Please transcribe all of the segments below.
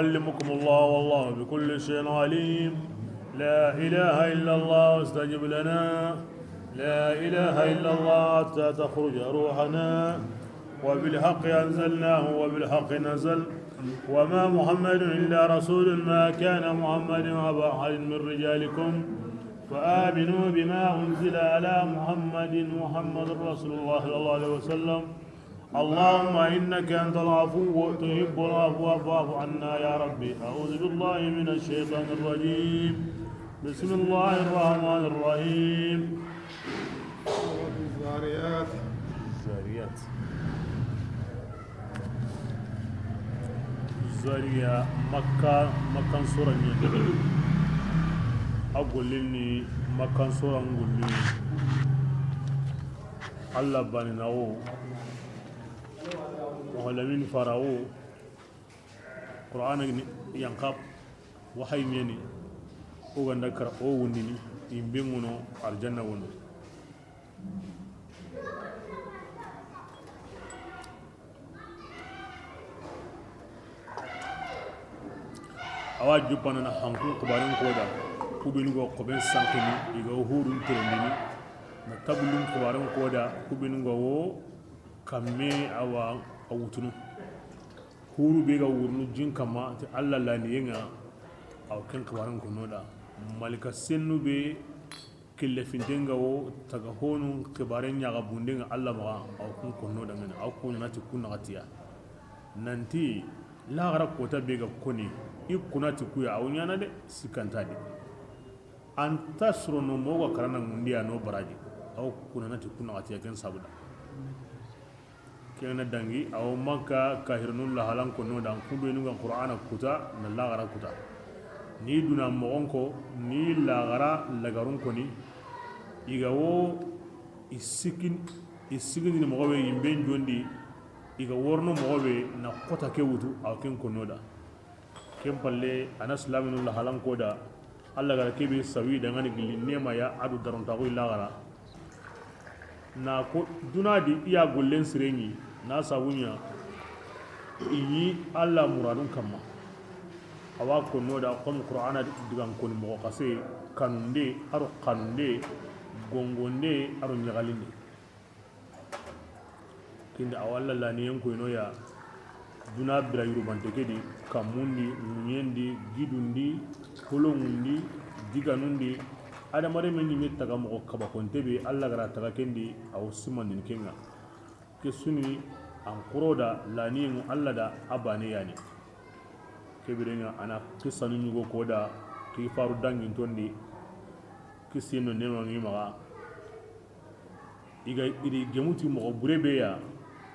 علمكم الله والله بكل شيء عليم. لا إله إلا الله واستجب لنا. لا إله إلا الله حتى تخرج روحنا. وبالحق أنزلناه وبالحق نزل. وما محمد إلا رسول ما كان محمد أبا أحد من رجالكم فآمنوا بما أنزل على محمد رسول الله صلى الله عليه وسلم. اللهم إنك أنت العفو تحب العفو فاعف عنا يا ربي. أعوذ بالله من الشيطان الرجيم. بسم الله الرحمن الرحيم. الزاريات زارية مكة سورة أقول لني مكة سورة أقول لي الله بني ناو وهلمين فراو قرآن ينقب وحي ميني وغندكر أو وندني ينبيمونو الجنة ونو awa jupana na hanku kubarin koda kubin go koben sankini iga hurun tirendini na tabulun kubarin koda kubin go wo kamme awa awutunu huru be ga wurnu jinkama ti alla la ni yenga aw ken kubarin ko noda malika sennu be kille findenga wo taga honu kubarin nyaga bundenga alla ma aw kun ko noda ngana aw kun nati kun natiya nanti la gara kota be ga koni ikunati kuya awunyana de sikantadi anta surono moga karana ngundia no baraji aw kunanati kuna ati yaken sabuda kena dangi aw maka kahirnul lahalan ko no dan kubenu ga qur'ana kuta na lagara kuta ni duna mo onko ni lagara lagarun ko ni igawo isigin ni mogo be yimbe jondi iga worno mogo be na kota ke wutu aw ken ko no da kem palle anas laminul halan koda alla gara kebe sawi dangani gilli nema ya adu daronta ko ilagara na ko dunadi iya gollen sirenyi na sawunya iyi alla muradun kamma awa ko noda kom qur'ana digan ko mo kase kanunde aro kanunde gongonde aro nyagalinde kinde awalla la niyen ko inoya duna bira yurubante kedi kamundi nyendi gidundi kolongundi diganundi adamare men ni taga mo kaba kontebe alla gara taga kendi aw simandin kenga ke suni an kuroda lani mu alla da abane yani kebirenga ana kisanu nyugo koda ki faru dangin tondi kisino neno ngi maga iga idi gemuti mo burebe ya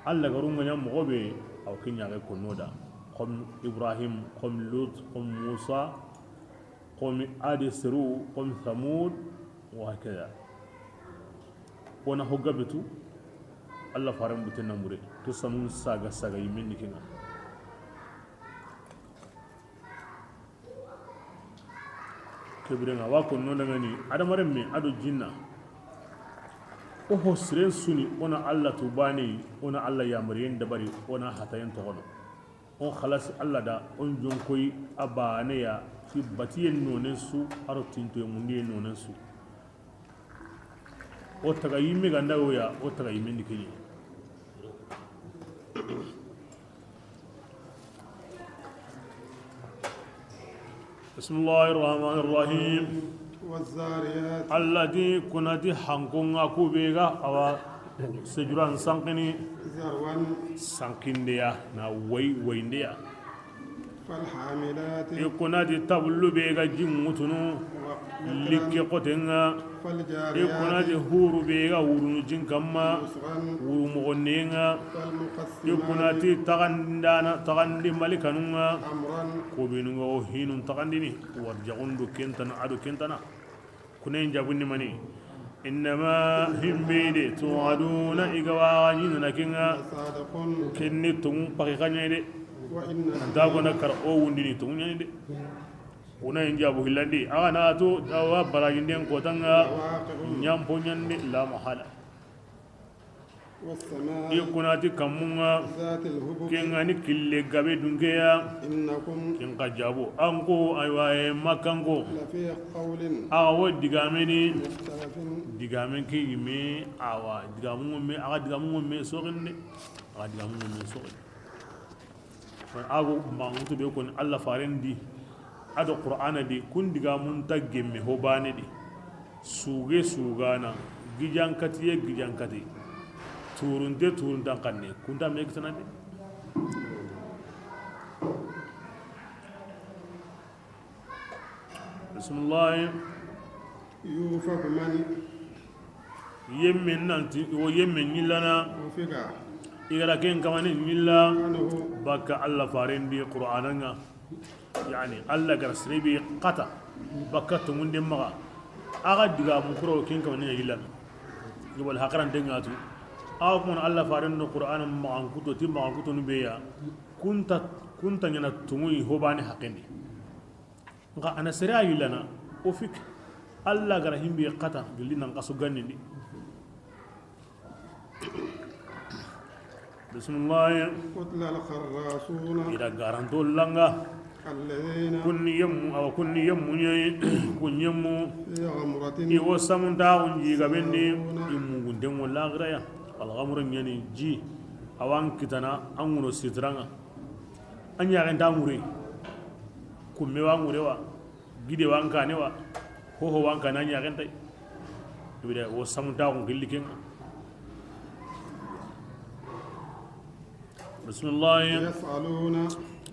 alla garunga nyam mo be aw kinya ga konoda comme Ibrahim comme Lut comme Musa comme Adi Siru comme Thamud وهكذا wana hogabetu Allah faran buten namure to samun saga yimin dikina kebirenga wa ko non daga ni adamaren me ado jinna o ho siren suni ona Allah tubani ona Allah ya mariyen dabari ona hatayen to hono on khalas Allah da on jon koy abane ya fi batiyen nonen su aro tinto mundi nonen su o taga yimme ganda ya o taga yimme dikini بسم الله الرحمن الرحيم والزاريات التي كنت حنكون كوبيغا او سجران سانكني ذروا سانكينديا نا وينديا فالحاملات يكونت تبلو بيغا جيموتونو لكي قوتنغا يكونت هورو بيغا ورونو جينكاما ورو مغنينغا يكونت تغندي ملكانونغا كوبينغا وهينون تغنديني ورجعوندو كنتنا عدو كنتنا كنين جابوني ماني إنما هم بيدي توعدون إغواغانين نكينغا كني تون بقيقاني دي داغونا كار او ونديني تون يعني دي una injabu hillandi ana to dawa baraginden ko tanga nyampo nyande la mahala والسماء ikunati kamunga ذات الهبك kengani kille gabe dunkeya إنكم kenka jabo anko aywa makanko لفي قول awo digameni مختلف digamen ke yime awa digamu me sogende aga digamu me sogende ago mangutu be kon Allah farendi ado qur'ana di kun digamun taggemme hobane di suge sugana gijankati turuntan kanne kunta me kitanade bismillah يوفق من yemmen nanti wo yemmen nyillana وفق igara ken kamani nyilla عنه baka Allah farendi qur'ananga yani Allah gar sribi qata baka tumunde maga aga diga mukro ken kamani nyilla gibal hakaran dengatu aw kun Allah farendi qur'anan ma an kuto timma an kuto nubeya kunta nyana tumuyi hobani hakendi nga ana sira yillana o fik Allah gar himbi qata gilli nan kasu gannindi bismillah قتل الخراصون ida garanto langa الذين kunni yemmu nyai kunyemmu في غمرة iwo samunta unji gabendi immu gunden wala graya al ghamru nyani ji awan kitana anguno sitranga anya ganta ngure kumme wa ngure wa gide wa ngane wa ho wa ngana nya ganta ibida wo samunta un gilliken bismillah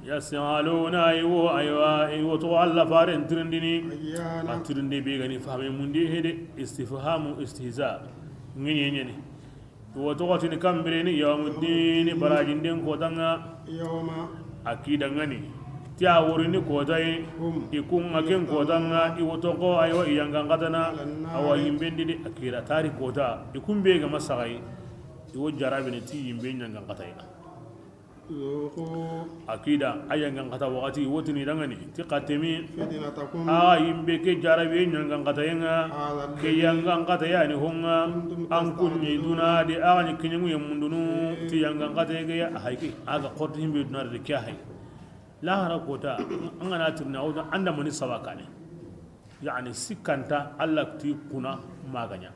يسألون أيوة تولى فارن ترندني أيانا أترندي بيغني فهم مندي هدي استفهام استهزاء نيني وتوقتني كم بريني يوم الدين براجين دين كوتانا يوم أكيد غني تياورني كوتاي يكون أكين كوتانا يوتوكو أيوة يانغان قتنا أو يمبندي دي أكيد تاري كوتا يكون بيغا مساقاي يوجد جرابني تي يمبين يانغان قتاينا akida ayangan kata wakati wotini dangani ti qatemi فتنتكم yimbe ke jarabe nyangan kata yenga ke yangan kata yani honga an kunni duna di ani kinyu yemundunu ti yangan kata ye hayki aga qot himbe duna de kya hay la hara kota angana tirna oda anda mani sabaka ne yani sikanta Allah ti kuna maganya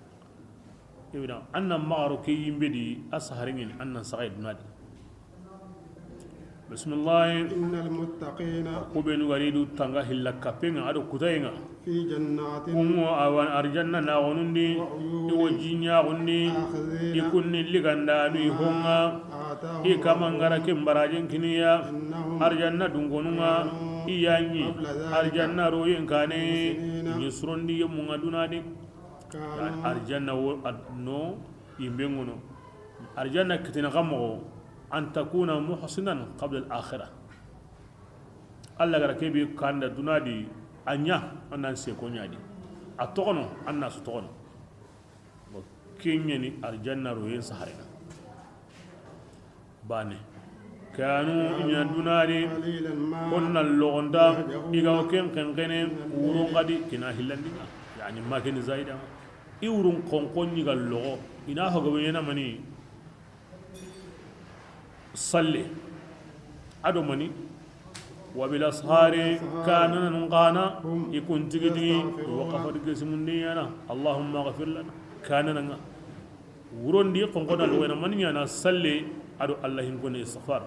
ibida annan ma'aru ke yimbe di asharin annan sa'id nadi بسم الله إن المتقين كوبين غريدو تانغا هيلا كابين ادو كوتاينغا في جنات كومو اوان ارجنا ناغونندي يو جينيا غوندي يكون اللي غاندانو يهونغا آتاهم اي كامانغارا كيمبراجين كينيا إنهم ارجنا دونغونونغا iyanyi arjanna royin kane yisrondi yemunga dunadi كانوا arjanna wo no yimbengono arjanna kitina gamo أن تكون محسنا قبل الآخرة الله غير كبي كان دونادي أنيا أن نسيكون يادي أتوغنو أن ناس توغنو كينيني الجنة روين سهرنا باني كانوا إن دونادي قليلا ما قلنا اللغندا إيغاو كين كنغني ورون غدي كنا هلاندي يعني ما كان زايدا إورون كونكون يغا اللغو إنا هغوينا مني صلي ادو مني وبالاسحار كان نقانا يكون تجدي وقف دغسمنديانا اللهم اغفر لنا كان نغا وروندي قنقنا لوينا من يانا صلي ادو الله يكون استغفار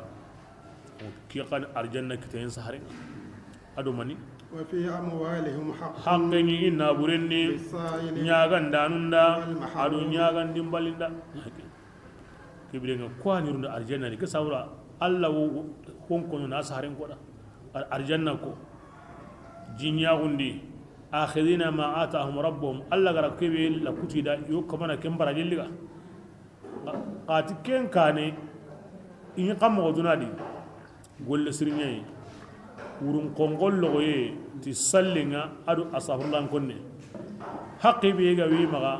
كي قال ارجنة كتين سحرين ادو مني وفي أموالهم حق إن برني للسائل نياغان دانوندا والمحروم. ادو نياغان ديمباليندا kibrenga kwa ni runda arjanna ni kasawra Allah wo konkono na saharin koda arjanna ko jinya gundi akhidina ma atahum rabbuhum Allah gara kebe la kutida yo kamana kembara jelliga qati ken kane in qammo dunadi golle sirnye wurun kongol loye ti sallinga adu asafurlan konne haqqi be ga wi maga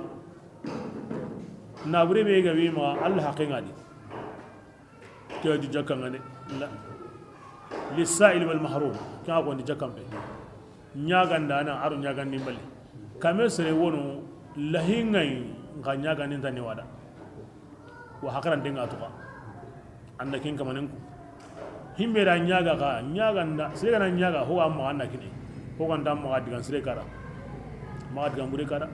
nabure be ga wi ma Allah haqiqa di to di jakangane la lisa'il wal mahrum ka ko di jakambe nyaganda na aru nyagandi mbali kame sere wono lahingai nga nyagandi tani wada wa hakaran denga to anda kin kamanen ku himbe da nyaga ka nyaga nda sire kana nyaga ho amma anna kini ho kan dam ma digan sire kara ma digan bure kara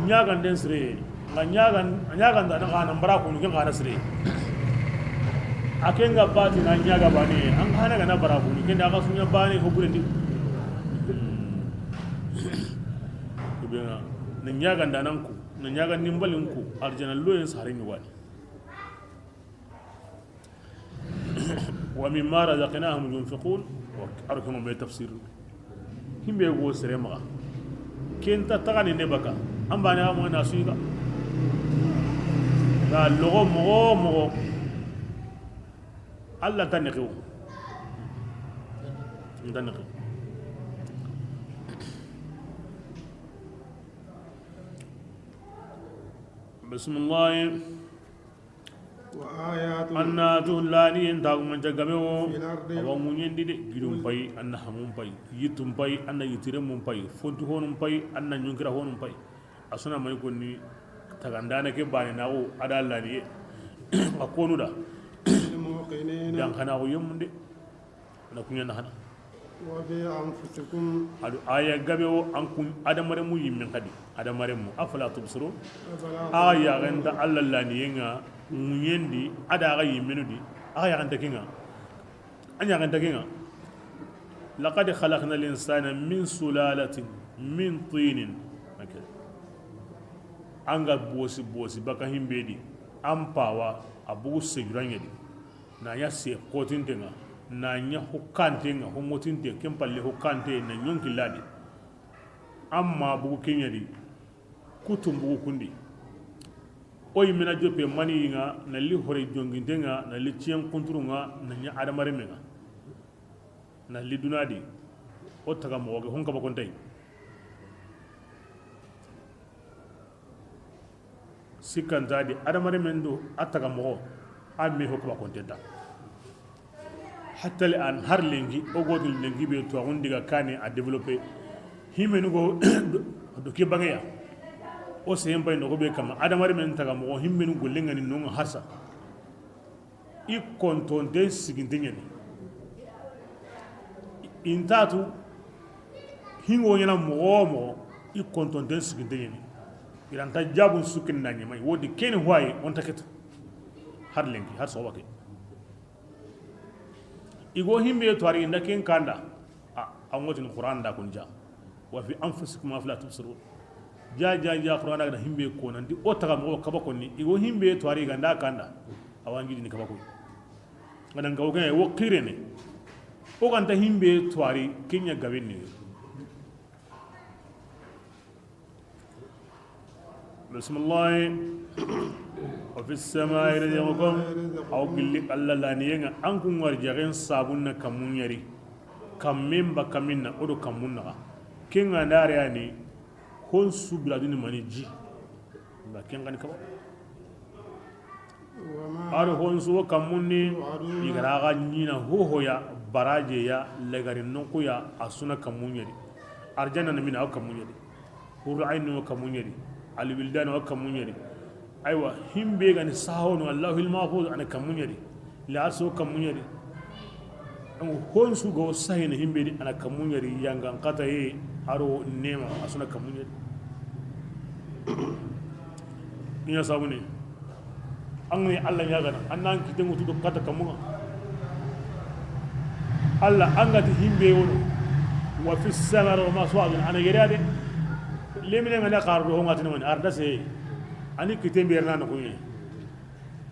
nyaga den sire nga nyaga nda na kana bara ku ngin kana sire akenga bati na nyaga bani an kana kana bara ku ngin da ka sunya bani ho bure ndi ibena na nyaga nda nan ku na nyaga nimbalin ku arjana loyen sare ni wani ومما رزقناهم ينفقون أركم ما تفسير هم بيقول سرما كنت تغني نبكا أم بني أمو ناسيكا قال لغو مغو الله تنقيو بسم الله وآيات anna tuhlani enta man jagamewo fil ardi awa munyendi de gidum pay anna hamun pay yitum pay anna yitire mum pay fontu honum pay anna nyunkira honum pay asuna mani konni tagandana ke bani nawo adalla ni akonu da الموقنين dan kana ko yumde na kunya na hana وفي أنفسكم adu aya gabewo an kun adamare mu yimmin kadi adamare mu afala tubsiru أفلا aya ganda allalla ni yenga munyendi ada ga yimminu di aya ganda kinga anya ganda kinga laqad khalaqna al-insana min sulalatin min tinin okay anga bosi baka himbedi ampawa abu sejuranya di na ya se kotintenga na nya hukantenga homotinte kempalle hukante na nyonkiladi amma bugu kenyadi kutum bugu kundi oy mina jope mani nga na li hore jongintenga na li cien kunturunga na nya adamare menga na li dunadi o taga mo ge honka bakontay sikantadi adamare mendo ataga mo amme hokba kontenta hatta an har lengi o godul lengi be to on diga kane a développer himenu go do ke bangaya o sehen bay no go be kama adamare men taga mo himmenu go lengani non hasa i konton de sigindenya intatu hingo nyana mo i konton de sigindenya iranta jabun sukin nanye mai wodi ken huwaye on taket har lengi har so wake igo himbe to ari inda ken kanda an watin qur'an da kun ja wa fi anfusikum afala tubsirun ja qur'an da himbe ko nan di o taga mo kaba ko ni igo himbe to ari ganda kanda awangi ni kaba ko ngadan gawo kan wo kirene o kan ta himbe to ari kenya gaben ni بسم الله وفي السماء رزقكم أو قل الله لا نيجا أنكم ورجعين صابون كمون يري كمين بكمين أدو كمون نغا كين غندار يعني هون سوبلا دين ماني جي لكن غني كبا أدو هون سو كمون ني يغراغا نينا هو يا براجي يا لغاري نوكو يا أسونا كمون يري أرجانا نمين أو كمون يري هو عين نو كمون يري الولدان وكمونيري ايوا هيمبي غني ساهون الله المحفوظ انا كمونيري لا سو كمونيري ان هون سو غو ساين هيمبي دي انا كمونيري يانغان قتا اي ارو نيما اسنا كمونيري نيا سابوني انني الله ياغنا انان كيتمو تو قتا كمونga الله انغاتي هيمبي ونو وفي السماء وما صعد انا يرادي lemine mena qardo ho ngatini man arda se ani kitembe erna no kunye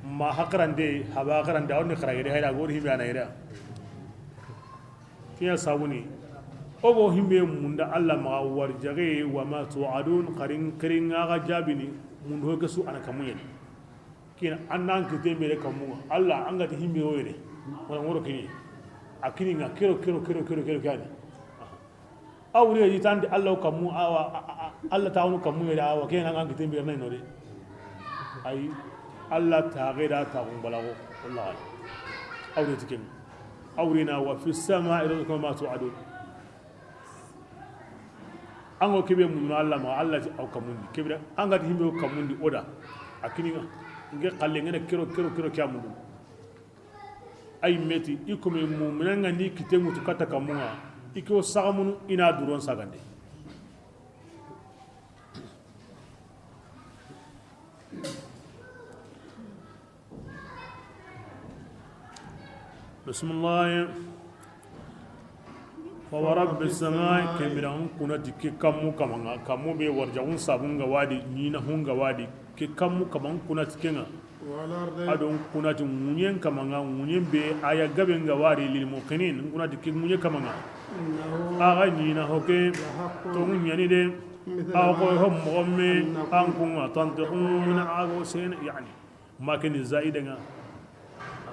ma hakrande haba karande awni kharayede hayda gori himbe ana ira kiya sabuni ogo himbe munda alla ma warjage wa ma tuadun qarin aga jabini mun ho gasu ana kamunye kina annan kitembe re kamunga alla angati himbe hoyre wala ngoro kini akini nga kero kani awre yi tande alla kamu awa alla taawnu kamu ya awa kena ngang kitembe na inore ay alla taagida taagum balago wallahi awre tikem awrina wa fi samaa'i rizqakum ma tu'adun ango kebe mun alla ma alla aw kamundi kebe angati himbe kamundi oda akini nge qalle ngene kero kyamudu ay meti ikome mu'mina ngani kitengu tukata kamunga iko sagamunu ina duron sagande bismillah fawarab bisamai kemiran kunati ke kammu kamanga kammu be warjaun sabunga wadi nina hunga wadi ke kammu kaman kunati kenga adon kunati munyen kamanga munyen be aya gabenga wadi lil muqinin kunati ke munye kamanga aga nina hoke to munyani de ako hom momme an kunga tantiquna ago sen yani ma kan zaidanga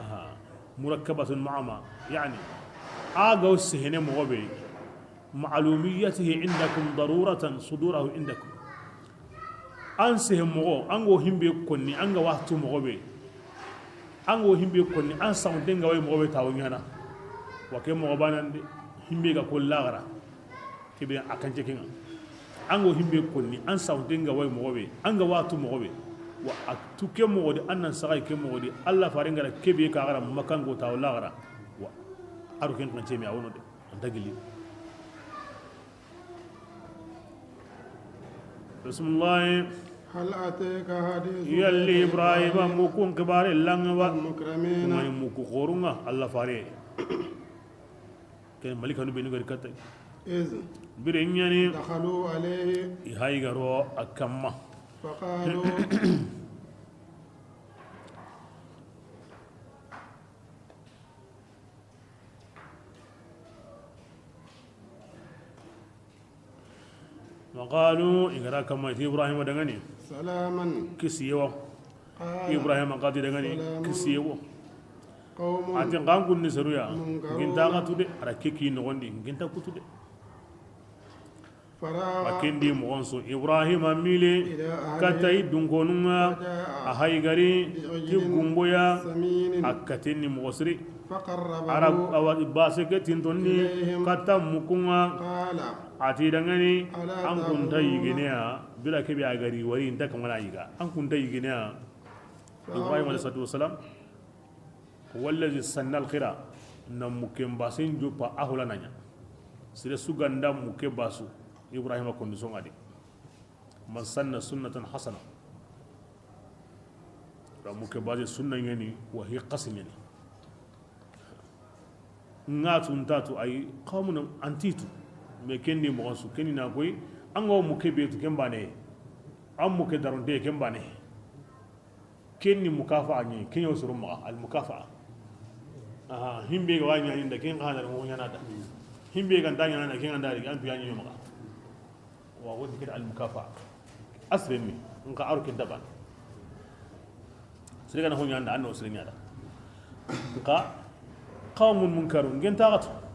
aha murakkabatun ma'ama yani آجوا السهنة مغبي معلوميته عندكم ضرورة صدوره عندكم أنسه مغو أنغو هم بيكوني أنغو وقت مغبي أنغو هم بيكوني أنسى ودينغ وي مغبي تاونيانا وكيم مغبانا هم بيكا كل لاغرا كبير أكنجكينا أنغو هم بيكوني أنسى ودينغ وي مغبي أنغو وقت مغبي وأكتوكي مغدي أنن سغاي كي مغدي الله فارنغرا كبير كاغرا مكانغو تاو لاغرا aruken kan cemi awono de antagili bismillah هل أتاك حديث يلي إبراهيم مكون كبار اللغة المكرمين مكو خورونga الله فاري كان ملك هنو بينو غركت إذ بيرنياني دخلوا عليه هاي غرو أكما فقالوا وقالوا إذا كما إبراهيم دعني سلاما كسيوا إبراهيم قادي دعني كسيوا قوم أتين قام كن نسرويا جنتا قتودة أركيكي نغندي جنتا كتودة فراغ لكن دي مغنسو إبراهيم ميلي كتاي دونكونونا أهاي غري تيغومبويا سمين أكتيني مغسري فقربه عرب أو باسكة تنتوني كتا مكونا قال ati dangani an kunta yiginiya bila kebe a gari wari inta kamar yiga an kunta yiginiya ibrahim alayhi salatu wasalam wallazi sannal khira na mukem basin jupa ahula nanya sire suganda muke basu ibrahim kondison ade man sanna sunnatan hasana da muke baje sunnan yani wa hi qasim yani ngatu ntatu ay qawmun antitu me kendi mo su kendi na koy ango mu kebe to kembane am mu ke daronde kembane kenni mukafa ni kenyo suruma al mukafa aha himbe ga wanya inda ken hana mo yana da himbe ga danya na ken anda ga an tuya ni maka wa wadi kida al mukafa asremi in ka arkin daban sai ga na honya anda anno sirnya da ka qawmun munkarun gen tagatu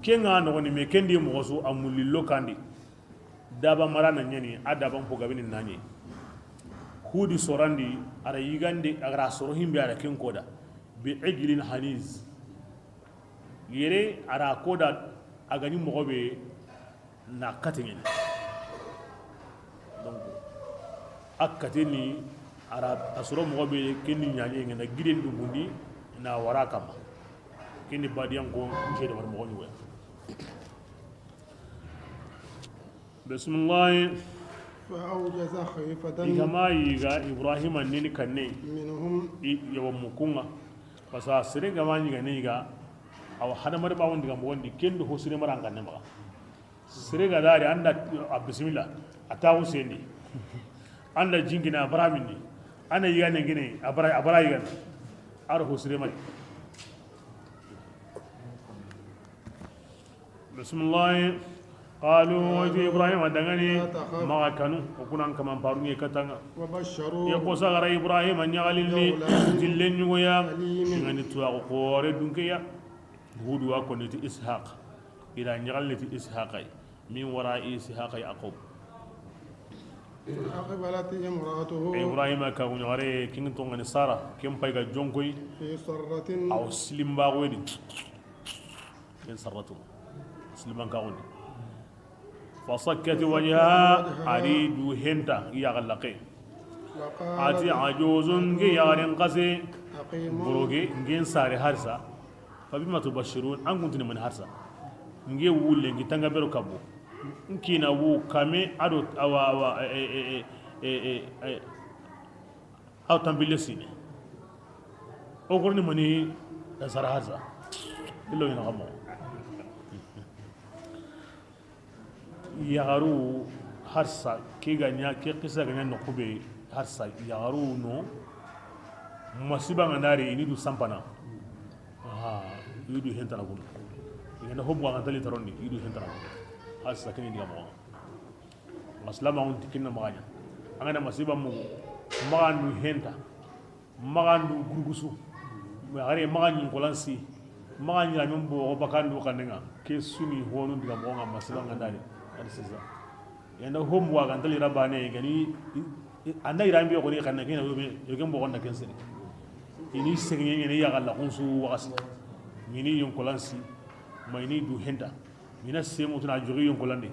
kenga no ni me kendi mo so amulillo kandi daba marana nyani adaba mpo gabini nani hudi sorandi ara yigande agra soro himbe ara ken koda bi ijlin haniz yere ara koda agani mo be na katingen donc akateni ara asoro mo be kenni nyani ngena giden du bundi na warakama kenni badiyan ko jede war mo ni we بسم الله فأوجس خيفة كما يغا إبراهيم أنني كني منهم يوم مكونا فسا سرين كما يغا نيغا أو حدا مرة باون ديغا موندي كندو هو سرين مران كنن بقى سرين غداري عند بسم الله أتاو سيندي عند جينغنا برامني أنا يغا نيغني أبرا يغا أرو هو سرين مري بسم الله قالوا في إبراهيم ودعني ما كانوا وكنا كمان باروني كتانا وبشروا يقول صغر إبراهيم أن يغللني جلني ويا يعني تواق قوار دنكيا هو كنت إسحاق إلى أن يغلت إسحاق من وراء إسحاق يعقوب أقبلت امرأته إبراهيم كان يغري كين تونغ سارة كم بايغا جونكوي في سرة أو سلم باغويني كين سرته سلمان كاوني فصكت وجهها أريد هنتا يغلقي ati ajuzun ge yaren qase أقيموا boroge ngen sare harsa fabima tubashirun an kuntini man harsa nge wulle ngi tanga bero kabo nkina wu kame ado awa aw tambile sine o gorni mani sara harsa illo ina gamo yagaru harsa ke ganya ke kisa ganya no kube harsa yagaru no masiba ngandari ini du sampana yudu hentana kun ina hobo an tali taronni yudu hentana kun harsa kini diga mo maslama on tikinna maganya angana masiba mu magandu henta magandu gurgusu are maganyi kolansi maganyi la nyombo o bakandu kanenga ke suni honu diga mo ngam masiba ngandari arsiza yanda homo wa kan tali rabane gani anda irambi ko ni kanna kina yoge mbo gonda kenseri ini segnye ni yagalla kunsu wakasi mini yon kolansi mayni du henda mina semu tuna jogi yon kolande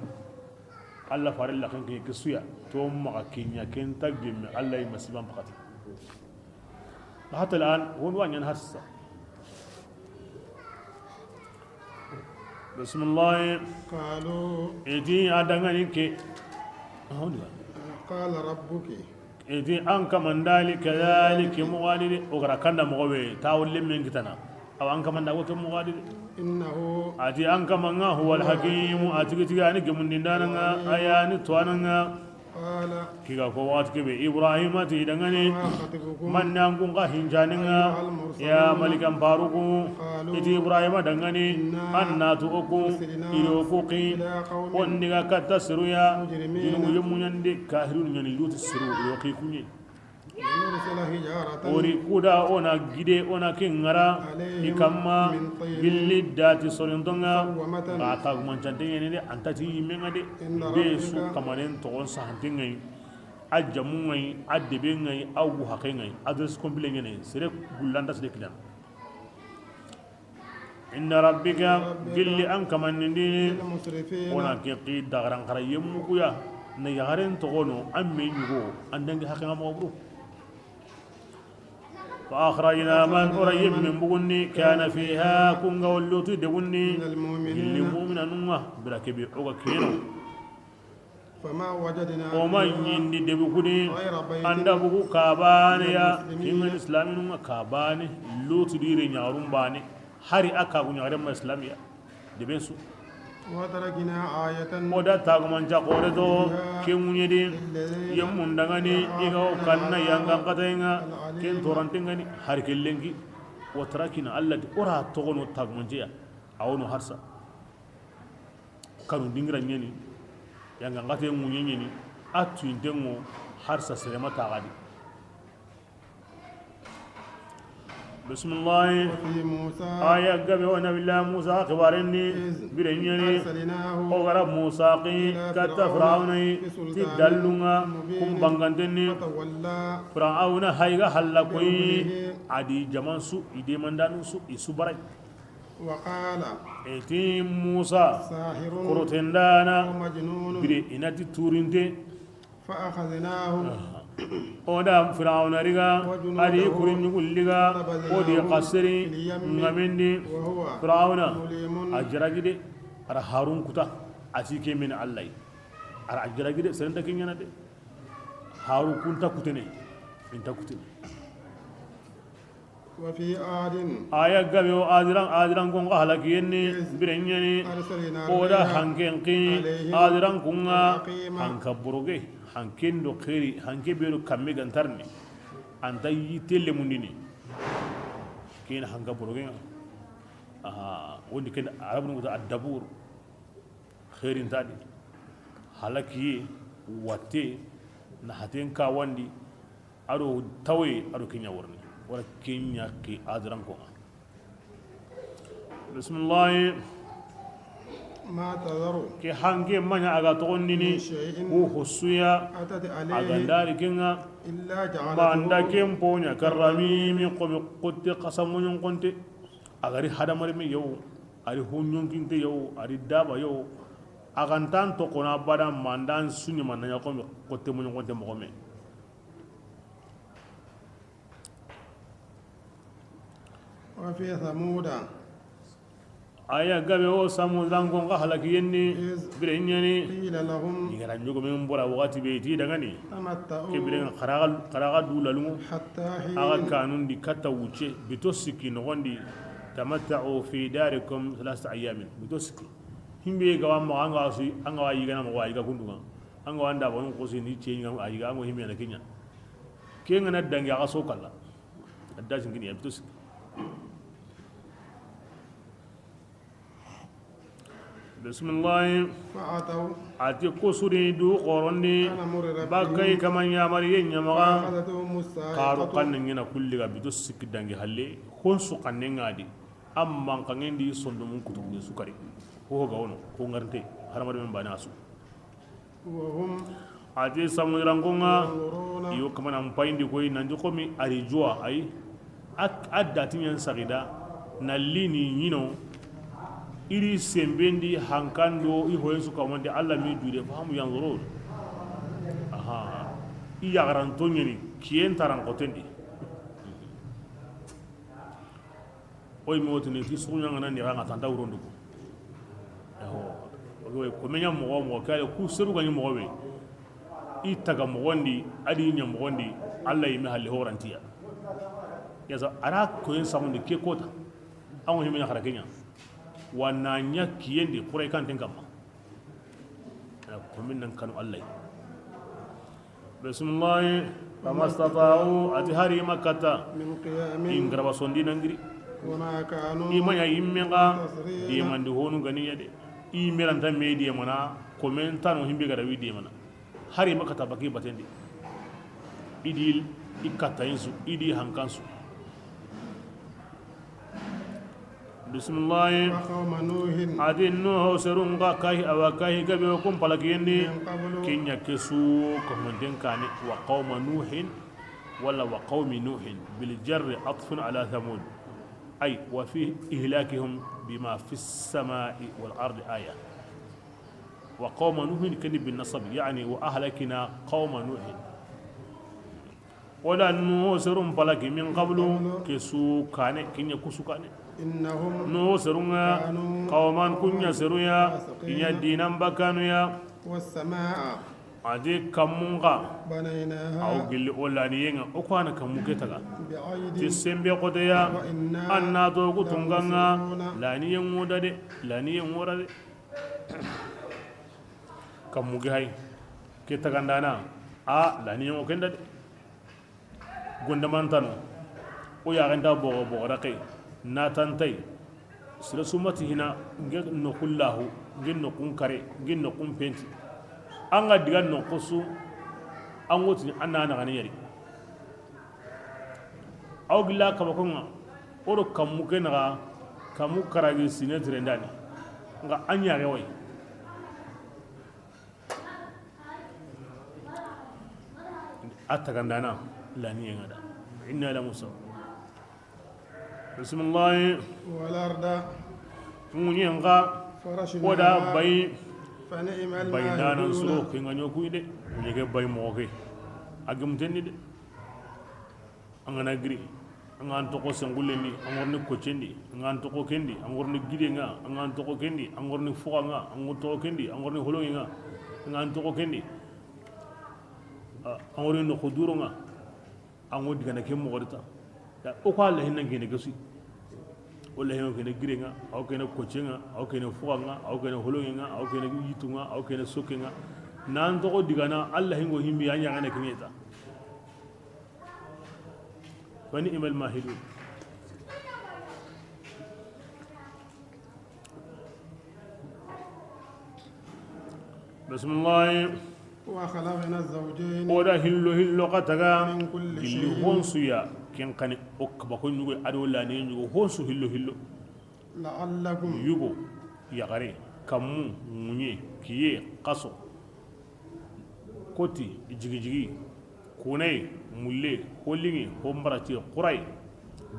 alla farilla kan ke kisuya to ma kenya ken tagim alla yi masiban pakati hatta al'an won wanyan hassa bismillah قالوا edi adangani ke قال ربك edi an kamandali kadhalika muwalid ogara kanda mogobe tawulle men kitana aw an kamanda ko muwalid إنه ati an kamanga huwa alhakim atigitiga ni gemundindana ayani twananga قال kiga ko wat kebe ibrahim ati dangane ما خطبكم man nangun ka hinjaninga ya malikan faruku iti ibrahim dangane annatu uku ilo kuqi إلى قوم wondiga katta siruya dinu yumunyande kahirun nyani lutu siru ilo kikunye لنرسل حجارة ori kuda ona gide ona kingara ikamma billi dati sorindonga مسومة ata gumancante yene de antati yimenga de be su kamanen togon sahantengai ajamungai adebengai awu hakengai adres komple ngene sere gullanda sede kidan inna rabbika billi an kamanindi المسرفين ona ke qi dagaran khara yemmukuya na yaren togono amme nyugo andangi hakenga mawbru فأخرجنا من قريب من بغني كان فيها كونغا واللوتي دغني من المؤمنين اللي مؤمن نوما بركبي اوغا كينو فما وجدنا وما فيها يندي دبكوني غير بيت عند بوكو كاباني يا كيم الاسلام نوما كاباني لوتي ديري نياروم باني هاري اكا نيارم اسلاميا دبنسو وتركنا آية moda taguman jakore do ke munyedi yemun dangani igo kanna yanga katayenga ken torantengani har kellengi watarakina allati ora togono taguman jeya awono harsa kanu dingira nyeni yanga ngate munyenyeni atu intengo harsa serema tagadi bismillah وفي موسى aya gabe wa nabillahi musa akhbarenni birenyeni أرسلناه ogara musa qi katta fir'aunai ti dallunga kumbangantenni فتولى fir'auna hayga halla koyi adi jaman su ide mandanu su isu barai وقال eti musa ساحر korotendana ومجنون bire inati turinte فأخذناه oda fir'auna riga adi kurin nyugulliga odi qasri ngamendi وهو fir'auna مليم ajaragide ara harun kuta asike min allah ara ajaragide serenta kinyana de haru kunta kutene inta kutene وفي عاد aya gabe o adiran gon halakiyeni birenyani أرسلنا oda الريح hanken qi adiran kunga hanka buruge hanken do khairi hanke beru kamme gantarni anta yitelle mundini ken hanka buruge wondi ken arabnu guta adabur khairin tadi halaki watte na haten ka wandi ado tawe ado kenya warni wala kenya ki adran ko bismillah ما تذر ke hange manya aga togonnini شيء ko hosuya أتت عليه agandari kenga إلا banda جعلته ken ponya karramimi ko be qotte qasamunyon konte agari hadamari mi yow ari hunyon kinte yow ari daba yow agantan to kona bada mandan sunni mananya ko be qotte munyon konte mo me وفي ثمود aya gabe o samu dangon ga halaki yenni إذ bire nyani قيل لهم igara njogo men bora wakati be ti daga ni ke bire تمتعوا kharaga dulalu حتى aga حين kanun di kata wuce bito siki no gondi tamatta'u fi darikum thalath ayamin bito siki himbe ga wa ma anga su anga wa yiga na ma wa yiga kundunga anga wanda bonun ko ni ce ngam ayiga anga himbe na kenya ke ngana dangi aga so kala adda jingini ya bito siki bismillah فأتوا ati kusuri du qorondi أنا مر bakai kaman ya mari yenya maga فأخذتهم qaru الصاعقة kanne ngina kulli ga bito siki dangi halle kon su kanne ngadi amman kangendi sondo mun kutu ni sukari ko ga wono ko ngarte haramar men bana su وهم ati samurangonga ينظرون iyo kaman am payndi koy nanji komi ari jua ay adda timiyan sagida nallini nyino iri sembendi hankando i hoyen su kamande alla mi dude fahamu yanzurun aha i yagaranto nyeni kien taran kotendi oy mi wotini ti sunya ngana ni ranga tanda urondu ko ko menya mo kale ku seru gani mo we i taga mo wondi adi nya mo wondi alla yimi halle horantiya yaza ara ko en samunde ke kota anwo himenya kharakenya wananya kiyende kurai kan tinkamma ko min nan kanu Allah bismillah kama stata'u ati hari makata من قيام in garaba sondi nangiri وما كانوا imanya immenga تصريا di mandi honu gani yade i meranta media mana komentano himbe gara wi mana hari makata baki batendi idil ikata insu idi hankansu bismillah وقوم نوح adin no serunga kai awakai gabe kum palakiyeni من قبل kinya kesu komanten kane wa qauma nuhin wala wa qaumi nuhin bil jarr atfun ala thamud ay wa fi ihlakihim bima fi as-samai wal ardi aya wa qauma nuhin kan bin nasab yani wa ahlakina qauma nuhin wala no serum palaki min qablu kesu kane kinya kusu kane إنهم no serunga qauman kunya seruya inya dinam bakanu ya والسماء ade kamunga بنيناها aw gilli olani yenga o ko ana kamuke taga ti بأيد sembe ko de ya وإنا anna to ku tunganga لموسعون lani yen woda de lani yen wora de kamuge hay ke taga ndana a lani yen o kenda de gonda mantano o ya ganda bogo bogo rakai natantai sira sumati hina nge no kullahu nge no kun kare nge no kun penti an ga diga no kusu an woti anna na gani yari aw gilla kaba konga oro kamu ke na kamu karagi sine trendani nga anya ga wai atagandana lani yanga inna la musa bismillah والأرض munyenga oda فرشناها bay فنعم bay nanan suro الماهدون ke nga nyokuy de nyege bay moke agum tenni de angana gri angan to ko sangule ni angorni ko cendi angan to ko kendi angorni gide nga angan to ko kendi angorni fuqa nga angon to ko kendi angorni holo nga angan to ko kendi angorni no khuduro nga ango diga na ke mo gorita da o ko Allah hinna ngene gasi wala heno kene gire nga aw kene koce nga aw kene fuqa nga aw kene holo nga aw kene yitu nga aw kene soke nga nan to ko diga na Allah hingo himbi anya ngane kineta wani imal mahidun bismillah وخلقنا الزوجين oda hillo qataga من كل hilli شيء honsu ya ken kane okba ko nyugo ado la ne nyugo honsu hillo لعلكم yugo yagare kamu munye kiye qaso koti jigi kunai mulle holingi hombarati qurai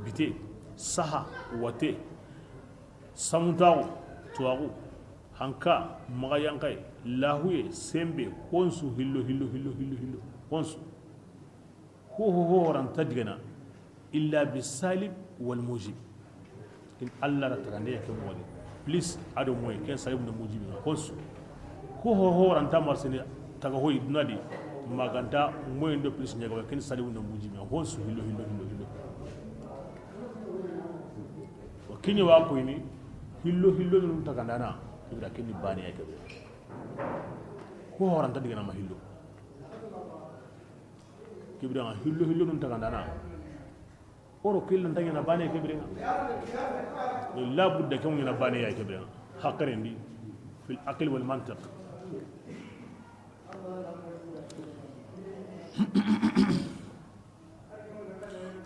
bite saha wate samutago tuwago hanka magayankai lahuye sembe honsu hillo honsu ho ranta digana illa bisalib wal mujib kin alla ra tagandi ke modi please ado moy ken salim na mujibi na honsu ko ho ranta marsini taga hoy dunadi maganta moy ndo please nyaga ken salim na mujibi na honsu hillo o kinyi wa ko ni hillo dum tagandana ibra ken bani ay kebe ko ho ranta digana ma hillo kibira hillo dum tagandana oro kil nan tangena bane kibira la budda kam ngena bane ya kibira haqarendi fil aql wal mantiq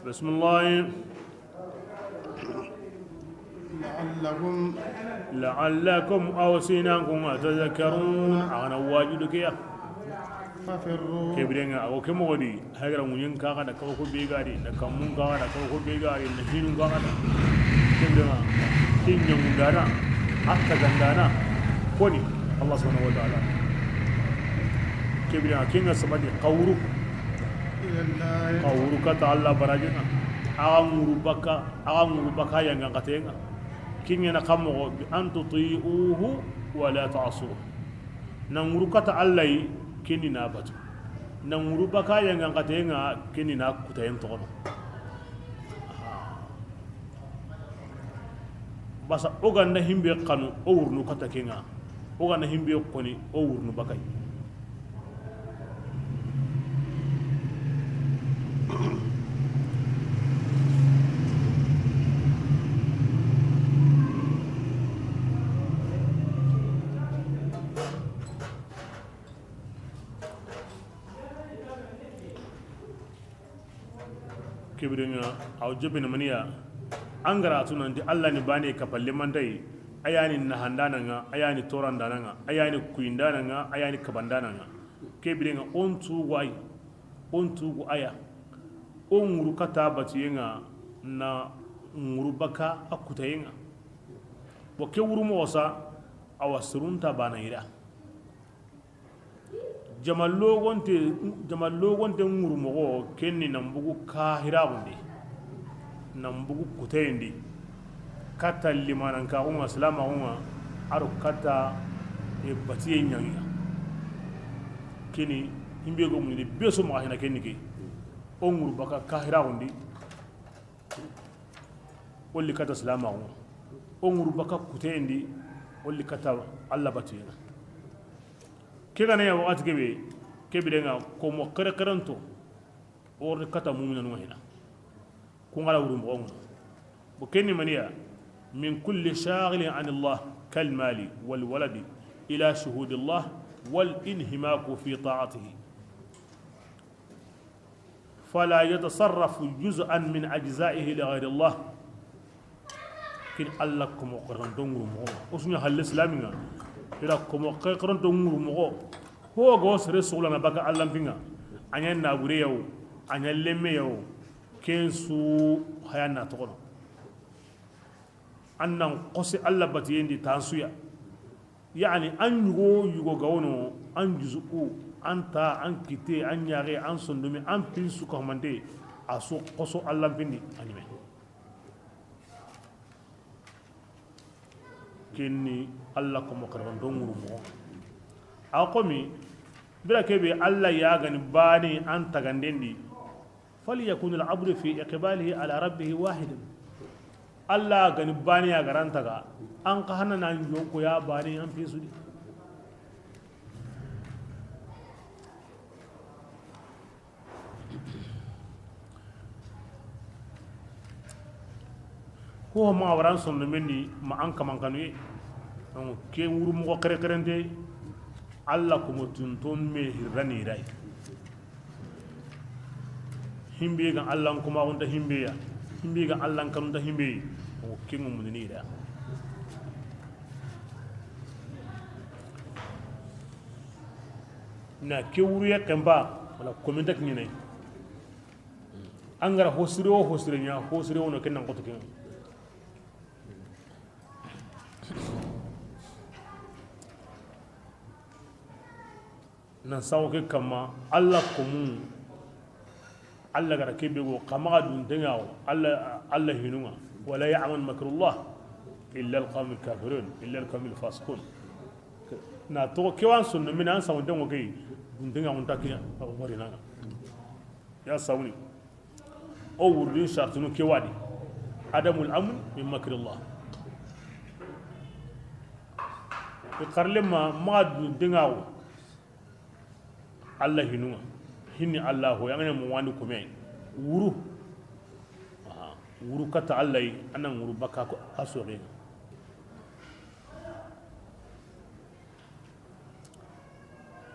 bismillah la'allakum awsinakum atadhakkarun ana wajiduka ya kebirenga o kemo wadi hagra munyin ka kada ko be gari da kamun ka kada ko be gari da hinun ka kada kebirenga tinyang gandana hatta gandana koni Allah subhanahu wa ta'ala kebirenga kinga sabadi qawru ka ta'ala barajina amuru baka yanga katenga kinga na kamo bi antuti'uhu wa la ta'suhu nanguru ka ta'ala kini na batu na nguru baka yang ngatenga kini na kutayen tono basa oganda himbe kanu o wurnu kata kenga oganda himbe koni o wurnu bakai kibiringa aw jobina maniya angara tunandi alla ni bane kapalle mandai ayani nahandana nga ayani torandana nga ayani kuindana nga ayani kabandana nga kibiringa ontu aya onguru kata batiyenga na nguru baka akutayenga boke wuru mosa awasrunta banaira jamallo gonte nguru mogo kenni nambugu kahira gundi nambugu kutendi kata limanan ka umma salama umma aro kata e batiye nyanga kini himbe go mun beso ma hina kenni ke o nguru baka kahira gundi wolli kata salama umma o nguru baka kutendi wolli kata alla batiye kega ne ya wakati kebe denga ko mo karanto or kata mu'mina no hina ko ngala wuru mo bo kenni maniya min kulli shaghilin an Allah kal mali wal waladi ila shuhud Allah wal inhimaku fi ta'atihi fala yatasarrafu juz'an min ajza'ihi li ghayri Allah kin Allah ko mo karanto nguru mo usnya hal islaminga ila komo kekron to nguru mo ho go sere sula na baka Allah pinga anya na gure yaw anya lemme yaw kensu hayana to kono annan qosi Allah batiyendi tansuya yani an yugo gawno an juzu anta an kite an yare an sondumi an pinsu ko mande aso qoso Allah pindi anime kenni Allah ko mo karban don nguru mo akomi bira kebe Allah ya gani bani an tagandendi fali yakun al abdu fi iqbalihi ala rabbih wahid Allah gani bani ya garanta ga an ka hanana nan ko ya bani an fi su di ko ma waran son mendi ma an kaman kanu ke wuru mo kare karende Allah ko mutun ton me hirani rai himbe ga Allah kuma wonta himbe ga Allah kan da himbe o kingu mun ni da na ke wuru ya kamba wala kominta kini ne angara hosire nya hosire wono kenan ko to kin nan sawo ke kama Allah kumun Allah gara kebe go kama dun dengawo Allah hinunga ولا يعمل مكر الله إلا القوم الكافرون إلا القوم الفاسقون na to kewan sunna min an samu dango kai dinga mun takiya abu mari nana ya sawni o wurdin shartunu kewadi adamul amn min makrillah ikarle ma dinga Allah hinuma hinni Allah ya ngane mu wani kuma wuru wuru kata Allah anan wuru baka ko asore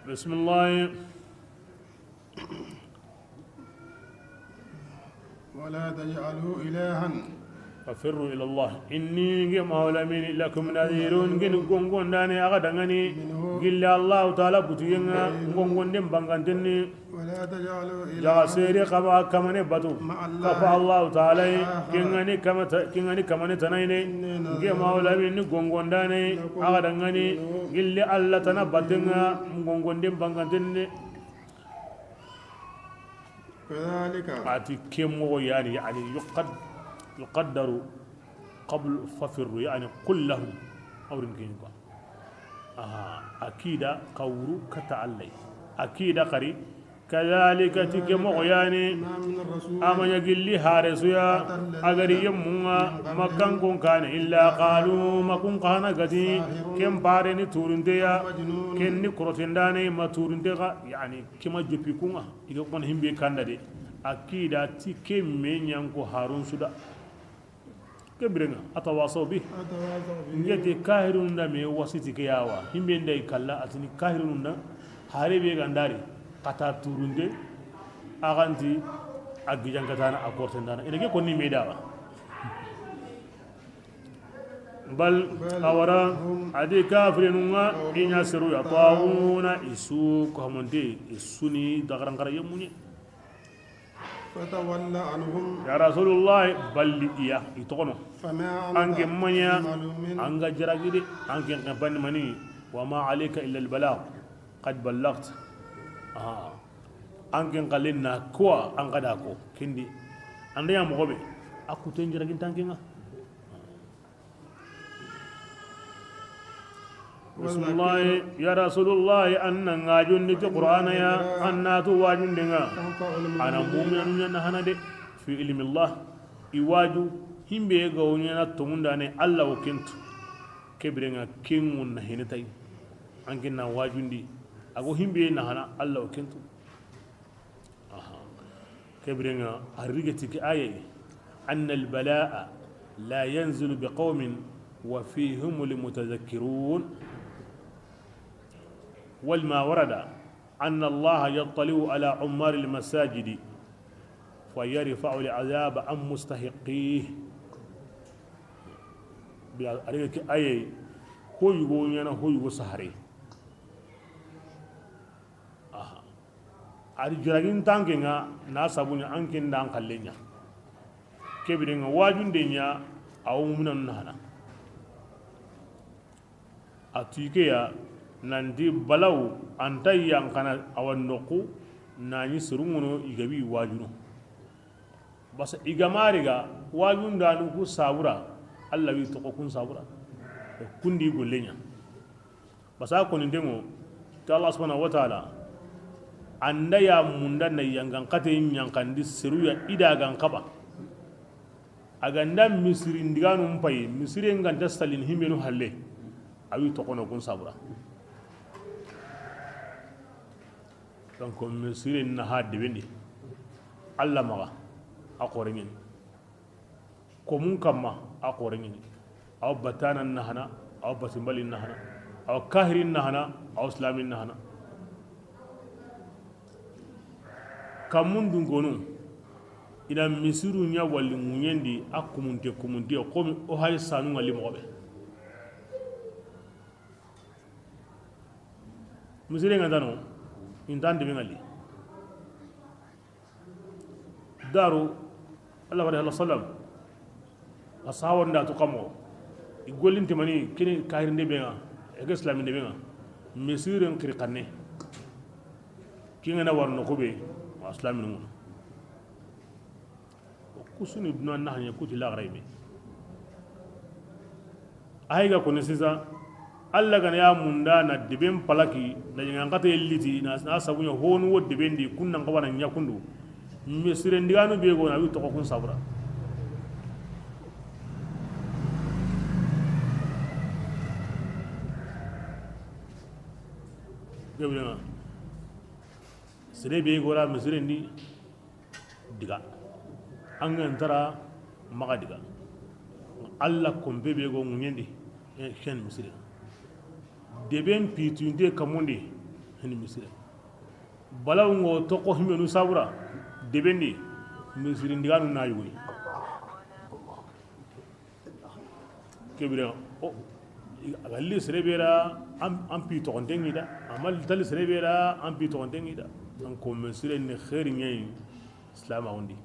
بسم الله ولا تجعلوا إلها ففروا إلى الله إني مولى من لكم نذير جن غونغون داني أغدغني قل الله تعالى بتينا غونغون دم بانغانتني ولا تجعلوا جا إلها سيري قبا كمن باتو كفى الله تعالى كينغني كمن تنايني جي مولى من غونغون داني أغدغني قل الله تنا باتنا غونغون دم بانغانتني كذلك أتي كيمو يعني يقدر قبل ففر يعني قل له أورن كينكو أكيد قورو كتعلي أكيد قري كذلك تكمو يعني ما من الرسول أما يقول لي هارسويا أغري يمونا ما كان كون كان إلا قالوا ما كون كان قدي كم بارني تورنديا كني كروتنداني ما تورنديا يعني كما جبيكونا يقول هم بيكان دي أكيد تكم من ينكو هارون سودا كبرنا أتواصوا به نجتي كاهرون دمي وسيتي كياوا هم بيندي كلا أتني كاهرون دم هاري بيغانداري kata turunde aganti agijan katana akortendana ina ke konni medawa bal awara adi kafirunga inya seru ya tauna isu ko monde isuni dagaran kara yemunye فتولى عنهم ya rasulullah balli iya itokono فما anke manya معلوم anga jaragide anke ngabani mani wa ma alayka illa al balagh qad ballagt anken kalen na ko an kada ko kindi anda ya mogobe akuten jiragin tankinga bismillah ya rasulullah anna ngajun di qur'an ya annatu wajun denga ana mu'minun na hanade fi ilmi allah iwaju himbe ga wonya na tumunda ne allah o kentu kebrenga kingun na hinatai anken na wajundi ago himbe na hana allah kentu كبرنا الرجتك آية أن البلاء لا ينزل بقوم وفيهم المتذكرون والما ورد أن الله يطلع على عمار المساجد فيرفع العذاب عن مستحقيه الرجتك آية هو يقول أنا هو يقول سهري ari jiragin tankenga na sabunya ankin dan kallenya kebirenga wajun denya awu munan nana atike ya nandi balaw antay yang kana awan noku nani surungono igabi wajuno basa igamariga wajun danu ku sabura allah wi to kun sabura kundi gollenya basa ko ndemo ta allah subhanahu wa ta'ala anda ya munda na yangan kate nyankandi seruya ida gan kaba aganda misri ndiganu mpai misri nganta stalin himenu halle awi to kono kun sabura donc misri na hadde bendi alla maga akorengin ko mun kamma akorengin aw batana nahana aw basimbalin nahana aw kahirin nahana aw islamin nahana kamun dungonu ina misiru nya walli munyendi akumunte kumunte komi o hay sanu ngali mobe musire ngandano intande be ngali daru allah wa sallallahu sallam asawon da to kamo igolinte mani kini kahirinde be nga e islaminde be nga misiru ngiri kanne kinga na warno ko be islamin mun kusuni duna nahnya kuti la garaybe ahiga kone sisa alla gana ya munda na deben palaki na jangan kata yelliti na sabunya honu wo deben di kunna kawana nyakundu misire ndiganu bego na wi to kun sabra gebena sire bego ra misire ndi diga an antara maga diga alla kombe bego munyendi ken misire deben pitunde kamundi hen misire balaw ngo to ko himenu sabra debendi misiri ndiganu na yugo kebira o galli serebera am pi to ndengi da amal dal serebera am pi to ndengi da an ko misiri ne khairi ngay islam awndi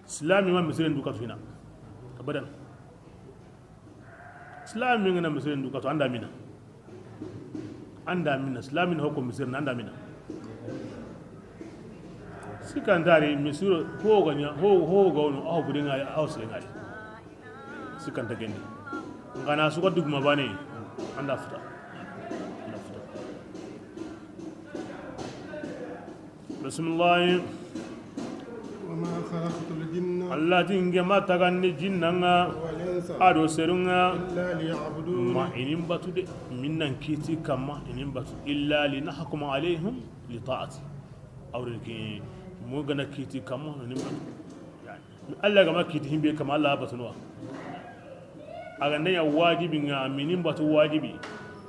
islam ma misiri ndu katuna abadan islam ngana misiri ndu katu anda mina islam ne hokko misiri anda mina sikantari misiro hoganya hogawno aho budinga aho silengari sikanta gendi ngana suka duguma bane anda futa bismillah وما خلقت الجن allah tinge matagandi jinnanga والإنس ado serunga إلا ليعبدون ma inin batude minnan kiti kamma inin batu illa linahkuma alayhim li ta'ati awriki mo gana kiti kamma inin batu yani allah gama kiti himbe kama allah batunwa aga nanya wajibi nga minin batu wajibi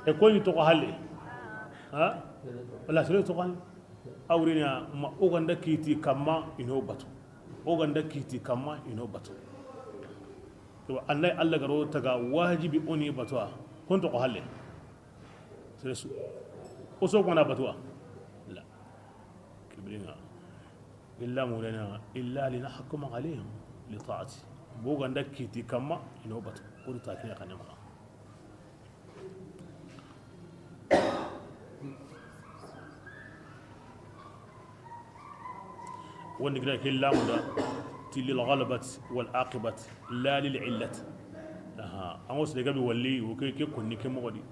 e ko ni to ko halle ha wala sere to ko awrina ma oganda kiti kamma ino batu oganda kiti kamma ino batu to annai allah garo taga wajibi oni batwa honto ko halle seresu o so kona batwa la kibrina illa mulana illa linahkum alayhim li ta'ati boga ndakiti kama ino batu ko ta kina kanema woni gira killamu da tilil ghalabati wal aqibati la lil illati aha angos de gabi walli wo ke konni ke mogodi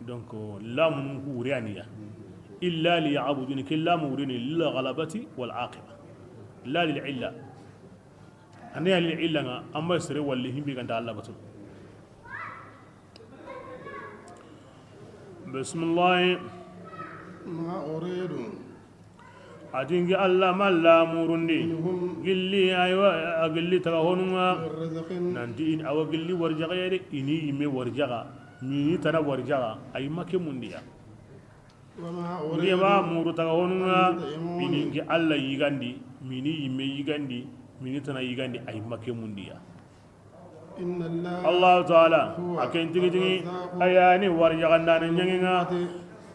donc lam ku rianiya illa li ya'budun killam urini lil ghalabati wal aqiba la lil illa aniya lil illa nga amma sere walli himbi ganda Allah batu bismillah ما أريد atingi Allah malla murundi gilli aywa agilli tagahonunga من رزق nanti in awa gilli warjaga yade ini ime warjaga mini tana warjaga ay make mundiya وما ndi أريد ma muru tagahonunga biningi Allah yigandi mini ime yigandi mini tana yigandi ay make mundiya إن الله Allah ta'ala aken tigi tigi ayani warjaga ndana nyanginga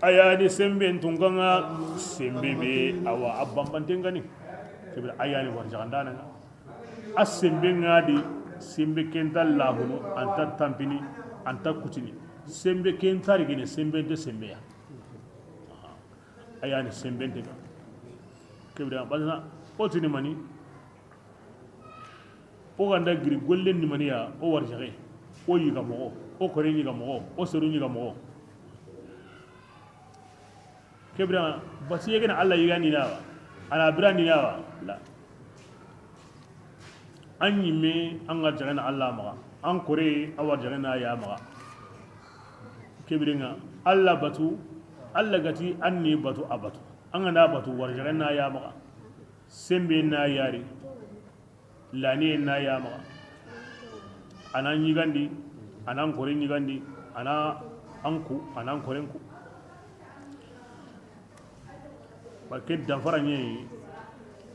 ayani sembe ntunganga sembe be awa abambantengani kebira ayani warjaga ndana asembe ngadi sembe kenta lahunu anta tampini anta kutini sembe kenta rigine sembe de sembe ya ayani sembe de kebira bazna otini mani o ganda giri gollen ni mani ya o warjage o yiga mo o kore yiga mo o seru yiga mo kebira basi yegena Allah yiga ni nawa ana brandi nawa la an yimme an ga jagana Allah maga an kore awar jagana ya maga kebiringa Allah batu Allah gati anni batu abatu an ga na batu war jagana ya maga sembe na yari lani na ya maga anan yigandi anan kore yigandi ana anku anan korenku barke damfara nye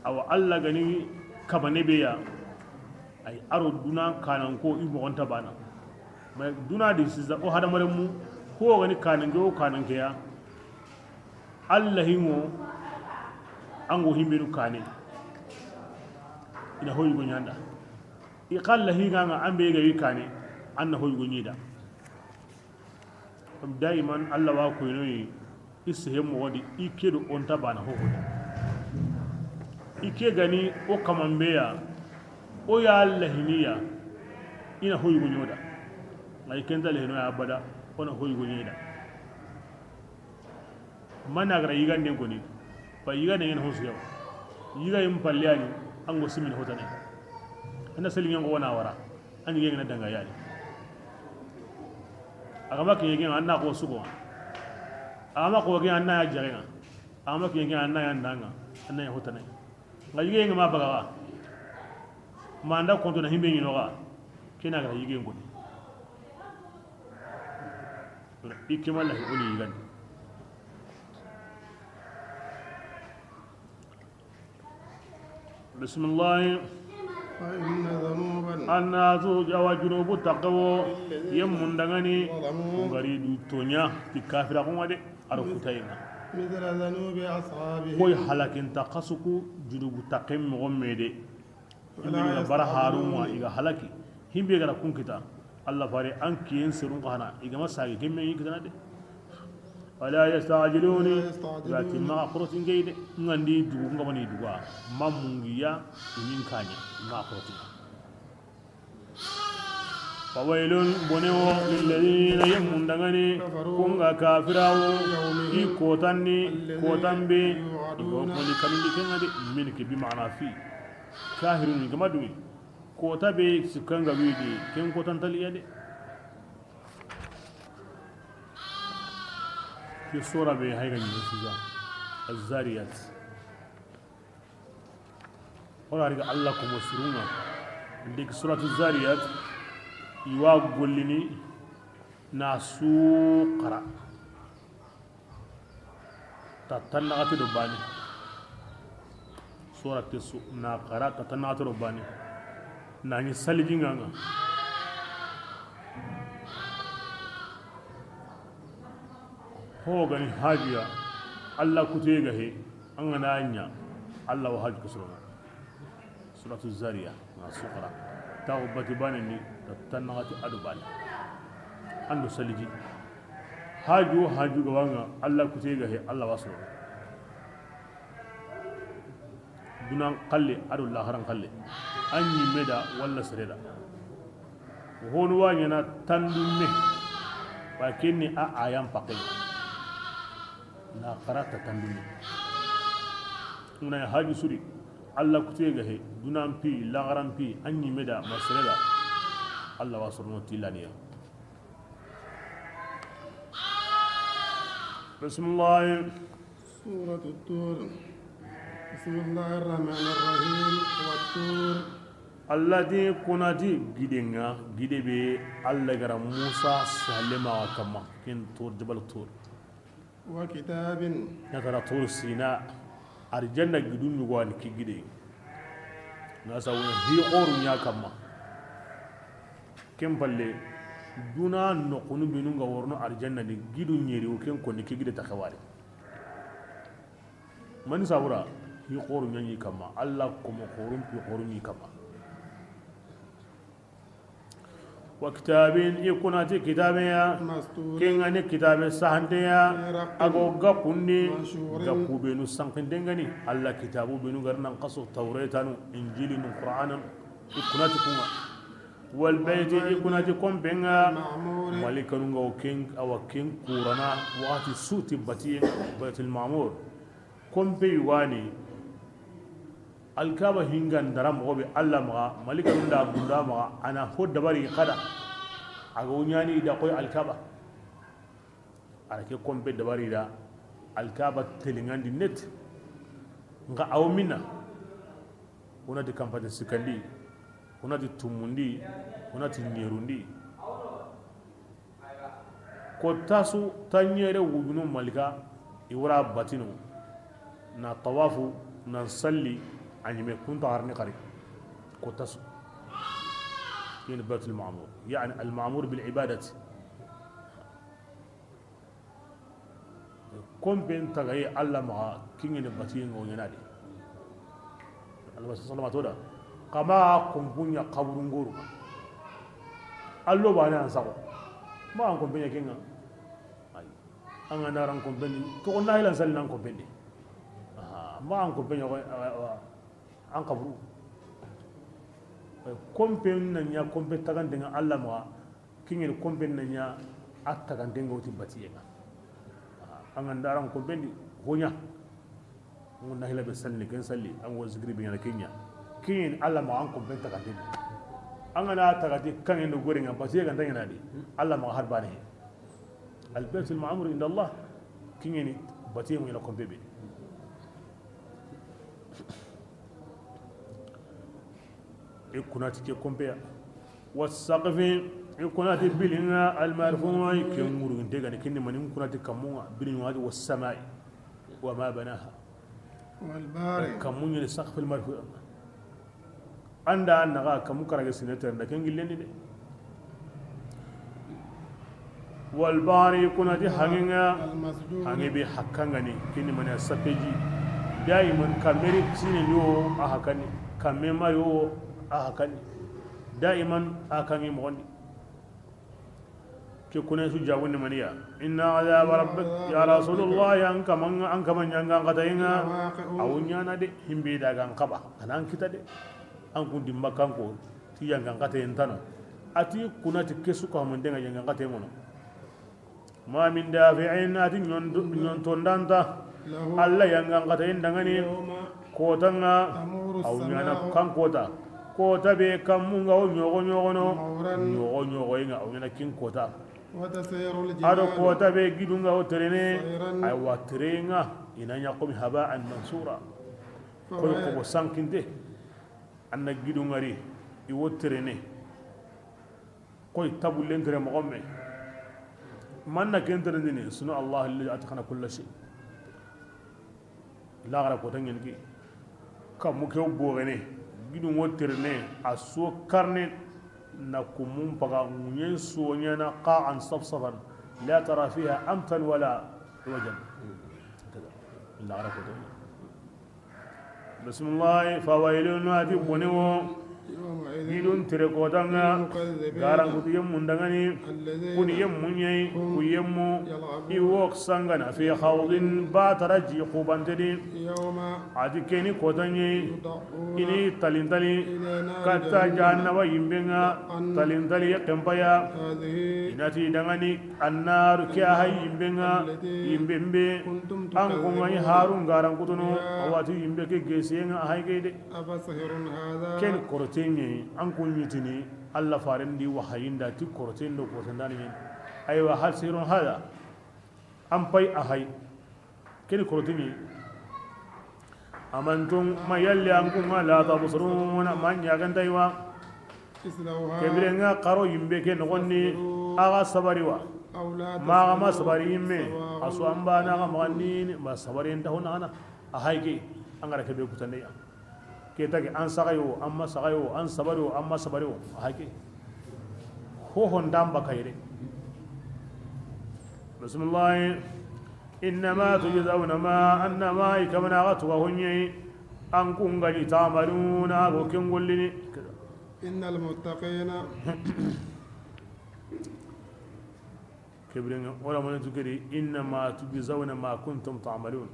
awa Allah gani kabane beya ay aro duna kanan ko ibo onta bana mais duna di siza o hada mare mu ko gani kanan go kanan ke ya Allah himo ango himberu kane ina hoyi go nyanda i qalla hinga nga ambe ga yikane anna hoyi go nyida am daiman Allah wa ko noyi isihemu wadi ikedo onta bana hoho ike gani o kamambeya o ya Allah hiniya ina hoyi go nyoda ngai kenta le no ya bada ona hoyi go nyeda mana gara yiga nden ko ni pa yiga nden hosu yaw yiga yim palyani ango simin hotane anda selin ngo wana wara an yiga na danga yali agama ke yiga anna ko sugo agama ko yiga anna ya jarena agama ke yiga anna ya ndanga anna ya hotane ngai yiga ma baga manda konto na himbe nyino ga kina gara yiga ngo ikima la hibuli yiga بسم الله فإن ذنوبا الناس جوا جنوب تقوى يمن دغني غريد تونيا تكافر قوم دي اركوتاينا مثل ذنوب أصحابه كوي حلقين تقسكو جنوب تقيم غميدي إلا برا هارون إيغا حلقي هم بيغرا كون كتا الله فاري أنكي ينسرون قهنا إيغا مساقي كم يكتنا دي ولا يستعجلوني لكن ما أخرطين جيد نغندي دوغو نغبني دوغا ما مونغيا إمين كاني ما أخرطين فويل بنيو للذين يمون دغني كونغا كافراو إي كوتاني كوتان بي يوكولي كنندي كنغا دي منك بمعنى في كاهرون كما دوي كوتا بي سكنغا ويدي كن كوتان تليا دي في سورة بهايغا نيسيزا الزاريات ولا رجع الله كم سرونا عندك سورة الزاريات يواقول لني ناسو قرأ تتنغت رباني سورة ناقرأ تتنغت رباني ناني سالجينغا هو غني حاجيا الله كتيغا هي أنغنا أنيا الله وحاج كسرنا سورة الزارية مع سقرا توبة بانني تتنغت أدباني عنده سلجي حاجو غوانا الله كتيغا هي الله وصلنا دونان قلي أدو الله هران قلي أني مدى ولا سريدا وهون وانينا تندمي وكيني أعيان فقير na karata tanduni una haji suri Allah kutega he dunan pi lagaran pi anyi meda masreda Allah wasurno tilaniya bismillah سورة الطور بسم الله الرحمن الرحيم والطور الذي كنتي gidenga gidebe Allah gara Musa salima kama kin tur jabal tur وكتاب نترى طور سيناء أرجعنا جدون نقول كيجدي ناسا هي قور نيا كما كم بالله دونا نقول بينو غورنا أرجعنا دي جدون نيري وكم كوني كيجدي تخواري من ساورا هي قور نيا كما الله كم قورن في قورن كما وكتاب يكون هذه كتابيا كين عن كتاب سهنديا أقول قبوني قبو بينو سانكين دعاني الله كتابه بينو غرنا قصو توراة إنجيل القرآن يكون هذه كوما والبيت يكون هذه كم بينا مالك نعو كين أو كين كورانا وقت سوت بتيه بيت المعمور كم بيواني الكابا هنغان درام غوبي الله مغا مالك ندا بندا مغا انا هو دباري قدا اغونياني دا قوي الكابا arake kombe dabari da alkaba telingandi net nga awmina una di kampade sikandi una di tumundi una di nyerundi ko tasu tanyere wugunu malika iwara batinu na tawafu na salli أني كنت أرني قريب كنت في بيت المعمور يعني المعمور بالعبادة كم بين تغيي الله مع كين نبتين ونادي الله بس صلى الله عليه وسلم كما كم بنيا قبر نقول الله بنا نسقو ما أنكم بنيا كينا أي أنا نارنكم بني تقول نايلا سلناكم بني ما أنكم بنيا an kaburu kompen nanya kompe tagan dengan Allah ma kingel kompen nanya attagan dengan uti batiyenga angan daran kompen di honya ngun nahila be salli ken salli an wo zikri bi ngala kenya kin Allah ma an kompen tagan den angana tagati kan endo gorenga batiyenga ndanga di Allah ma harbane al bayt al ma'mur inda Allah kingeni batiyenga ila kompe be يكونات كومبيا والسقف يكونات بلنا المرفوع كمور دغاني كني من يكونات كموا بلنا والسماء وما بناها والباري كمون السقف المرفوع anda annaga kamu karaga sinata nda ken gillendi de wal bari kunati hanginga hangi bi hakkangani kini man sapeji daiman kameri sine yo ahakani kamema yo ahakani daiman akangi mondi ke kuna su jawunni maniya inna azab rabbik ya rasulullah anka man yanga ngatainga awunya na de himbe daga ngaba anan kita de an kun dimma kanko ti yanga ngatayen tano ati kuna ti kesu ko mun denga yanga ngatayen mono ma min dafi'in ati nyon tondanta alla yanga ngatayen dangani ko tanga awunya na kankota kota be kamunga o nyogo nyogo inga o nyana kin kota ado kota be gidunga o terene ay wa terenga ina nyaqum haba'an mansura ko ko sankinde anna gidunga ri i wo terene ko tabulen tere mo gomme manna ken terene ni sunu Allah alladhi atqana kull shay la gara ko tangen ki kam ko bogene gidun wotirne a so karne na kumun paga munyen sonya na qa'an safsafan la tara fiha amtan wala wajan la ara ko bismillah fawailun hadi boniwo gidun tire ko tanga garan gutu yem mundangani kun yem munyai ku yemmu iwok sangana fi khawdin ba taraji qubantedi adi keni ko tanyi ini talintali kata jahannama yimbenga talintali kempaya inati dangani annar kya hay yimbenga yimbembe an ko ngai harun garan kutuno awati yimbe ke gesenga hay gede ken korotenye an kun yitini alla farendi wahayinda ti korotendo ko tandani aywa hal sirun hada an pai ahay ken korotenye amantum ma yalli an kun la tabsuruna man yagandaiwa kebirenga qaro yimbe ke nogonni aga sabariwa ma sabari yimme asu amba na ga magandini ma sabari enta hona ana ahayke angara kebe kutandeya ke tage an sagayo amma sagayo an sabaro amma sabaro ahayke ho hondam bakayre bismillah إنما تجزون ما أنما يكمنا غطوة هنيي أنكم غني تعملون وكم قلني إن المتقين كبرين ولا من تكري إنما تجزون ما كنتم تعملون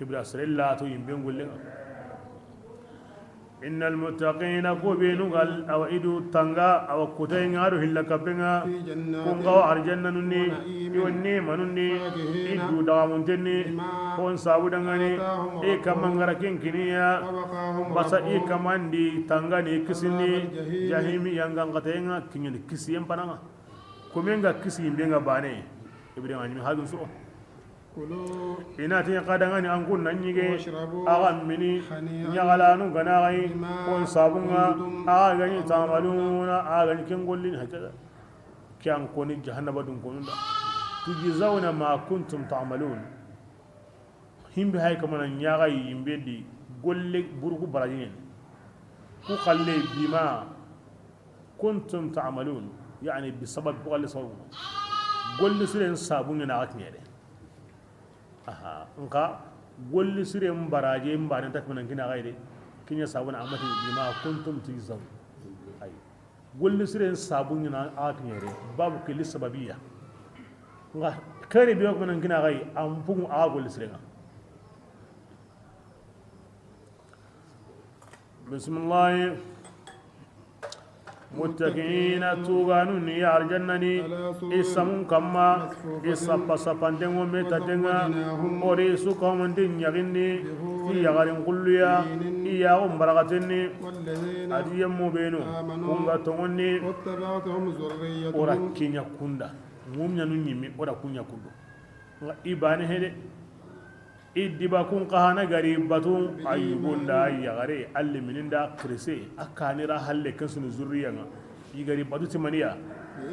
كبر أسر الله تيمبين قلنا إن المتقين كوبينو قال أو إدو تنغا أو كتين عارو هلا كبنا كونغا أرجنا نني يوني منني إدو دامون تني كون سابو دعاني إيه كمان غرقين كنيا بس إيه كمان دي تنغا ني كسيني جاهيمي يانغا كتينغا كنيا كسيم بنانا كومينغا كسيم بينغا باني إبراهيم عني هذا سو inati kadangani an kun nanyige aga mini nyagalanu ganagai kon sabunga aga gani tamaluna aga gani kengollin hakada kyan koni jahannaba dun konunda tujizawna ma kuntum ta'malun himbe hay kamana nyagai yimbe di golle burgu barajin ku qalle bima kuntum ta'malun yani bisabab golle sawu golle siren sabunga na atnyede aha nka golli sire mbaraje mbane takmana ngina gaide kinya sabuna amati bima kuntum tizaw ay golli sire sabun ngina aknyere babu kili sababiyya nga kare biyo kuma ngina gai am pungu a golli sire nga bismillah متكئين توغانون يا الجنة إسمون كما إسابا ساباندين وميتاتين أوريسوكم من دين يغني في يغارين قليا إياهم برغتين أديم مبينو كونغا توني واتبعتهم ذريتهم أوراكين يكوندا مومنا نيمي أوراكين يكوندو إباني هدي إدبا كون قهانا غريباتون أيبوندا يغاري اللي منندا كريسي أكانيرا هالي كنسون ذريا يغريباتو تمانيا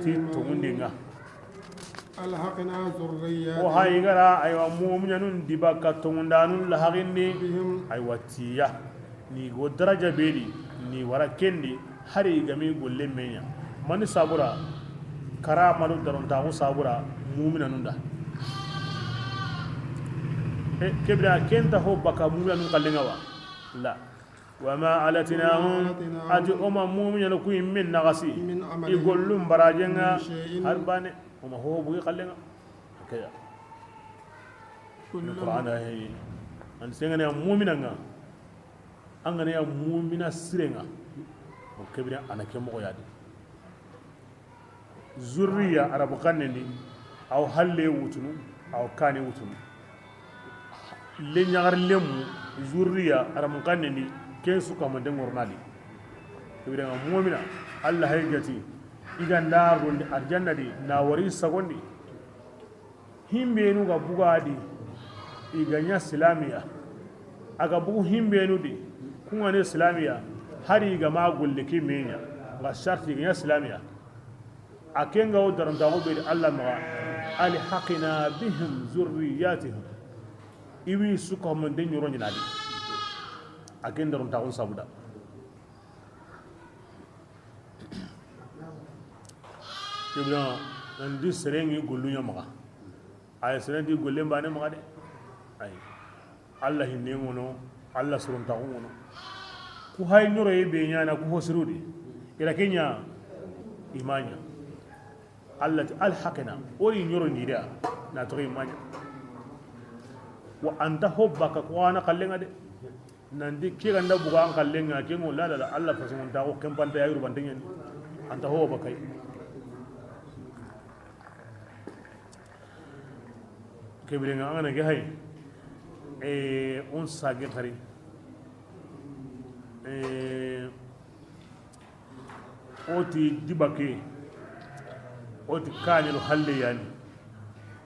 تي تونغا ألحقنا ذرياتهم وهاي غرا أيوا مومنا دبا كتونغدانون لهغيني أيوا تيا ni go daraja beri ni wara kendi hari gami golle menya mani sabura kara malu daron tawo sabura mu'mina nunda kebra kenta ho baka mu'mina nun kallenga wa la wama alatinahum ati oma mu'mina ku min nagasi igollum barajenga harbane oma ho bu kallenga kaya qur'ana hay an sengane mu'mina nga angane ya mu'mina sirenga o kebira anake mo yadi zurriya arabu kannendi aw halle wutunu aw kane wutunu le nyagar lemu zurriya arabu kannendi ken suka mo de ngornali kebira mu'mina allah haygati iganda ronde arjanna di na wari sagondi himbenu ga bugadi iganya islamiya aga bugu himbenu di kunga islamiya hari ga magulle ki menya ga sharti ga islamiya akenga o daran dago be Allah ma ali haqina bihim zurriyatihim iwi suko mon de nyoro nyinadi aken daran dago sabuda kibra nandi serengi gollunya maga ay serendi golle mbane maga de ay Allah hinne ngono Allah surun dago ngono ku hay nyoro e be nyana ku hosirudi ila kenya imanya Allah alhaqna ori nyoro nida na to imanya wa anta hobbaka ko ana kallenga de nandi kiranda buga an kallenga ke mo la Allah fasun dago kempanta yayru bandenyen anta hobbaka kebirenga angana ge hay on sage khari oti dibake oti kanil halle yani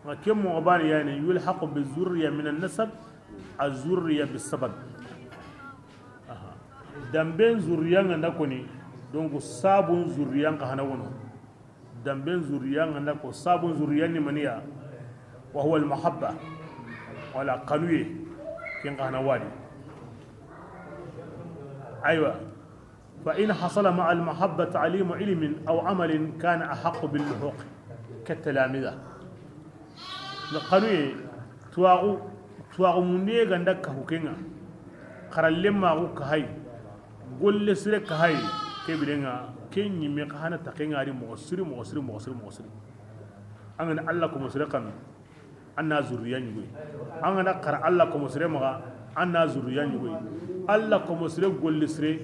ma kemo obani yani yulhaqu bizurriya min an-nasab az-zurriya bis-sabab damben zurriya nganda koni donc sabun zurriya ka hana wono damben zurriya nganda ko sabun zurriya ni maniya wa huwa al-mahabba wala qanuye kin ka hana wadi aywa فإن حصل مع المحبة تعليم علم أو عمل كان أحق باللحوق كالتلامذة لقنوي تواغو مني غندك كهوكينا خرالين ما غو كهاي قول لسرك كهاي كبيرنا كين يمي كهانا تقينا دي مغسري أنا الله كم سرقا أنا زريان يقول أنا قرأ الله كم سرقا أنا زريان يقول الله كم سرق قول لسرك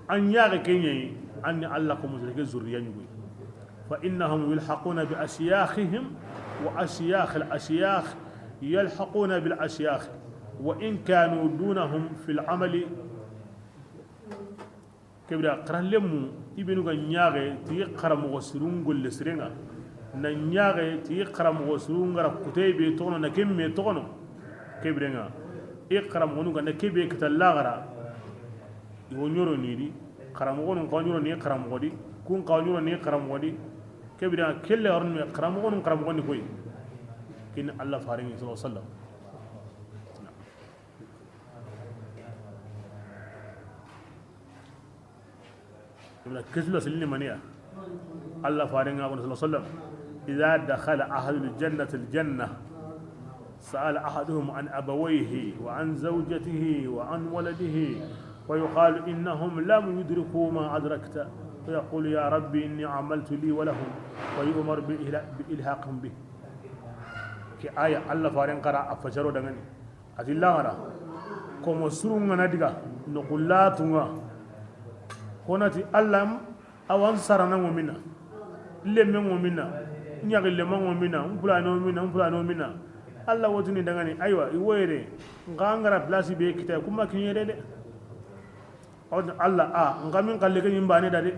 أن يغكيني أن الله كم سرق زريان يقول فإنهم يلحقون بأشياخهم وأشياخ الأشياخ يلحقون بالأشياخ وإن كانوا دونهم في العمل كبيرا قرن لمو يبنو غنياغي تي قرم وسرون قل لسرنا نياغي تي قرم وسرون غرا كتيبي تونو نكمي تونو كبيرا إقرم ونو غنا كيبي كتلا غرا يونيرو نيدي قرم ونو قانيرو ني قرم غدي كون قانيرو ني قرم غدي كبيرا كل يرن قرم ونو قرم غني كوي كين الله فارين صلى الله عليه وسلم يقول كسل سلني منيا الله فارين صلى الله عليه وسلم إذا دخل أهل الجنة الجنة سأل أحدهم عن أبويه وعن زوجته وعن ولده ويقال إنهم لم يدركوا ما أدركت فيقول يا ربي إني عملت لي ولهم ويؤمر بإلحاقهم به كي آية الله فارن قرأ أفجروا دغني أتي الله غرا كما سرون ندغا نقول لا تونغا هناتي الله awan sarana ngomina lemme ngomina nyagi lemme ngomina umpulano mina alla wotini dangani aywa iwoyere ngangara place be kita kuma kinyere de alla ngamin kalle ke yimbane dade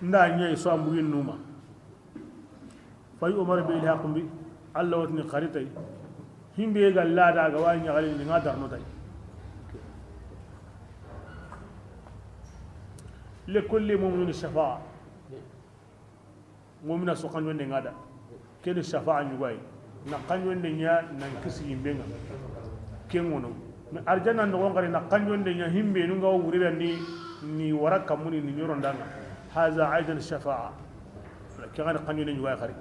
nda nyai so ambugin numa fay umar be ilhaqum bi alla wotini qaritay himbe galla da ga wani ngali ni ngadar no tay le kulli mu'min shafa'a mu'mina so kan wonde ngada kede shafa'a nyugay na kan wonde nya nan kisi yimbe nga kengono mi arjana ndo ngari na kan wonde nya himbe nu ngaw wurira ni waraka muni ni nyoro ndanga haza aidan shafa'a kegana kan wonde nyugay khari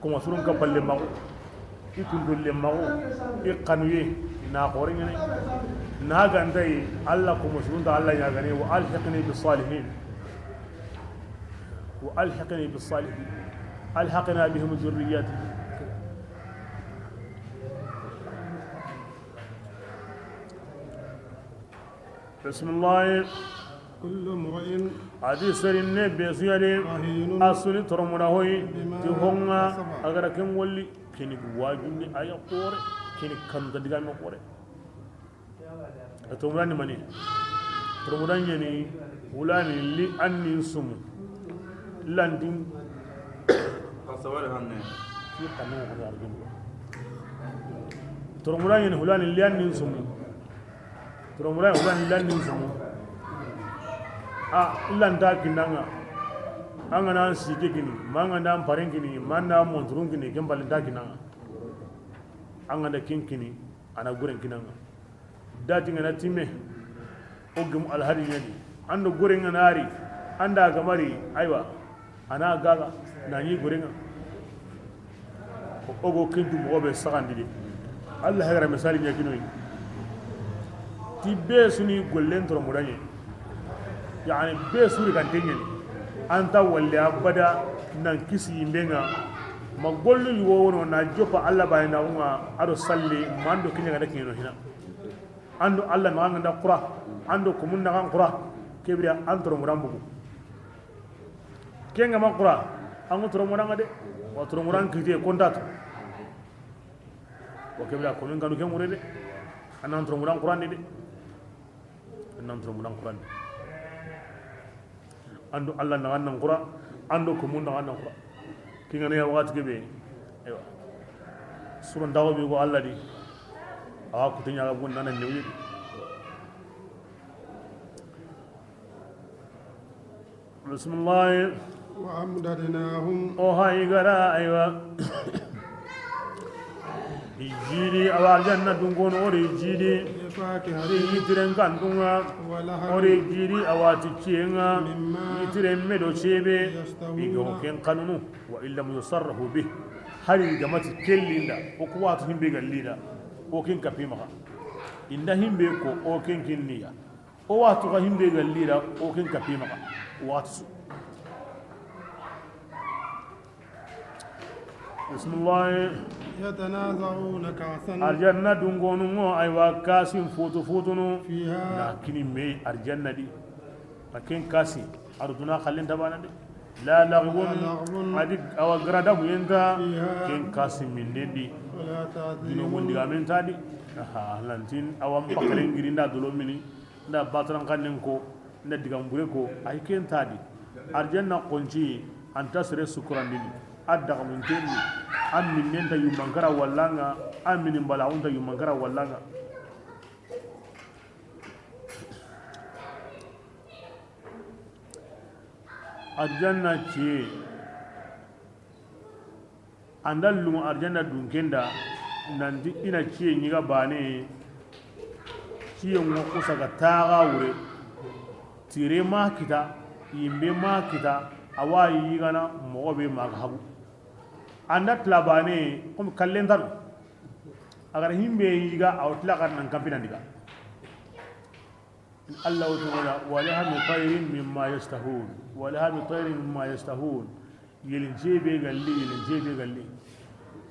kuma surun ka balle mago ikundulle mago iqanuye na qoringene na gandai Allah kuma surun da Allah ya gane wa alhiqni bis salihin wa alhiqni bis salihin alhaqna bihim dhurriyyati bismillah كل امرئ حديث النبي سيدي أصلي ترمنا هوي تهونا أجر كم ولي كني واجبني أي قورة كني كم تدقى ما قورة تمرني مني تمرني يعني ولاني اللي أني سمو لاندين قصوار هني في قانون هذا أرجو تمرني يعني ولاني اللي أني سمو تمرني ولاني اللي أني سمو lanta kinanga anga nan sike gini manga nan paren gini manna monturun gini kembali ta kinanga anga da kinkini ana guren kinanga dati ngana timme ogum alhari yani ando guren nganari anda gamari aywa ana gaga nani guren ogo kintu mo be sagandidi Allah hagara misali nyakinoy tibbe suni gollen toro mudanye يعني بيسوري كان تنين أنت واللي أبدا ننكسي يمبينا ما قولوا يوونو نجوبا الله باينا وما أدو صلي ما عنده كنيا كده كينو هنا عنده الله نعم عنده قرا عنده كمون نعم قرا كبيرة أنترو مرام بقول كينغ ما قرا أنو ترو مرام ده وترو مرام كذي كونتات وكبيرة كمون كانوا كم مريدة أنا أنترو مرام قران ده أنا أنترو مرام قران ando Allah na wannan qura ando ko mun na wannan qura kinga ne wakati kebe ewa suran dawo bi ko Allah di a ku tinya ga gun nan ne wi bismillah wa amdadnahum o hay gara aywa jiri awal janna dungon ori jiri بفاكهة yitiren kantunga ولحم ori jiri awati cienga مما yitiren medo chebe bigo ken kanunu wa illam yusarrahu bih hari gamati kellinda o ko watu himbe gallida o ken kapima inda himbe ko o ken kinniya o watu ga himbe gallida o ken kapima watu bismillah يتنازعون كأسا arjanna dungonu ngo aywa kasim foto fotono فيها lakini me arjanna di lakin kasi arduna khallin tabana de la laghbun adi awa grada muyenta ken kasim min di ولا dino تأثيم wondi gamen tadi aha lantin awam bakalen girinda dolo mini nda batran kannen ko nda digambure ko ay ken tadi arjanna qonci antasre sukurandini adda mun tenni ammin nenta yumankara wallanga ammin balawunta yumankara wallanga arjanna ce andallu arjanna dunkenda nanti ina ce nyiga bane ciyen wa kusa ga taga wure tire ma kita yimbe ma kita awayi gana mo be ma hagu andat labane comme kallen tan agar himbe yiga awtla kan nan kampina diga Allah ta'ala wa lahum tayrin mimma yastahun wa lahum tayrin mimma yastahun yelin jebe galli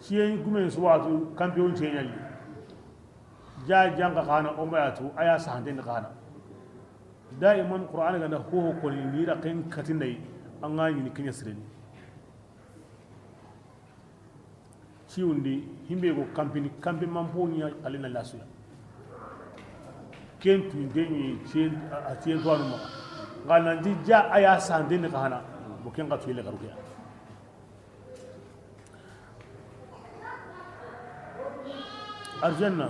cien gumen suwatu kampiyon cenyalli ja janga kana o mayatu aya sahande ni kana daiman qur'an ga na ho ko ni ra ken katindai an ga ni kinya sireni ciundi himbe go kampi mamponya alina lasuya kentu ndeni cien a cien tuanu ma ngana ndi ja aya sahande ni kana bo ken ga tuile garuya arjanna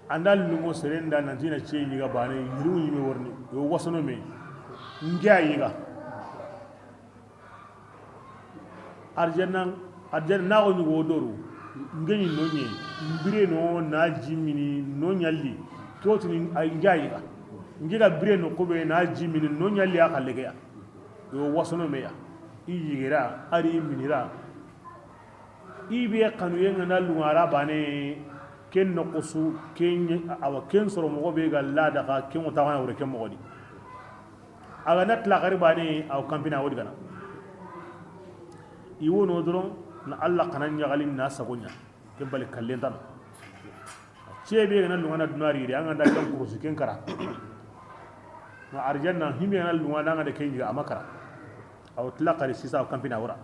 andal lumo serenda nantina ceni ga bane yiru yime worni yo wasono me ngia yiga arjanna na ko nyugo doru ngeni no nye mbire no na jimini no nyalli totini ay ngia yiga ngira bire no ko be na jimini no nyalli akalle ya yo wasono me ya iyigira ari minira ibe kanu yenga na lungara bane ken no kusu ken awa ken soro mo be ga lada ka ken o tawana wure ken mo godi aga nat la gariba ni aw kampina wodi kana iwo no doron na alla kanan ya galin na sagonya ken bal kallen tan cebe na lungana dunari ri anga da ken kurusu ken kara na arjanna himbe na lungana nga de ken ga amakara aw tlaqari sisa aw kampina wura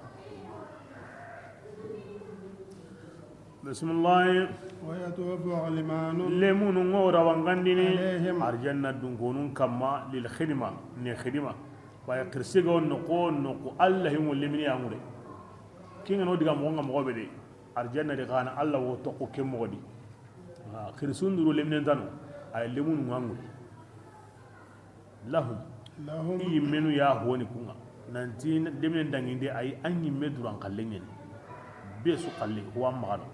بسم الله ويطوف غلمان لمن غورا وانغانديني ارجنا دونغونون كما للخدمه خدمه باي كرسيغو نكو الله هم لمني امره كين نو ديغا مونغا مغوبه دي ارجنا دي غانا الله و توكو كيمودي كرسوندرو لمن تانو اي لمن غانغو لهم يمنو يا هوني كونغا نانتين لمن دانغيندي اي اني مدران كالين بيسو قالي هو مغانو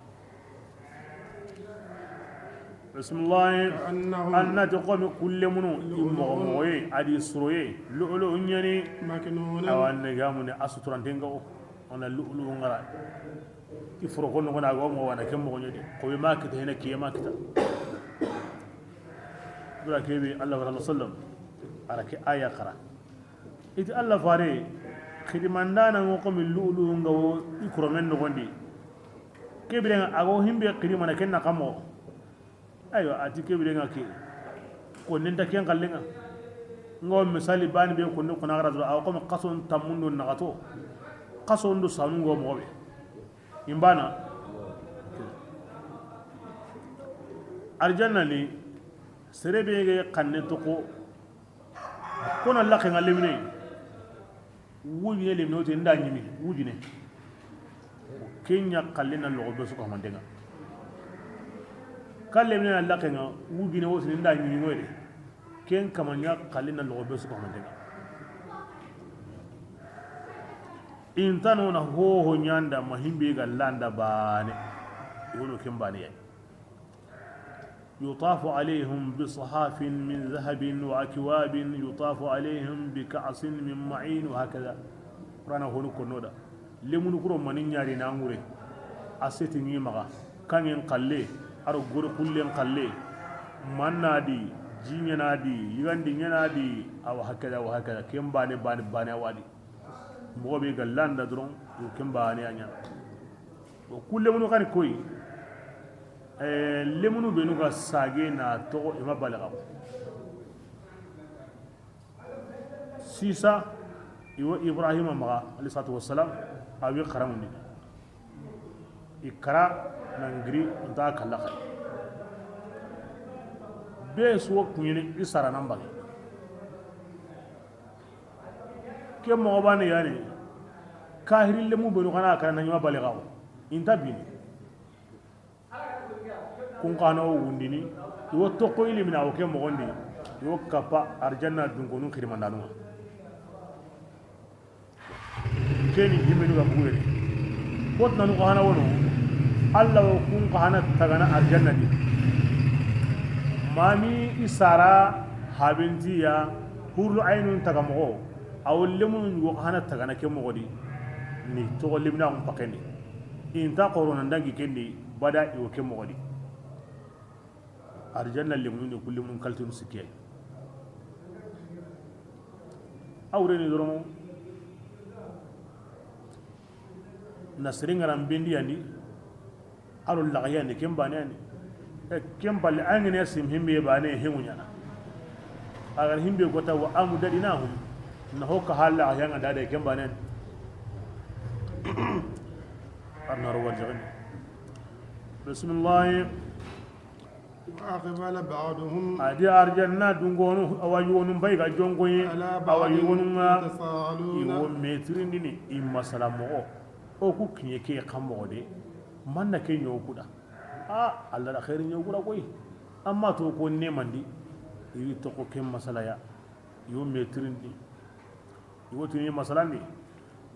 بسم الله أن تقوم كل منو يمغموي أدي سروي لؤلؤ نيني مكنون أو أن نجامون أسطران تنجو أنا لؤلؤ نغرا يفرقون نغنا قوم وانا كم مغنيدي قوي ما كت هنا كي ما كت بلا كيبي الله صلى الله عليه وسلم على كي آية قرأ إذا الله فاري خدمان دانا نقوم اللؤلؤ نغو يكرمن نغندي كيبي أقول هم بيقدمنا كنا كمو ayo ati kebire ngaki ko nenda ken kallenga ngo misali bani be ko no ko nagara aw ko qason tamundo nagato qason do sanu ngo mo be imbana arjanna li serebe ge kanne to ko kono la ken alemine wuji le no te nda nyimi wuji ne kenya kallena lo be su ko mandenga kalle mina Allah kenga wugine wosi nda nyini ngode ken kamanya kalina lo be su ko mandenga intano na ho nyanda mahimbe ga landa bane wono ken bane ya يطاف عليهم بصحاف من ذهب وأكواب يطاف عليهم بكأس من معين وهكذا رانا هونو كنودا لمن كرو منين ياري ناموري أسيتني مغا كان ينقلي aro goro kullen kalle mannadi jiñanadi yigandi ñanadi awa hakkada ken bane awadi mogoɓe ga landa doron yo ken bane a ña o kulle munu kani koy lemunu ɓenu ga sage na togo ima bale xam sisa iwo ibrahima maxa alayhi salatu wassalam awi xaramundi i kara nangiri nta kala khay be suwo kunyini isara nambagi ke mo bane yani kahiri le mu benu kana kana nyama baligawo inta bini kun kana wundini yo to ko ili mina o ke mo gondi yo kapa arjanna dungonu khirmandanu keni himenu ga buure bot nanu ko hana wono Allah kun kana tagana aljanna ni mami isara habintiya hurlu aynun tagamo awlemun wo kana tagana ke mogodi ni to limna on pakeni inta qorona ndangi kendi bada yo ke mogodi aljanna limun ni kullumun kaltun sikiyai awreni doromo nasringaram bendi andi aro lagaya ne ken bane ani ken balle an ne sim himbe bane hemunya agar himbe gota wa amu dadinahum na hokka halla yanga dade ken bane arnar wajhan bismillah وأقبل بعضهم adi arjanna dungonu awayonu bayga jongoye على بعض awayonu nga يتساءلون iwo metrindini imasala mogo o ku kinye ke kammo de manna ke nyokuda alla da khairin nyokuda koy amma to ko nemandi yi to ko ken masala ya yo metrindi iwo tini masalandi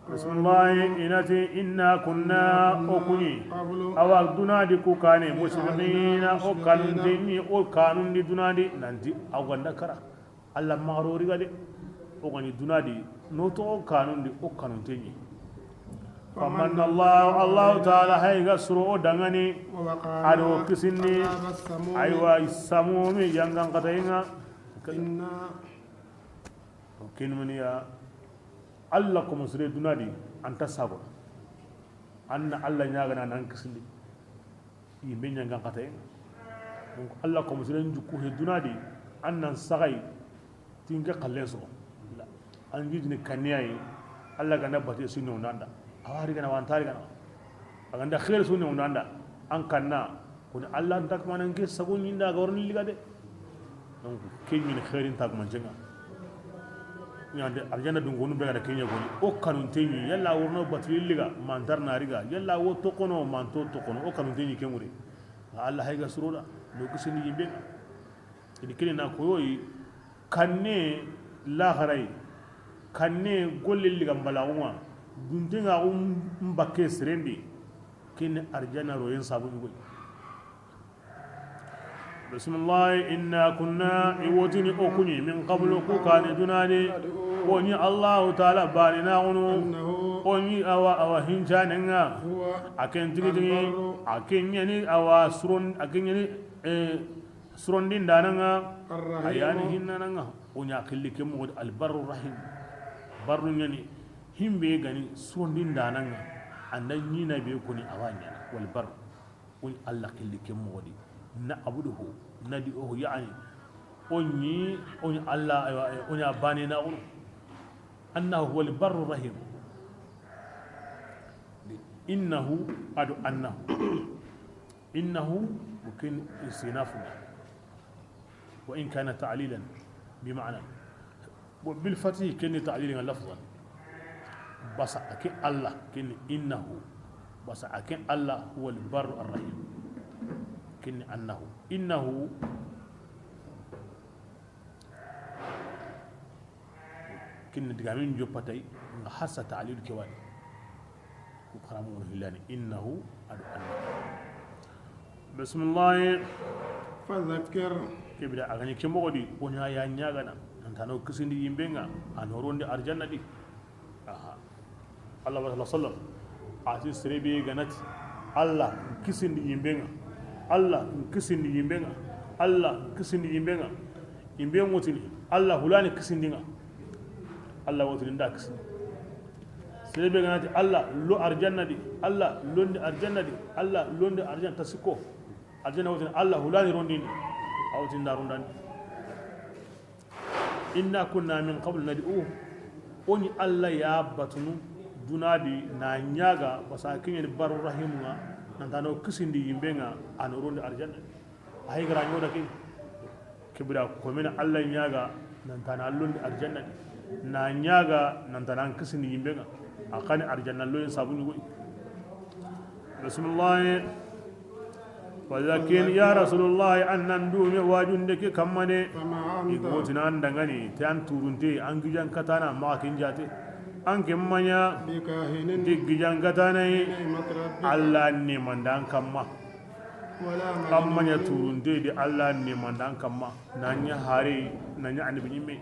bismillah inati inna kunna okuni قبل awa dunadi ku kane muslimina o kanundini o kanundi dunadi nanti awganda kara alla marori gade o gani dunadi no to o kanundi o kanuntenyi famanna allah ta'ala hayga suru o dangani ووقعنا ado kisindi عذاب السموم aywa samumi yangan katayinga إنا kinmuniya allah ko musre dunadi anta sago anna allah ñagana nan kisindi yimɓe ñangan katayen donc allah ko musre jukku he dunadi annan sagay tinke kallen sogo an jijini kanniyayi allah ganda bate su newndanda awari gana wantari gana aganda xeer su newndanda an kanna koni allah ntakmananke sago ñinda ga warni liga de donc ke ñini xeerin tagmancenga ñande arjana dum gonu be gada kenya goni o kanun tenyi yalla worno batri liga mantar nariga yalla wo tokono manto tokono o kanun tenyi kemuri Allah hayga suroda no kusini yimbe idi kene na ko yoyi kanne la haray kanne golle liga balawuma dum tenga mbakke serendi kene arjana ro yen sabu ngoy bismillah inna kunna iwotini okuni min qablu ku kane dunani woni allah ta'ala banina unu أنه woni awa hinjanenga هو aken tigi aken yani awa surondin dananga ayani الرحيم hinnananga onya killi kemu albarru rahim barru yani himbe gani surondin dananga annan yina be kuni awanya wal bar woni allah killi kemu wodi na abuduhu nadi o yani onyi allah onya banina unu annahu huwal barru rahim innahu adu innahu mungkin istinafu wa in kana ta'lilan bima'na بالفتح كن تعليل لفظا بس أكن الله كن إنه بس أكن الله هو البر الرحيم كن إنه كن دعامين جو بتاعي حاسة تعليل كوان كلامه هلاني إنه بسم الله فذكر كبدا أغني كم بقولي ونيا يانيا غنا أنتانو كسندي يمبينغا أنورون دي أرجانا دي الله صلى الله عليه وسلم أتي سربي غنات الله كسندي يمبينغا الله كسندي يمبينغا الله كسندي يمبينغا يمبينغ وتني الله هلاني كسندينغا الله وتني دا كسندي سربي غنات الله لو أرجانا دي الله لون دي أرجانا دي الله لون دي أرجانا تسكو أرجانا وتني الله هلاني رونديني أو تندارون داني إنا كنا من قبل ندعوه أني الله يا باتنو دونادي نانياغا بساكين البر رحيمنا نانتانو كسندي يمبينا أنورون أرجانا هاي غرانيو دكي كبرا كومينا الله نياغا نانتانا لون أرجانا نانياغا نانتانا كسندي يمبينا أكاني أرجانا لون سابوني بسم الله ولكن يا رسول الله أن ندوم واجندك كماني يقولون أن دعني تان تورنتي أنجيان كتانا ما كنجاتي أنك مانيا تيجيان كتانا الله نيماندان كما كمانيا تورنتي دي الله نيماندان كما نانيا هاري نانيا أني بنيمي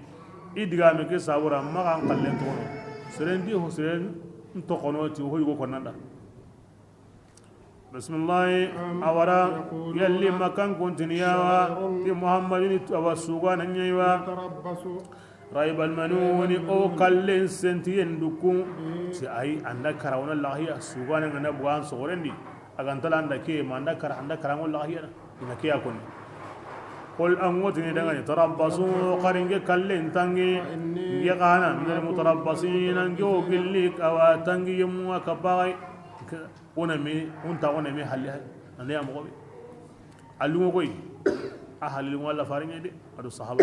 إدغامك ساورا ما كان قلن تونو سرندي هو سرن نتقنوتي هو يقول كندا بسم الله أورا يلي مكان كنتنيا في محمد توسوغان نيوا رايب المنون او كلن سنتين دكو سي اي عندك كراون الله يا سوغان انا بوان صورندي agantala anda ke manda karangol la hiya ina ke yakon qul anwatni dangani tarabbasu qaringe kallen tangi yaqana min almutarabbasin anjo gillik awa tangi yemu akabai ona me halli ande am gobe allugo koy a halil wala faringe de adu sahaba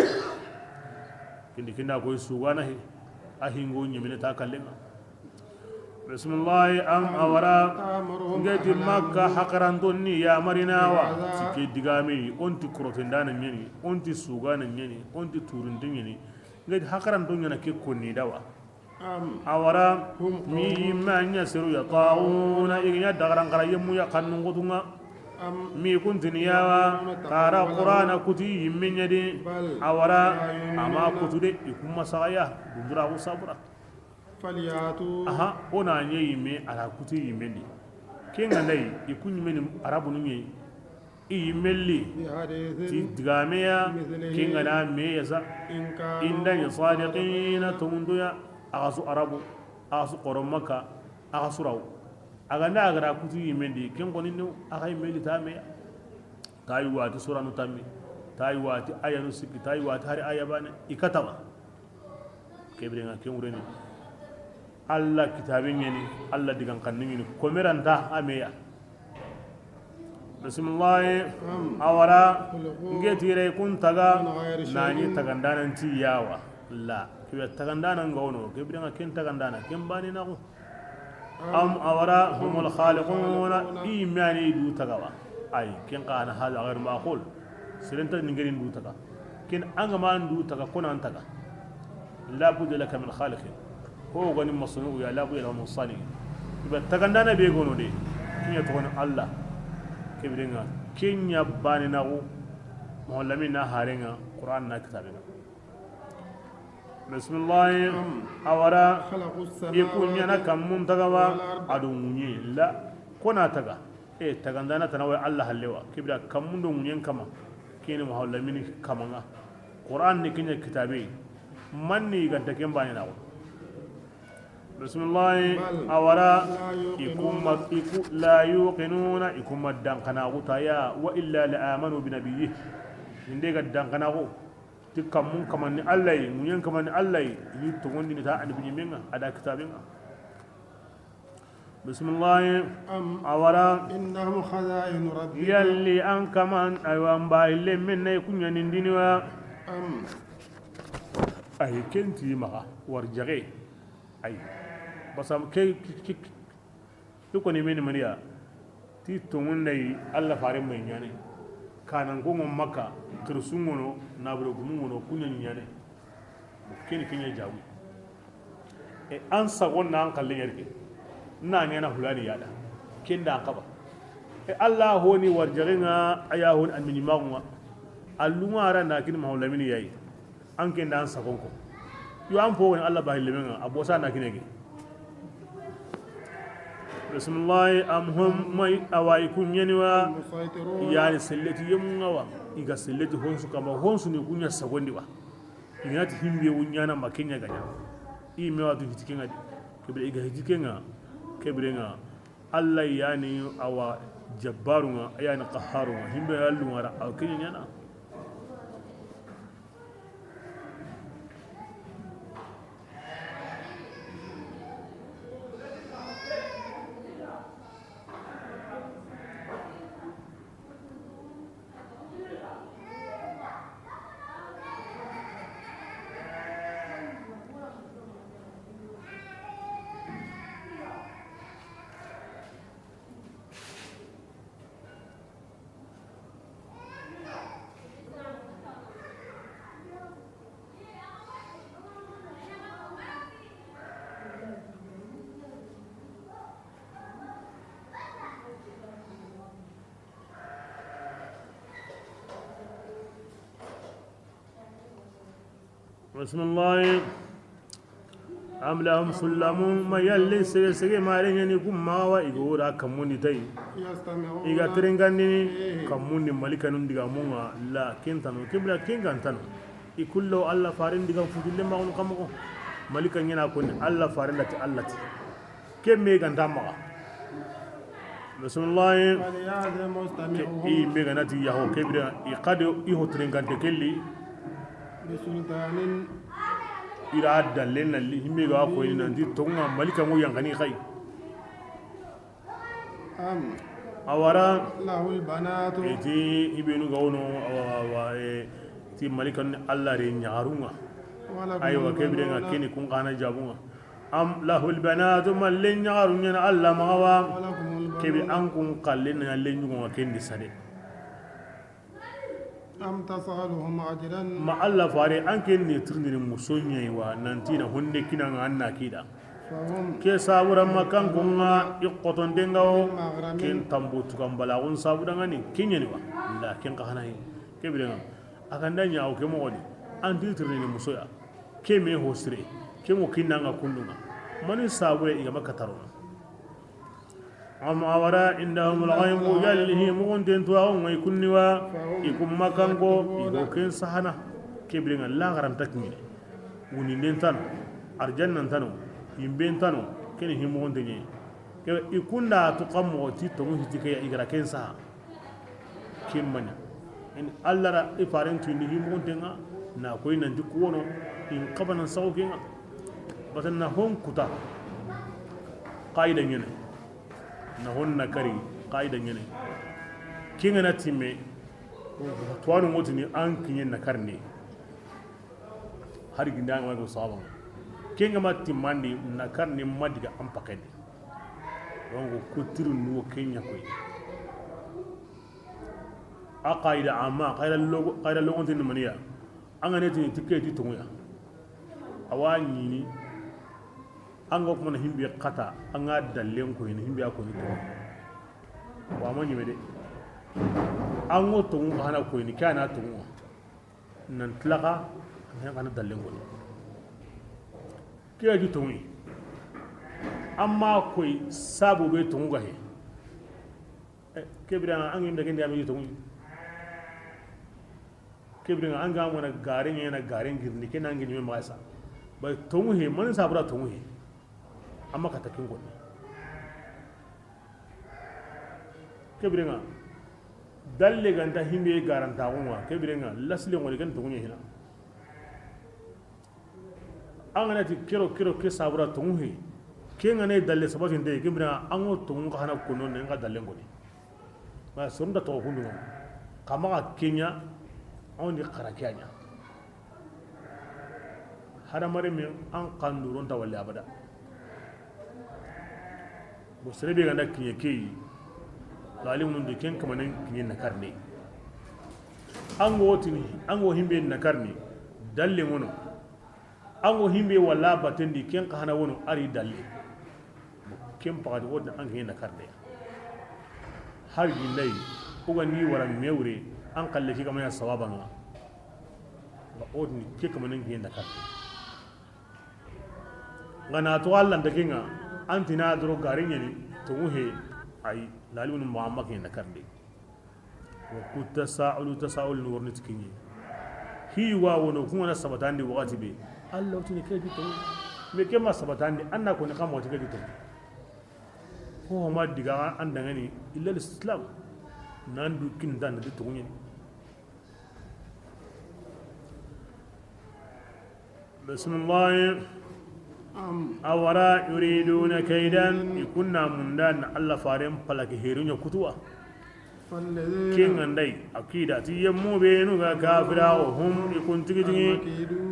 kinda koy sugana he a hingo nyimine ta kallenga bismillah am awara ngati makka hakarantonni ya marinawa sike digami onti krotendana nyeni onti sugana nyeni onti turundin nyeni ngati hakaranton nyana ke konni dawa awara mi manya seru ya tauna ignya dagaran karayemu ya kannun godunga mi kuntini yawa kara qur'ana kuti yimmenya de awara ama kutude ikumma saya dundura ko sabura faliyatu aha ona nye yimme ala kuti yimmendi kenga ndai ikunyimeni arabu nunye imelli ti digameya kenga na me yasa inda ya sadiqina tunduya agasu arabu agasu qoromaka agasu raw aganda agara kuti yimendi ken koninu aga yimendi tameya tayi wati suranu tammi tayi wati ayanu sikki tayi wati hari ayabane ikatawa kebrenga ken ureni alla kitabin yani alla digan kannin ni komeranta ameya bismillah awara ngetire kun taga nani tagandanan ti yawa la kibe tagandanan gawno kebrenga ken tagandana ken bani na ko am awara humul khaliquna imani du tagawa ay ken qana hal ghair maqul silenta ningerin du taga ken anga man du taga konan taga la budda laka min khaliqin ko gani masnu ya la budda min salih iba tagandana be gono de kinya to Allah kebrenga kenya bani na ko molamina harenga qur'an na kitabina bismillah awara ikun yana kamun tagawa adunye la kona taga tagandana tanawa Allah hallewa kibra kamun don munyen kama kene muhallamin kamanga qur'an ni kinya kitabe manni ganta ken bani nawo bismillah awara iku la yuqinuna ikum madan kana utaya wa illa la amanu bi nabiyyi inde gaddan kana ko tikam mun kaman ni Allah mun kaman ni Allah yi to wondi ni ta annabi menga ada kitabinga bismillah awara innahum khaza'in rabbika yalli an kaman aywan baile minne kunya nindiniwa ay kenti ma warjage ay basam ke ko ni men maniya ti to wondai Allah fare mai nyane kanan gongon makka kirsun wono nabure gumun wono kunya nyane keni kinya jawi an sagon na an kallin yarke na ne na hulani yada kinda an kaba Allah honi warjaringa aya hon an mini magwa alluma ran na kin mahulamini yayi an kinda an sagon ko yo an fo woni Allah ba hilimenga abosa na kinege bismillah amhum may awai kunyaniwa yani selleti yemngawa iga selleti honsu kama honsu ni kunya sagondi wa ingati himbe wunyana makenya ganya i mewa tu hitikenga kebre iga hitikenga kebrenga Allah yani awa jabbarunga yani qaharunga himbe allunga aw kenya na بسم الله أم لهم سلم ما يلي سيسير ما رين يكون ما ويقول كموني تاي إذا ترينغاني كموني ملكا ننديغا مونا لا كنتانو كبلا كنتانو يقول له الله فارن ديغا فوتيل ما كون كمو ملكا ينا كون الله فارن لاتي الله تي كم ميغان تاما bismillah فليعلم i مستمعهم meganati yaho kebira i qad i hotren gante kelli بسلطان ira dalle nalli himbe ga ko ni nanti tonga malika mo yangani kai أم awara له البنات iti ibenu ga wono wa ti malika ni allah re nyaarunga ولكم aywa kebira nga البنون kini kun kana jabunga am lahul banatu man len nyaarunya allah mawa ولكم kebi البنون an kun kallen na len nyugo kendi sade أم تسألهم أجرا ma allah fare an ken ni turni musonye wa nanti na honne kina nga anna kida فهم ke sabura makan kunga iqoton dengao مغرم ken tambu tukam balagun sabura ngani kinyani wa la ken ka hanayi ke bilenga akan danya o ke mo wadi an ti turni musoya ke me hosre ke mo kinanga kundunga mani sabura iga makataro am awara indahum al-ghaib yallihi mugunten tuwa ngai kunniwa ikum makango igo ken sahana ke bilenga la garam takmine wuni nentan arjannan tano yimben tano ken himugunte ni ke ikunda tuqammo ti to mu hitike ya igara ken sa kimmanya in allara ifaren tuni himugunte nga na koy nan di kono in qabanan sawke nga batanna hon kuta qaida nyene na honna kari qaida nyene kinga na timme tuwanu motini an kinyen na karne har ginda ma go saba kinga ma timmandi na karne madiga am pakene donc kutiru no kenya koy a qaida amma qaida logo tin maniya an ne tin tiketi tonguya awani ni an ga kuma na himbe kata an ga dallen ko ni himbe ko ni to wa man yime de an go to mun hana ko ni kana to nan tlaka an ga na dallen ko ke ji to ni amma ko sabu be to ga he ke bira an yimbe ke ndami to ni ke bira an ga mana garin yana garin girni ke nan gini me masa ba to mu he man sabura to mu he amma ka takin gwani kebiringa dalle ganta himbe garanta gonwa kebiringa lasle ngoli gan tunye hina angana ti kero ke sabura tunhe ke ngane dalle sabati nde kebiringa ango tungu kana kono ne nga dalle ngoni ba somda to hundu kama ka kenya on di qarakianya hada mare mi an kanduron ta walle abada bo serebe ganda kinye kei lalimun de ken kamanen kinye na karne ango himbe na karne dalle mono ango himbe wala batendi ken ka hana wono ari dalle ken pagadi wodna an kinye na karne har gindai uga ni wara mewre an kalle ki kamaya sawaban ba odni ke kamanen kinye na karne ngana to Allah da kinga antina duro garin yani to muhe ay lalun muhammad ne karde wa kutta tasa'ul nurni tikinyi hi wa wono kuma na sabatandi wakati be Allah tuni kai to me ke ma sabatandi anna ko ne kama wata kai to ko ma diga an dangane illa islam nan dukin dan da to nyi bismillah awara yuriduna kaidan ikunna mundan Allah faren palake herunya kutuwa kin andai akida ti yemmo be no ga kafira o hum ikun tigi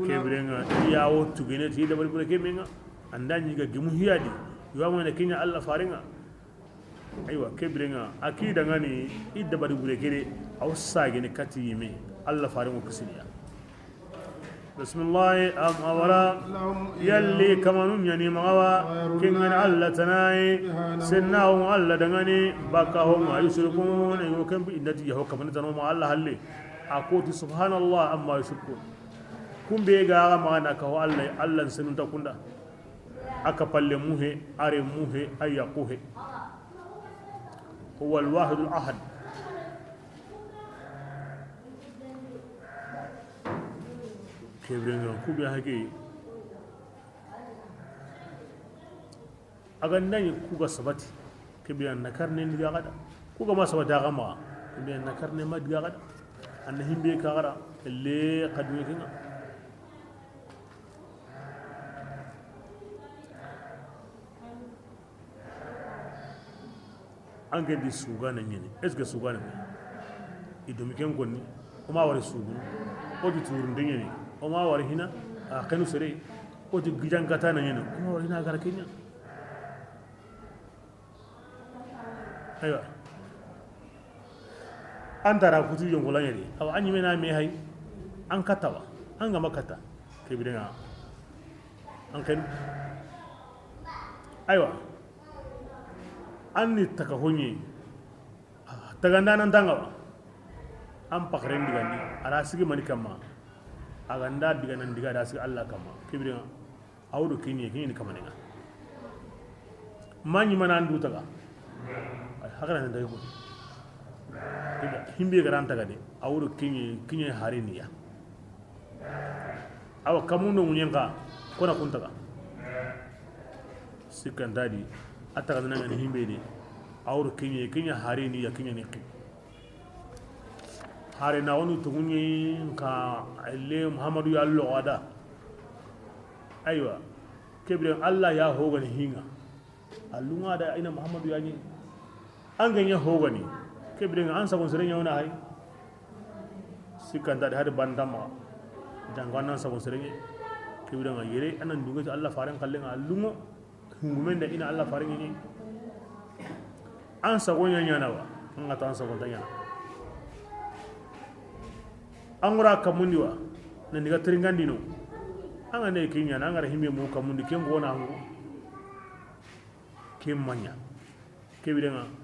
kebrenga yawo tugene ti da bari ke menga andanyi ga gimu hiyadi yawa mana kinya Allah farenga aywa kebrenga akida ngani idda bari bure kede aw sagene kati yime Allah farenga kusiniya bismillah am awara yalli kamanun yani mawa kingan alla tanai sinnahu alla dangani bakahum ayushrikun ayu kan bi indati yahu kaman tanu ma alla halle akoti subhanallah amma yushrikun kun be ga ma na ka alla alla sunun ta kunda aka palle muhe are muhe ayaquhe huwa alwahid alahad kebrenga kubi hake aga nani kuga sabati كبير نكرني ندي غدا كوكا ما سوى داغما كبير نكرني ما دي غدا أن هم بيك غدا اللي قد ويكنا أنك دي سوغانا نيني إسكا سوغانا إدومي كم كوني وما وري سوغن ودي تورن ديني وما وري هنا كانوا سري ودي جيجان كاتانا نيني وما وري هنا أغارا كينيا أيوة أنت را كتو يونغولا يري أو أني منا مي هاي أن كتاوا أن غما كتا كبيرنا أن كن أيوة أني تكهوني تغندانا دانغوا أم بكرين دغاني أراسيكي ماني كما أغندا دغانا دغا راسيكي الله كما كبيرنا أودو كيني كمانينا ماني منا ندو تغا hakana nda yugo himbe garanta gade awuro kinye hariniya awa kamundo munyenga kona kuntaga sikandadi ataga nanga ni himbe de awuro kinye hariniya kinye neki hare na wonu tugunye ka alle muhammadu ya allo wada aywa kebre allah ya hogani hinga allunga da ina muhammadu ya ni an ganye hogani kebirin an sabon sirin yau na hai sikan da har bandama jangan nan sabon sirin kebirin a yere anan dunga ta Allah faran kallin allungo hungumen da ina Allah faran yi an sabon yan yana ba an ga an sabon tan yana an gura kamundi wa nan diga tiringandi no an ga ne kinya nan ga himbe mu kamundi ken gona hu ken manya kebirin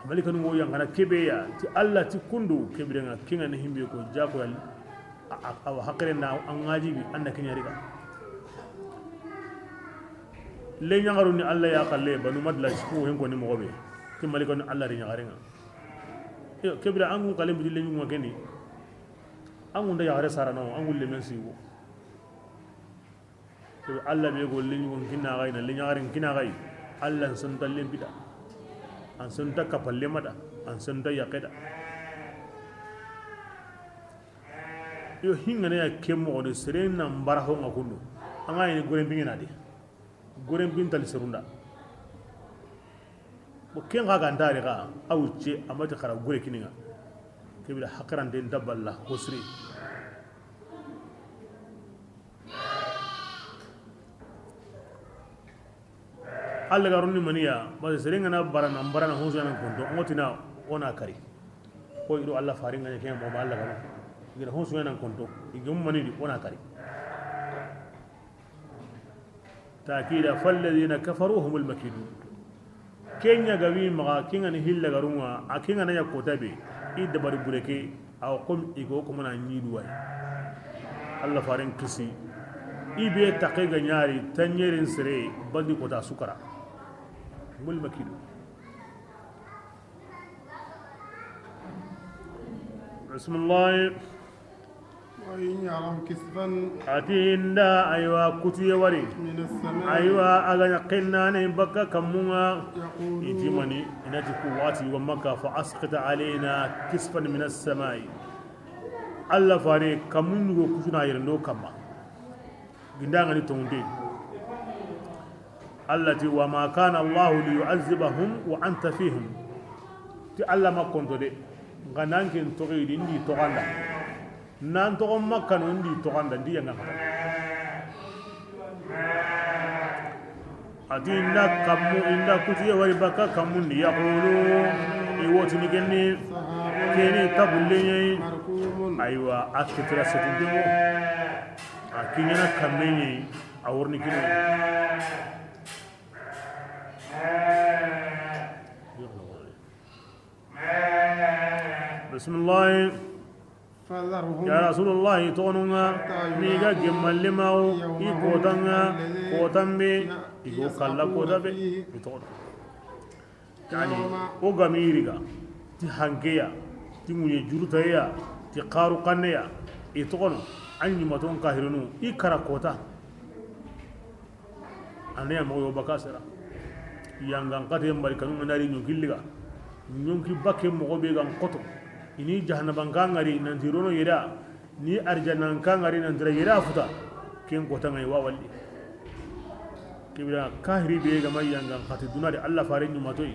malika nu yang kana kebeya ti Allah ti kundu kebirenga kinga ne himbe ko jako yal aw hakre na an ngajibi anda kinya riga le nyangaru ni Allah ya kalle banu madla ko hen ko ni mo be ti malika nu Allah ri nyangarenga yo kebira an ko kalim bi le nyuma kendi an nda ya hare sarano an gulle men siwo to Allah be go le nyuma kinna gaina le nyangaren kinna gai Allah sun dalle bida an sun ta kafalle mada an sun ta yaƙida yo hinga ne ya kemo de sere nan baraho ngakundu anga ni goren bingina de goren bintal serunda bo ken ga gandare ga awuce amata khara gore kininga kebila hakaran den daballa hosri Allah garuni maniya ba seringa na barana hoso nan kondo ngotina ona kari ko ido Allah faringa ne ken mo Allah garu gira hoso nan kondo igum mani di ona kari takida falladhina kafaru humul makidun kenya gawi maga kinga ni hilla garunwa akinga na yakotabe idda bari bureke aw qum igo ko mana nyidu way Allah farin kisi ibe taqiga nyari tanyerin sire bandi kota sukara mul makidu bismillah وإن يروا كسفا أتيندا أيوا كتي وري من السماء أيوا أغنى قلنا نبكى كمونا يقولون يجمني إنتي قواتي ومكة فأسقط علينا كسفا من السماء الله فاني كمون وكتنا يرندو كما جندان توندي التي وما كان الله ليعذبهم وأنت فيهم تي الله ما كنت دي غنانك تغيدي ندي تغندا nan to makka no ndi to ganda ndi yanga ati inda kamu inda kuti wari baka kamu ndi yaqulu e woti ni genni keni tabulle مركوم aywa akitra setindimo akinyana kamenyi aworni kino bismillah فذرهم يا رسول الله تونغا ميغا جمال لماو يكوتانغا كوتامبي يكو كالا كوتابي يتون يعني اوغاميريغا تي هانكيا تي موني جورتايا تي قارو قنيا يتون اني ماتون كاهرنو يكرا كوتا انيا مو يوبكاسرا yangan kate mbari kanu ngari nyongilliga nyonki bakke mo be gan koto ini jahannaban kangari nan tirono yeda ni arjannan kangari nan tira yeda futa ken kota ngai wa walli kibira kahiri be ga mai yangan kate dunade Allah fare nyuma toy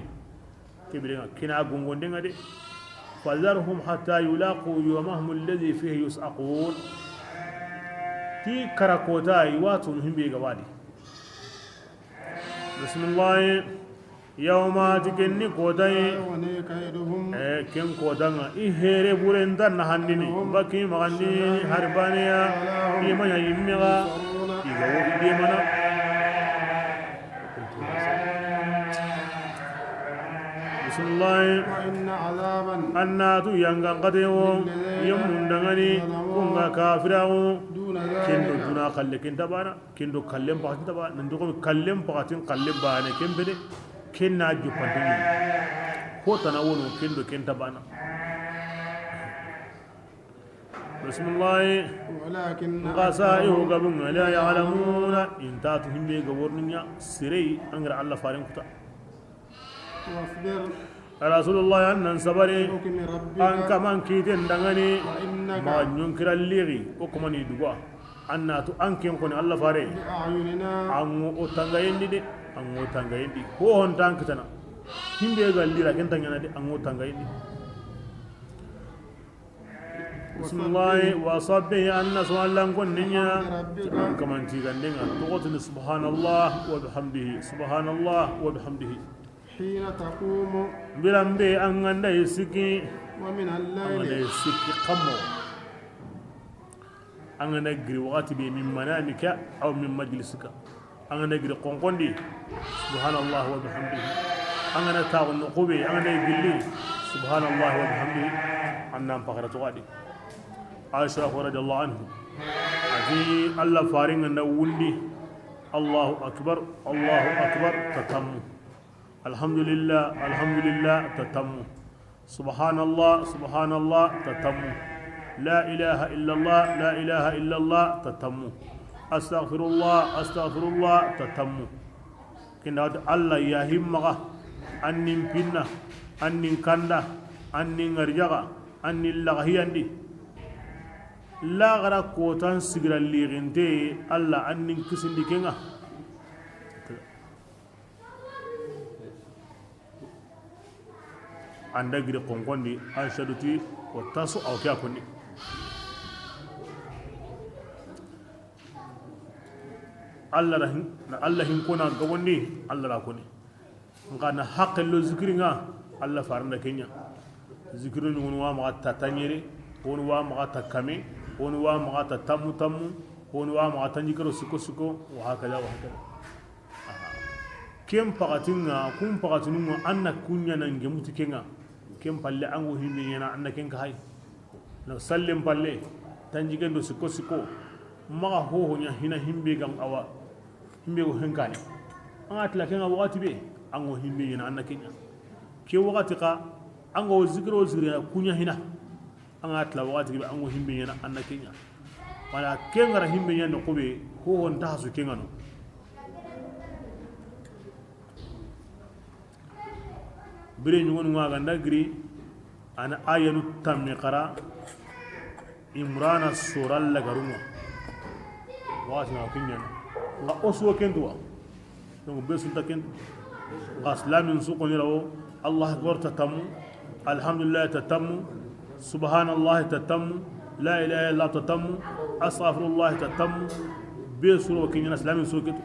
kibira kina gongonde ngade fadharhum hatta yulaqu yawmahum alladhi fihi yus'aqun ti karakota iwatu himbe ga wadi bismillah yawma tikenni kotai ken kodanga ihere burendan handini baki magandi harbaniya imanya yimmiga igawo idemana bismillah annatu yangan qadewo yamundangani kunga kafirawo kendo duna kalle kenta bana kendo kallem pakatin taba nan dogo kallem pakatin kallem bana kembede kenna jupantini ko tanawono kendo kenta bana bismillah walakin qasa'ihu gabun la ya'lamuna intatu himbe gaworninya sirei angra Allah farin kuta wasbir rasulullah annan sabari hukmi rabbika an kaman kiten dangane wa innaka ma nyunkira liri o kuma ni duwa annatu an ken ko ni Allah fare bi a'yunina an o tangayendi de an o tangayendi ko hon tankitana himbe ga lira ken tangana de an o tangayendi bismillah wa sabbihi anna sallan kun ninya an kaman ti gandenga to qotni subhanallah wa bihamdihi subhanallah wa bihamdihi حين تقوم bilambe an ganda siki ومن an ganda الليل siki qammo an ganda giri wakati be min manamika aw min majlisika an ganda giri konkondi subhanallah wa bihamdihi an ganda tawo nuqube an ganda gilli subhanallah wa bihamdihi annam fakara tuqadi aisha radhiyallahu anhu ati allah farin ganda wundi allahu akbar tatammu alhamdulillah alhamdulillah tatammu subhanallah subhanallah tatammu la ilaha illallah tatammu astaghfirullah astaghfirullah tatammu kinda Allah ya himmaga annin pinna annin kanda annin arjaga annin laghiyandi la gara kotan sigira lighinte Allah annin kisindi kenga anda gire konkondi an shaduti o tasu aw kya konni Allah hin kona gabonni Allah ra koni ngana haqqelo zikri nga Allah faranda kenya zikru ni wonwa ma tatanyere wonwa ma takame wonwa ma tatamu tamu wonwa ma tanjikro suko suko wa hakala kem pagatinga kum pagatinunga anna kunya nan gemuti kenga kem palle ango himbe yana anna ken ka hay no sallim palle tanjigendo siko siko maga ho nya hina himbe gam awa himbe go henkani anga tla kenga wakati be ango himbe yana anna kenya ke wakati ka ango zikro zikra kunya hina anga tla wakati be ango himbe yana anna kenya wala kenga himbe yana ko be ho on tahasu kenga no bire ñugon nga ganda giri ana ayanu tammi qara imrana sural la garuma waati na kinyan nga osu kenduwa donc besul taken qaslamin suqon rawo allah akbar tatamu alhamdulillah tatamu subhanallah tatamu la ilaha illa tatamu astaghfirullah tatamu besul kinyan islamin suqit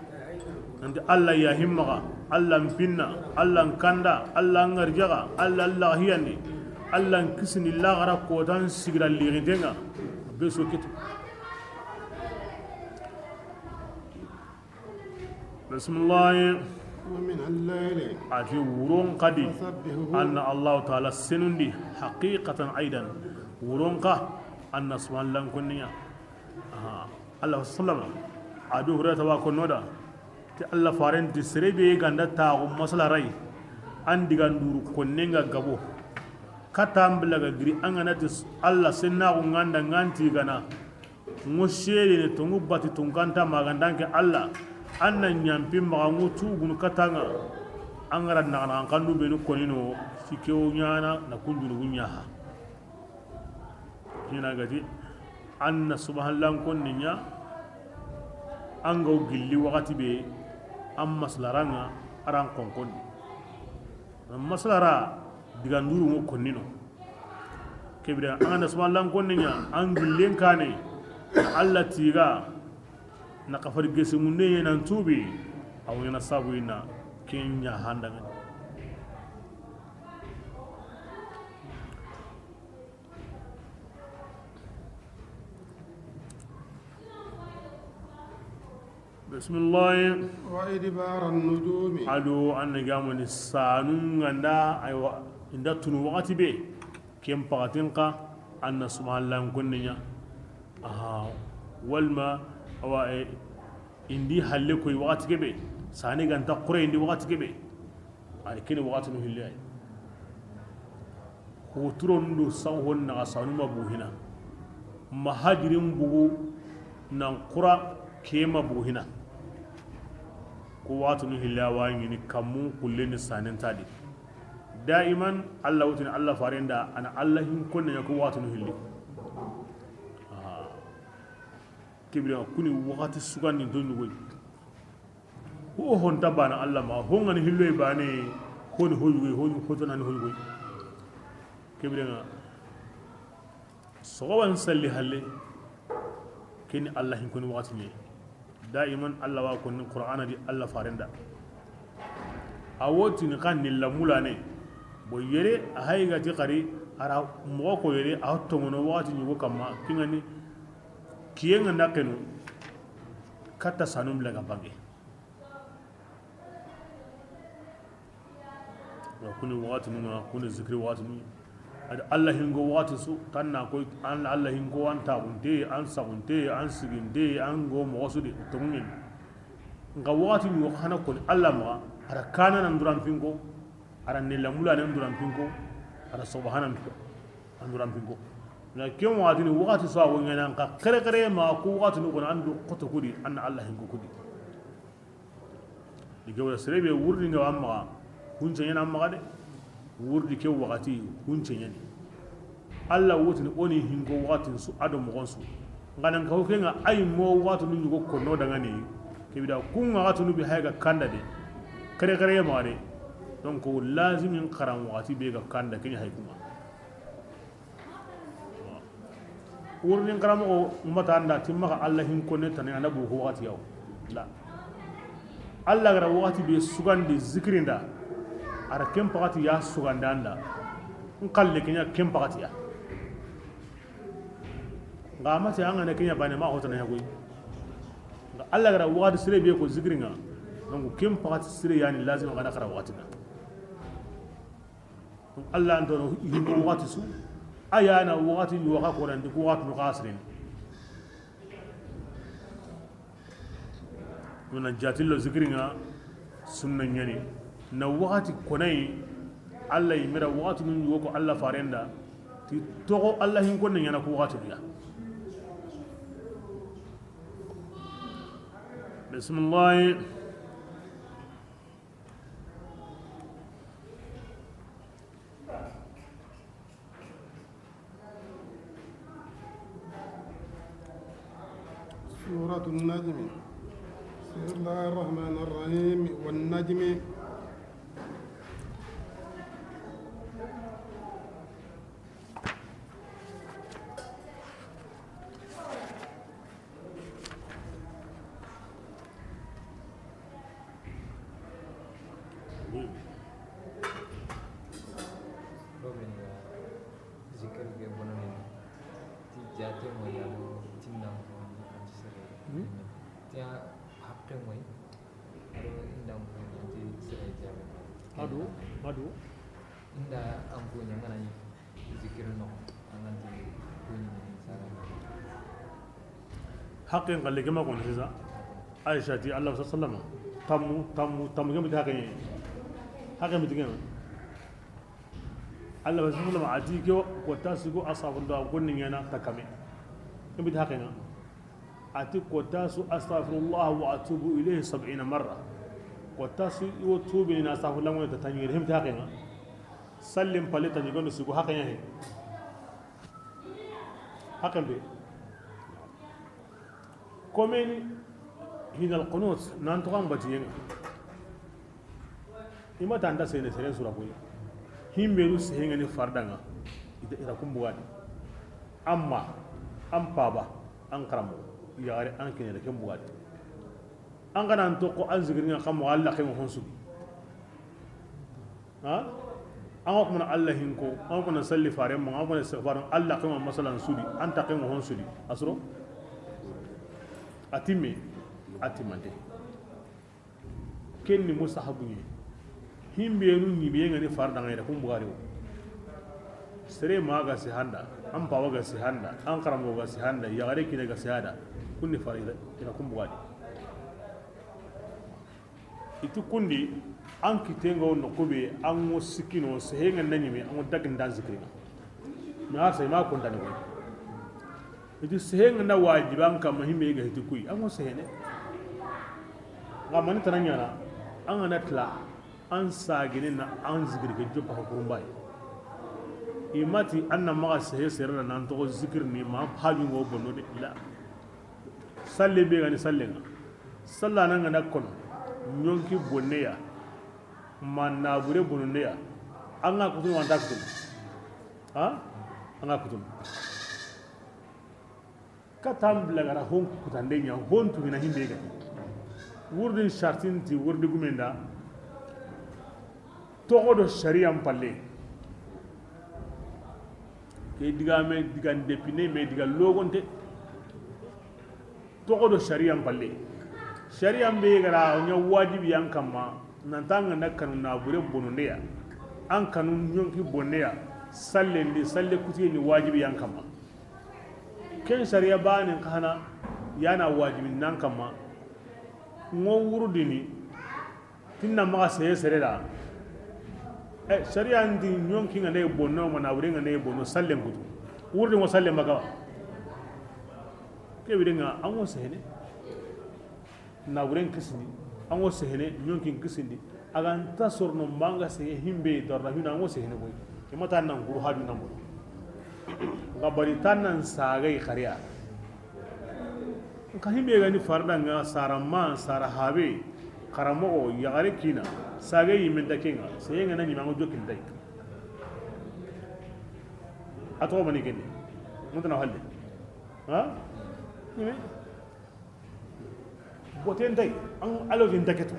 nanti allah ya himmaga allah pinna allah kanda allah ngarjaga allah hiyandi allah kisni la gara ko tan sigira lirintenga be so kitu bismillah ومن الليل ati wuron qadi فسبحه anna allah ta'ala senundi haqiqatan aidan wuron ka anna subhanan kunniya allah sallama adu hurata wa konoda ti Allah farenti serebe ganda ta masala rai an diga nduru konnenga gabo katambla ga giri an ganati Allah senna ko nganda nganti gana ngoshele ne tungu bati tunganta magandanke Allah annan nyampi ma ngutu gun katanga angara na kandu be no konino sikeo nyana na kunjulu nyaha hina gati anna subhanallah konninya ango gilli wakati be am maslaranga aran konkon maslara diganduru mo konnino kebira anna subhanallah konninya an gillen kane Allah tiga na kafar gese munne nan tubi aw yana sabu ina kenya handa men bismillah wa idbar an-nujum ado an gamani sanun ganda aywa inda tunu wakati be kem pagatin ka anna subhanallah kunninya aha walma awa indi halle koy wakati kebe sani ganta qure indi wakati kebe ani kene wakati no hille ay ko turon do sawhon na sanu mabuhina mahajirin bugu nan qura kema buhina ko watu no hille awangi ni kamun kulleni sanin tadi daiman Allah wutin Allah farenda ana Allah hin konne ko watu no hille kibira kuni wakati sugani don woy ho hon tabana Allah ma hongani hilloy bane honi hoyugo honi hotonani hoyugo kibira sowan salli halle kini Allah hin kuni wakati ne daiman Allah wa kunni qur'ana di Allah farenda awoti ni kan ni lamula ne bo yere a hayga ti qari ara mo ko yere a to mono wakati ni go kamma kingani kiyenga nakenu kata sanum laga bange wa kuni watu nuna kuni zikri watu nuna ad Allah hingo watu su tanna ko an Allah hingo anta unte an saunte an siginde an go mo su de tumunin nga watu ni waxana ko Allah ma ara kana nan duran pingo ara ne lamula nan duran pingo ara subhanallah an duran pingo na ken wati ni wakati so awo ngana ka kare kare ma ku wakati ni gona andu qoto kudi anna Allah hingo kudi diga serebe wurdi nga amma hunce yana amma de wurdi ke wakati hunce yani Allah woti ni oni hingo wakati su ado mo gonsu ngana ka hokenga ay mo wakati ni go ko no daga ni ke bida kun wakati ni bi hayga kanda de kare kare ma de donc lazimin qaram wakati be ga kanda kenya hay kuma urnin karamo ummata anda timma Allah hin konne tan anabu ko wati yaw la Allah gara wati be sugandi zikrinda ara kem pagati ya suganda anda ngalle kenya kem pagati ya ngama ti anga ne kenya bane ma hotana yagoy Allah gara wati sire be ko zikringa donc kem pagati sire yani lazim ngana kara wati na Allah ando hin wati su ayana wakati ni waka korandi ko watu qasrin nuna jatillo zikringa sunna nyani na wakati konai Allah yimira wakati ni woko Allah farenda ti togo Allah hin konne nyana ko wakati ya bismillah سورة النجم بسم الله الرحمن الرحيم والنجم Aduh. Inda ampunya mana zikir no anganti kunyi salam. Haqqin qalle kama kon siza Aisha ti Allah sallallahu tamu gam ta kan haqqin bitin Allah sallallahu ati ko ta sigo asabun da gonnin yana takame in bi ta kan ati ko ta su astaghfirullah wa atubu ilayhi 70 marra وتاسي يوتوبي ناس تقول لهم تتنير هم تاقينا سلم باليتا نيجون سيكو حقيا هي حقا بي كومين هنا القنوت نانتوغان باتيين إما تاندا سيني سيرين سورا بوي هم بيرو سيهنغني فردانا إذا كم بوادي أما أم بابا أنكرمو ياري أنكني لكم بوادي أنكنا أنتوكو أنزغرين كم الله كم هنسو ها أنك من الله هنكو أنك من سلي فارم أنك من سفارم الله كم مثلا سودي أنت كم هنسودي أسرو أتيمي أتيمانتي كني مستحبني هم بينو نيبيعنا فردانا إذا كم بوادي sere maga si handa am pawa ga si handa an karamo ga si handa yagare kine ga si hada kunni farida ina kumbuwadi itu kundi an kitengo no kube an mo sikino sehenga nanyime an dagin dan zikrina ma sai ma kun tani ko itu sehenga na wajiban kam himbe ga hitu kui an mo sehene ga man tananya na an anatla an sagine na an zikri ga jobba ko rumbai imati anna maga sehe serra nan to zikir ni ma haju ngo bono de ila salle be gani sallenga salla nan ga nakkono nyonki bonneya man na bure bonneya anga kutu wanda kutu ha anga kutu katam blagara hon kutande nya hon tu mina himbe ga wurdin shartin ti wurdi gumenda togodo sharia palle ke diga me diga depine me diga logonte togodo sharia palle sharia be gara nya wajibi yan kamma nan tanga nakkan na bure bonondeya an kanun nyonki bonneya salle ndi salle kuti ni wajibi yan kamma ken sharia bani kana yana wajibi nan kamma ngo wurdini tinna ma sere da sharia ndi nyonki ngane bonno mana wuri ngane bonno sallem kutu wurdi mo sallem maka ke wiringa ango sehene na wuren kisini ango sehene nyonki kisindi agan tasorno manga se himbe dorna hina ango sehene boy e mata nan guru hadu nan boy gabari tanan sagai khariya ka himbe gani fardanga saramma sarahabe karamo yagare kina sage yimen dakenga seyenga nani mango jokin dai ato mani kene mutana halle ha nime boten dai an alovin daketo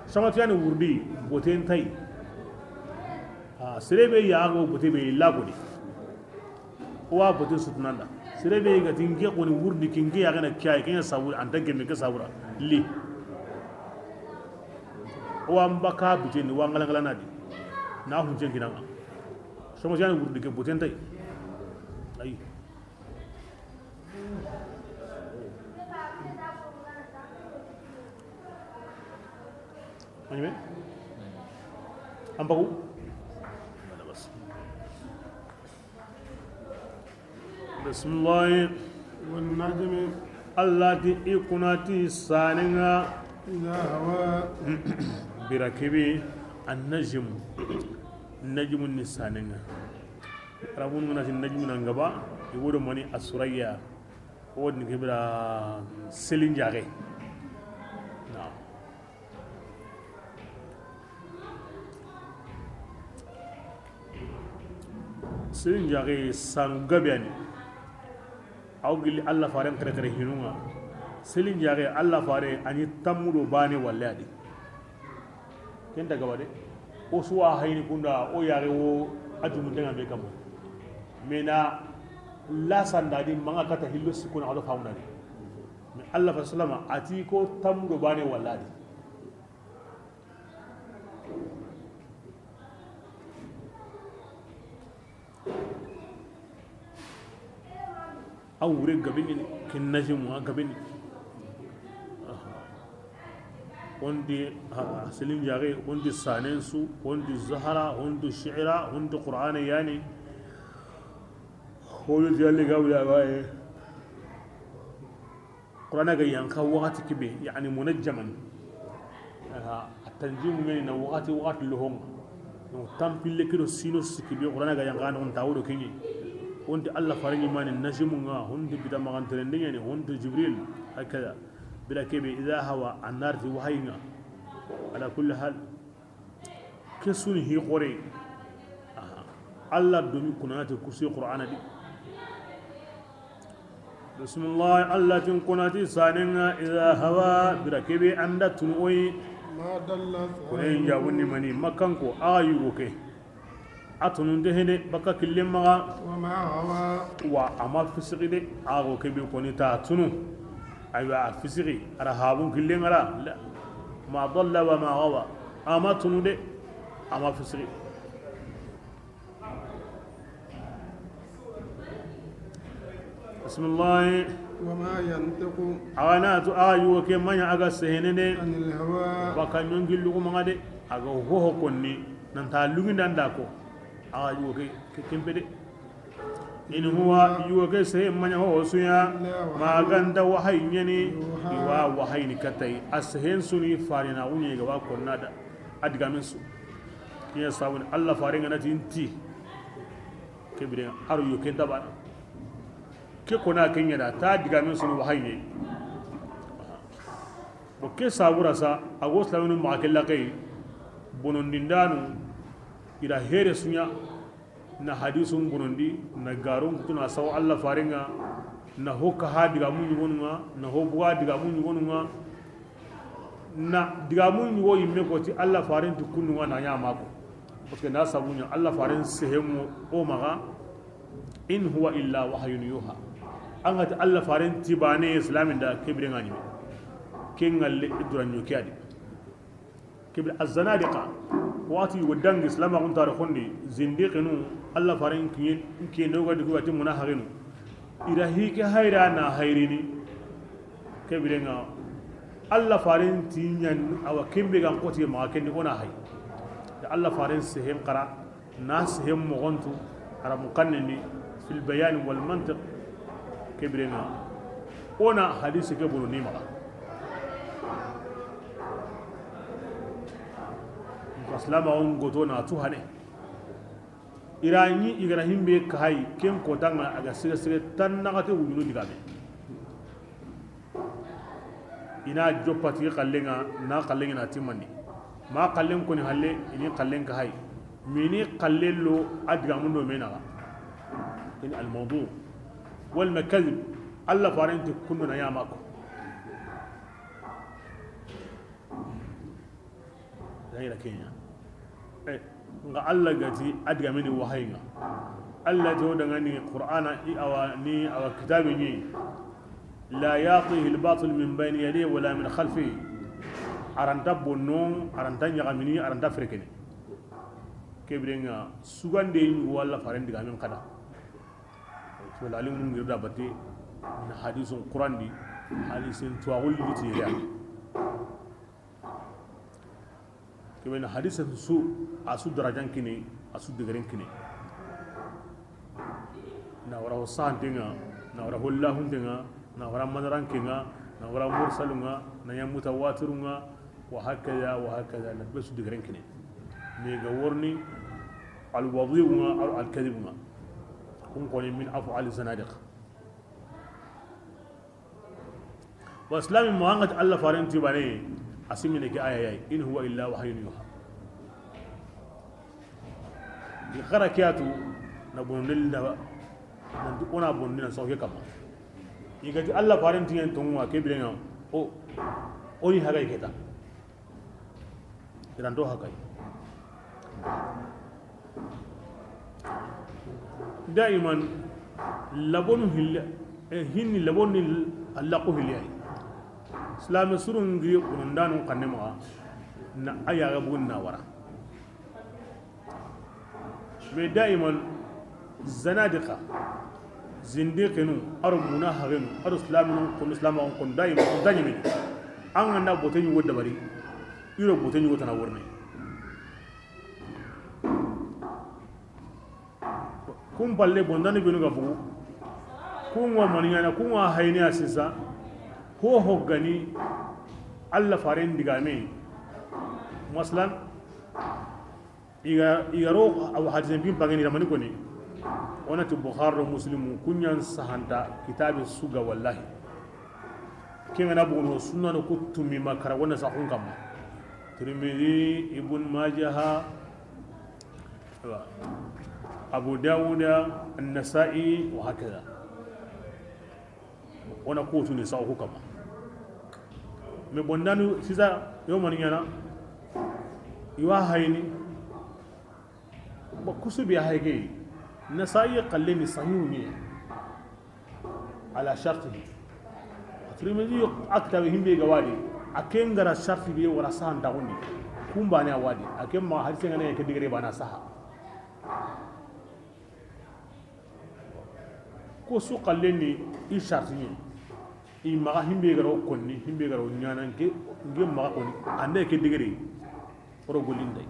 samatu yani wurdi boten tai serebe yago botebe lagodi wa boten sutnanda serebe ga tinge ko ni wurdi kinge yaga na kiyai kenya sabur antanke me ka sabura li wamba ka biteni wangalangala nadi na hunje ginanga somo jani wurdi ke boten tay ay anime ampagu wala bas bismillah wal najmi allati ikunati saninga idha hawa birakibi النجم النجم النسانين رابون من النجم نعبا يقول مني السوريا هو نكبر سلين جاغي نعم سلين جاغي سانو غبياني أو قل الله فارم كره كره هنوما سلين جاغي الله فارم أني تمرو باني ولادي kenta gabade o suwa hayni kunda o yare wo ajumu denga be kam mena la sandadi manga kata hillo sikuna ado fawnani me Allah fa sallama ati ko tamdo bane walladi awure gabini kin najimu gabini وندي سليم جاغي وندي سانينسو وندي الزهرة وندي الشعرة وندي قرآن يعني هو يجعل قوي باي قرآن جاي ينكا وقت كبير يعني منجما التنجيم من وقت لهم تامبيل لكيلو سينو سكيبي قرانا غا يانغان اون تاودو كيني هونت الله فارني مان النجم هونت بيتا مغان ترندين هونت جبريل هكذا بلا كيبي اذا هوا النار وهينا على كل حال كسوني هي قري الله دومي كنات كرسي القران دي بسم الله الله تنكناتي ساننا اذا هوا بلا كيبي عند تنوي ما دل كوين جاوني مني مكانكو ايوكي atununde hene baka killen maga وما هوى wa ama fisiri de ago kebe koni ta tunu aywa fisiri ara habun killen ara la ma dalla wa ma gawa ama tunu de ama fisiri bismillah وما ينطق awana tu ayu ke manya aga sehene de عن الهوى baka nyongillu ko maga de aga ho konni nan ta lungi danda ko ayu ke kempede in huwa yuke sai manya ho suya maganda wahayi nyani iwa wahayi ni katai ashen suni farina unye ga wa konna da adiga min su kiya sawun Allah faringa na tinti kebire aru yuke daba ke kona kenya da ta diga min suni wahayi ne bo ke sawura sa agos lawun ma akella kai bonon dindanu ira here sunya na hadisun burundi na garun kutuna saw Allah faringa na hokka ha diga mun yugonunga na ho buwa diga mun yugonunga na diga mun yugo yimme ko ti Allah farin tu kununga na nya mako parce que na sabunya Allah farin sehemu o maga in huwa illa wahyun yuha anga ta Allah farin ti bane islamin da kibrin ngani kin ngalle idran yukadi kibir az-zanadiqa wati ودنگ اسلام اون تاريخوني زنديقنو الله فارين كي نوغا دغو واتي مناحرين الهي كي هيرانا هيريني كبيرنا الله فارين تينيان او كيمبي غان قوتي ما كني اونا هي الله فارين سهم قرا ناس هم مغنتو على مقنني في البيان والمنطق كبيرنا اونا حديث كبرو نيما aslama on goto na tu hane irani ibrahim be kai ken ko danga aga sire sire tan na gate wulu digabe ina joppati kallenga na kallenga na timani ma kallen ko ni halle ini kallen ka hay mini kallello adiga mun do mena in al mawdu wal makadhib alla faranti kunna ya mako daira kenya nga Allah gati adiga mini wahayinga Allah to daga ni qur'ana ni awa kitabi ni la yatihi al-batil min bayni yadihi wala min khalfihi aranta bonnon aranta nyagamini aranta frekene kebrenga sugande ni wala faren diga min kada to la alimu ngir da batte na hadithun qur'an di hadithun tuwul litiriya kebe na hadisa su asu darajan kini asu digarin kini na wara hosan dinga na wara hullahu dinga na wara madaran kinga na wara mursalunga na ya mutawatirunga wa hakaza na basu digarin kini me ga worni al wadhi'unga aw al kadhibunga kun ko min af'al zanadiq wa islami muangat Allah faranti bane asimine ke aya in huwa illa wahyun yuha di kharakatu na bonil da nan du ona bonni na sauke kama igati Allah faranti en tonwa ke bilenga o ni hagai keta iran do hagai daiman labonu hinni labonni allaqu hilai islam surun ngi undan kanne ma na aya ga bunna wara me daiman zanadiqa zindiqinu armuna haginu ar islaminu kun islamu kun daiman kun danyimi an na botanyi wodda bari iro botanyi wotana worne kun balle bondani binu ga bugu kun wa maniya kun wa hayni asisa ho hoggani Allah faren digame مثلا igaro aw hadisen bin pangeni ramani koni onati bukhari muslim kunyan sahanta kitab suga wallahi kengana bugono sunna no kutumi makara wana sahun kam tirmidhi ibn majah abu dawud an-nasa'i wa hakada wana ko tuni sahu kama me bondanu sisa yo mani yana iwa hayni ba kusubi hayge nasa'i qallani sahihuni ala shartihi tirmidhi akta himbe gawadi akengara sharti bi wala sahan dawni kumba ne awadi akemma hadise ngane ke digere bana saha ko su qallani i sharti i maga himbe garo konni himbe garo nyananke ngem maga konni ande ke digere oro golindai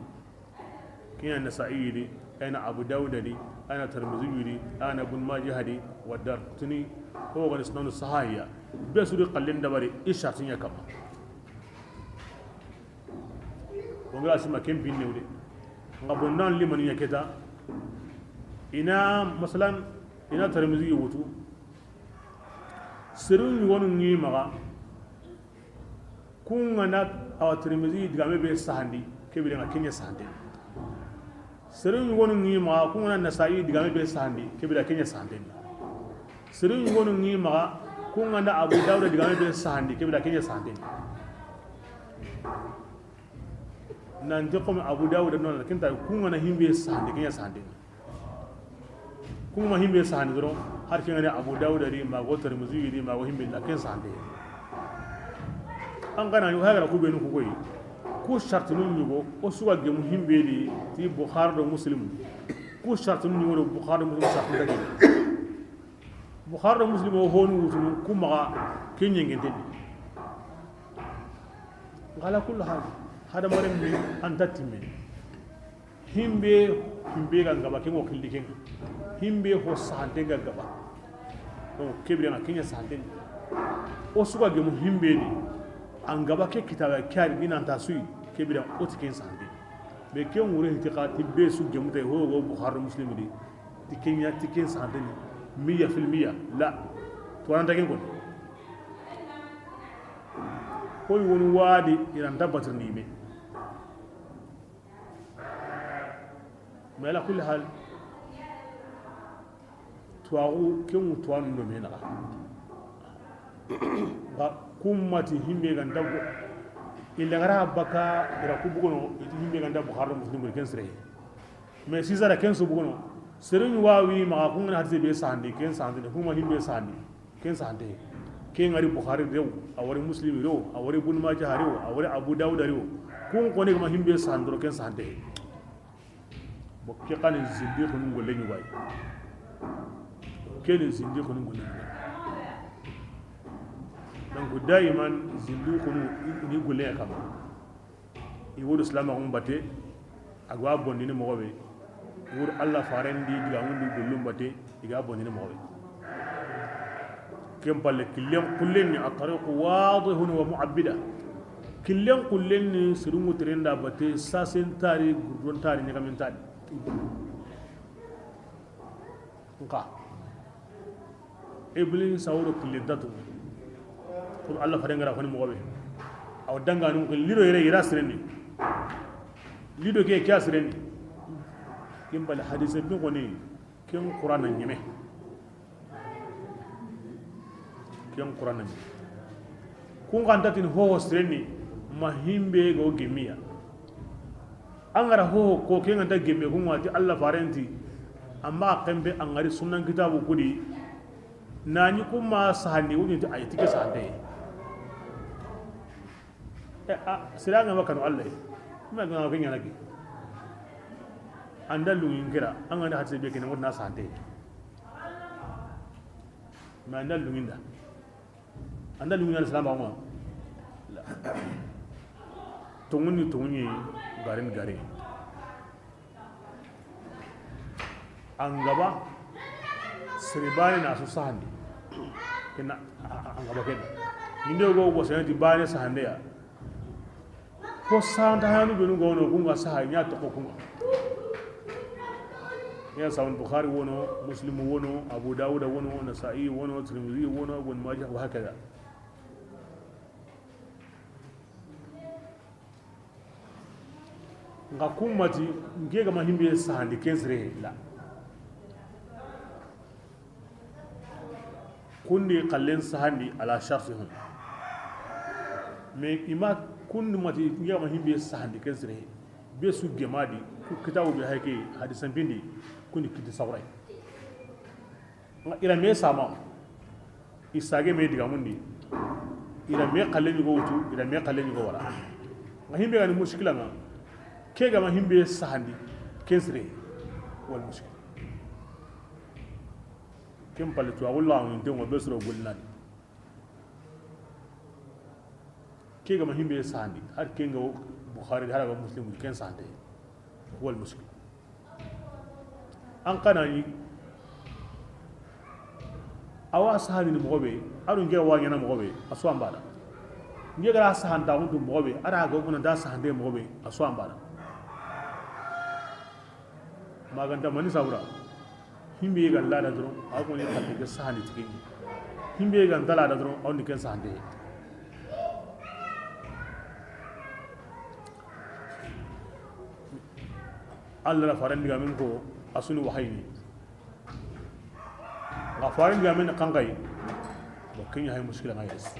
كنا النسائي دي أنا أبو داود دي أنا ترمذي دي أنا ابن ماجه دي ودارتني هو غن سنن الصحايا بس دي قلن دبري إيش شرطين كما وقال اسمع كم بين نودي غبنان لمن يكتا إنا مثلا إنا ترمذي وتو سرون يوانو نيمغا كون أنا أو ترمذي دعامي بيساندي كبيرنا كينيا ساندي سرين يقولون نيما كون النسائي دعامي بيساندي كبيرنا كينيا ساندي سرين يقولون نيما كون أنا أبو داود دعامي بيساندي كبيرنا كينيا ساندي نانتقم أبو داود نون كنتا كون أنا هم بيساندي كينيا ساندي كون ما هم بيساندي درون هر كينيا أبو داود دي ما غوتر مزوي دي ما وهم بيلا كين ساندي أنغنا يوهاجر كوبي نكوي ko shartunu nyugo o suwa gemu himbeli ti bukhari do muslim ko shartunu nyugo bukhari muslim shartu dagi bukhari do muslim o honu wutunu kuma kenye ngende ngala kullu hada mare mi andati mi himbe ga ngaba kengo kildiken himbe ho sante ga gaba no kebri na kenya sante o suwa gemu himbeli angaba ke kitaba kyari binanta sui kebira otiken sande be ken wure hitiqati be su gemute ho go bukhari muslim di tikenya tiken sande 100% la to anda ken gon koy won wadi iran dabatir ni me mala kulli hal tuaru ken tuan no me na ba kummati himbe gan dabbo illa ngara baka ira ku bugono iti himbe gan dabbo hardo muslim ken sere mais si zara ken so bugono serun wawi ma ko ngana hadise be sandi ken sandi huma himbe sandi ken sandi ken ngari bukhari rew awari muslim rew awari ibn majah rew awari abu daud rew kun ko ne ma himbe sandro ken sandi bo ke kan zindi ko ngol leñu way ken zindi ko ngol leñu donc daiman zindu kunu ni gulle kam i wodo islam on batte agwa bondini mo be wur allah farendi diga mundi gullum batte diga bondini mo be kem balle killen kullen ni at-tariq wadih wa mu'abbida killen kullen ni sirungu trenda batte sa sen tari gurdon tari ni kamen tari nka iblis sawro killen datu pour Allah fa ngara fani mo be aw danga nu lido yere ira sireni lido ke kya sireni kim bal hadith bi ko ni kim qur'an nyime kim qur'an nyime kun ganta tin ho sireni mahimbe go gemiya angara ho ko ke nganta gemme kun wati Allah farenti amma kambe angari sunan kitabu kudi nani kuma sahani wudi ta ayati ke sahande siranga makano Allah ma ga ngin yanaki andalu ngira an ga hadse be kenan wannan sahande ma andalu nginda andalu nginda salama ma tunguni garin gare an gaba siribani na su sahandi kina an gaba kenan indo go bo sai di bani sahande ya ko santa hanu benu gono kunga saha nya to ko kunga ya sahih bukhari wono muslim wono abu daud wono nasa'i wono tirmidhi wono ibn majah wa hakaza nga kummati ngega mahimbe sahandi kensre la kundi qallen sahandi ala shartihum mais ima kundi mati ngega mahimbe sahandi kensre be su gemadi ku kitabu bi hayke hadisan bindi kundi kiti sawrai ira me sama isage me diga mundi ira me qallen go wutu ira me qallen go wala mahimbe gani mushkila nga kega mahimbe sahandi kensre wal mushkil kem palitu wallahu min dengo besro gulnadi kega mahimbe sahandi har kenga bukhari har muslim ken sahande wal mushkil an kana yi awa sahani ni mogobe adu nge wanya na mogobe aso ambala nge gara sahanda hundu mogobe ara go kuna da sahande mogobe aso ambala maganta mani sabura himbe ga lada dron aw ko ni khatte ga sahani tiki himbe ga dala da dron aw ni ken sahande Allah faran diga min ko asuni wahayni ga faran diga min kangai ba kin hay mushkila ma yes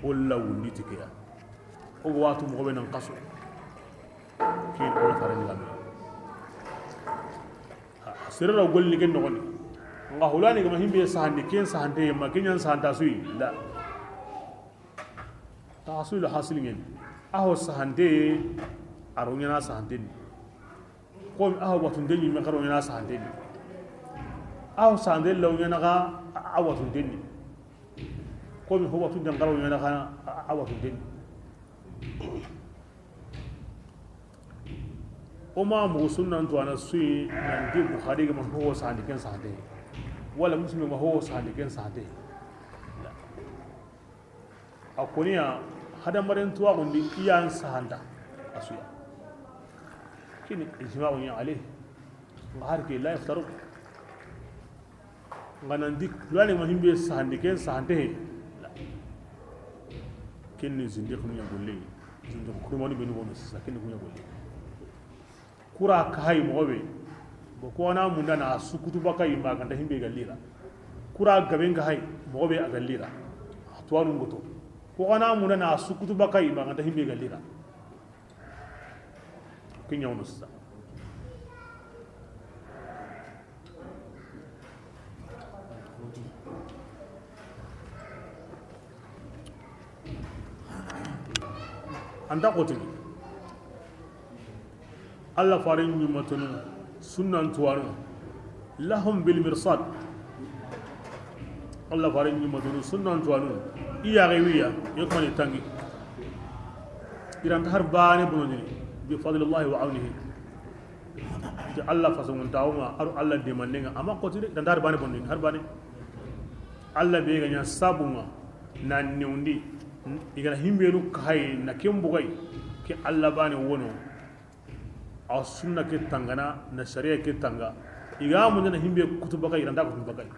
wala wundi tikiya o watu mo be nan qaso kin ko faran diga min sirra golli gen nogoni nga hulani ga himbe sahandi ken sahande ma kinyan sahanda sui la tahsul hasilin aho sahande aronya na sahande ko aho watun deni me karo na sahande aho sahande lawnya na ga awatun deni ko mi ho watun dan karo na ga awatun deni oma mo sunnan to ana sui nan di bukhari ga ho sahande ken sahande wala muslim ma ho sahande ken sahande akoniya hada maren tuwa gundi iyan sahanda asuya kini ijma'u ya alayh har ke la yaftaru nganan dik lani mahimbe sahande ken sahande kinni zindiq nu ya golle zindiq kurmani benu bonus sakin ku ya golle kura kai mobe bo ko na munda na sukutu baka yimba kan da himbe gallira kura gaben ga hay mobe a gallira tuwanu ngoto ko kana munda na sukutu baka yimba kan da himbe gallira kin yawnu sa anda kotini Allah farin yi matunu sunan tuwanu lahum bil mirsad Allah farin yi matunu sunan tuwanu iya gaiwiya ya kuma ne tangi idan ta har ba ne bunu ne bi fadlillahi wa aunihi da Allah fasun tawuma ar Allah de manninga amma ko tire dan har ba ne bunu har ba ne Allah be ga nya sabuma na niundi igana himbelu kai na kembugai ke Allah bane wono a sunna ke tangana na sharia ke tanga iga mun na himbe kutuba kai randa kutuba kai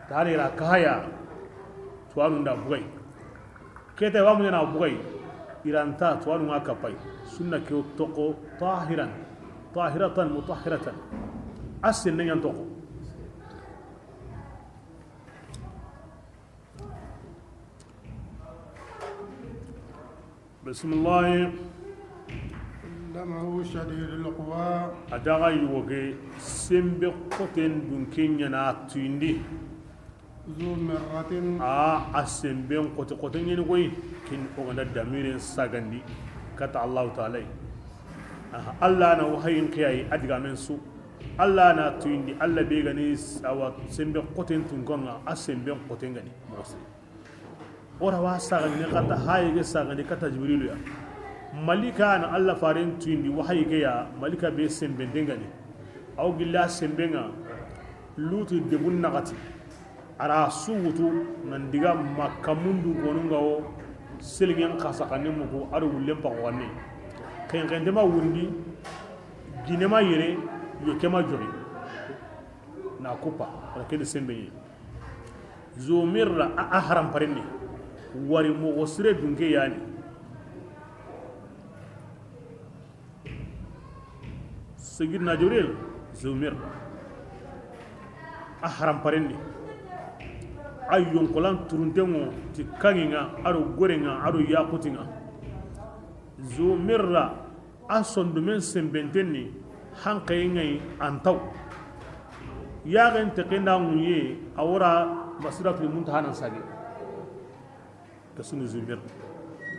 tare ra kaya tuwanu da bugai ke ta wa mun na bugai iranta tuwanu aka pai sunna ke toko tahiratan mutahhiratan asin nan yan toko bismillah علمه شديد القوى adaga yuwoge sembe koten dun kenya na tuindi ذو مرة a sembe kote koten yeni koy kin o ganda damirin sagandi kata Allah ta'ala Allah na wahayin kiyai adiga men su Allah na tuindi Allah be gani awa sembe koten tun gonga a sembe koten gani mosi ora wa sagandi kata haye sagandi kata jibrilu ya malika na Allah farin tuindi wahayi ke ya malika be sembe dengani aw gilla sembenga lutu debun nagati ara suwutu nan diga makamundu gonunga o selingen khasakane mugo aro wullem pa wanne ken ken dema wundi ginema yere yo kema jogi na kupa wala ken sembe zumirra ahram parinni wari mo osre dunge yani Sayyidina Jibril zumir ahram parinni ayyon kolan turuntengo ti kanginga aro gorenga aro yakutinga zumirra asondumen sembentenni hankayingai antaw yagen tekenda nguye awra masiratul muntaha nan sage kasunu zumir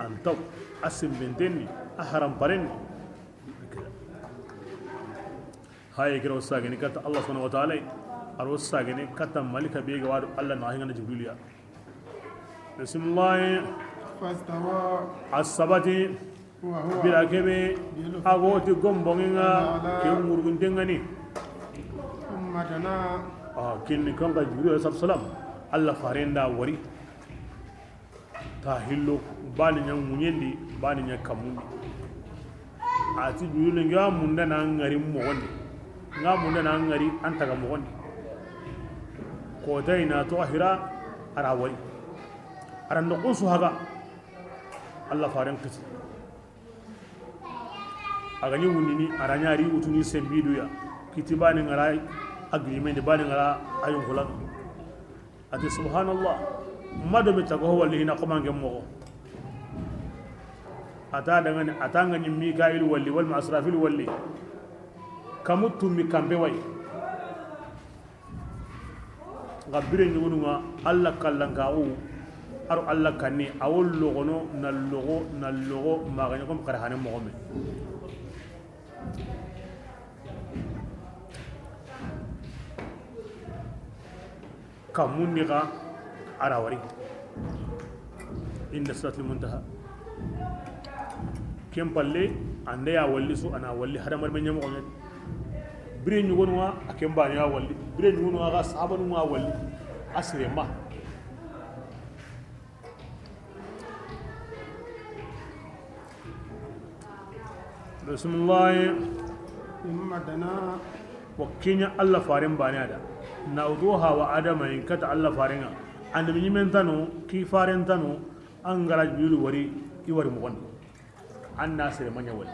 antaw asembentenni ahram parinni haye kira wasagani kata Allah subhanahu wa ta'ala ar wasagani kata malika bega wadu Allah na hinga jibril ya bismillah fastawa as-sabati wa huwa bila kebe agoti gombonga ke murguntengani thumma dana kinni kanga jibril sallallahu alaihi wasallam Allah farenda wari ta hillo bani nyang munyendi bani nyang kamundi ati jibril nga munda na ngari mo wonde nga munda na ngari antaga mo wonde ko dayna to hira ara wari ara ndusu haga Allah faran kiti aga ni wunini ara nyari utuni sembidu ya kitibani ngara agreement bani ngara ayun kulan ati subhanallah mado me tago wallahi na kuma ngem mo ata dangane atanga ni mikail walli wal masrafil walli kamutu mi kambe way ngabire ni wonuma alla kallanga o aro alla kanni awol logono na logo magani kom karhane mo gome kamunni ga arawari inna sidratul muntaha kem palle ande ya walli su ana walli hada mar menyam ko bire ñu wonwa akem ba ya walli bire ñu wonwa ga sabanu ma walli asre ma bismillah thumma dana wakinya Allah farin bani ada nauduha wa adama in kata Allah faringa and mi mentano ki farin tano an garaj bilu wari iwari mo wonde an nasire manya wal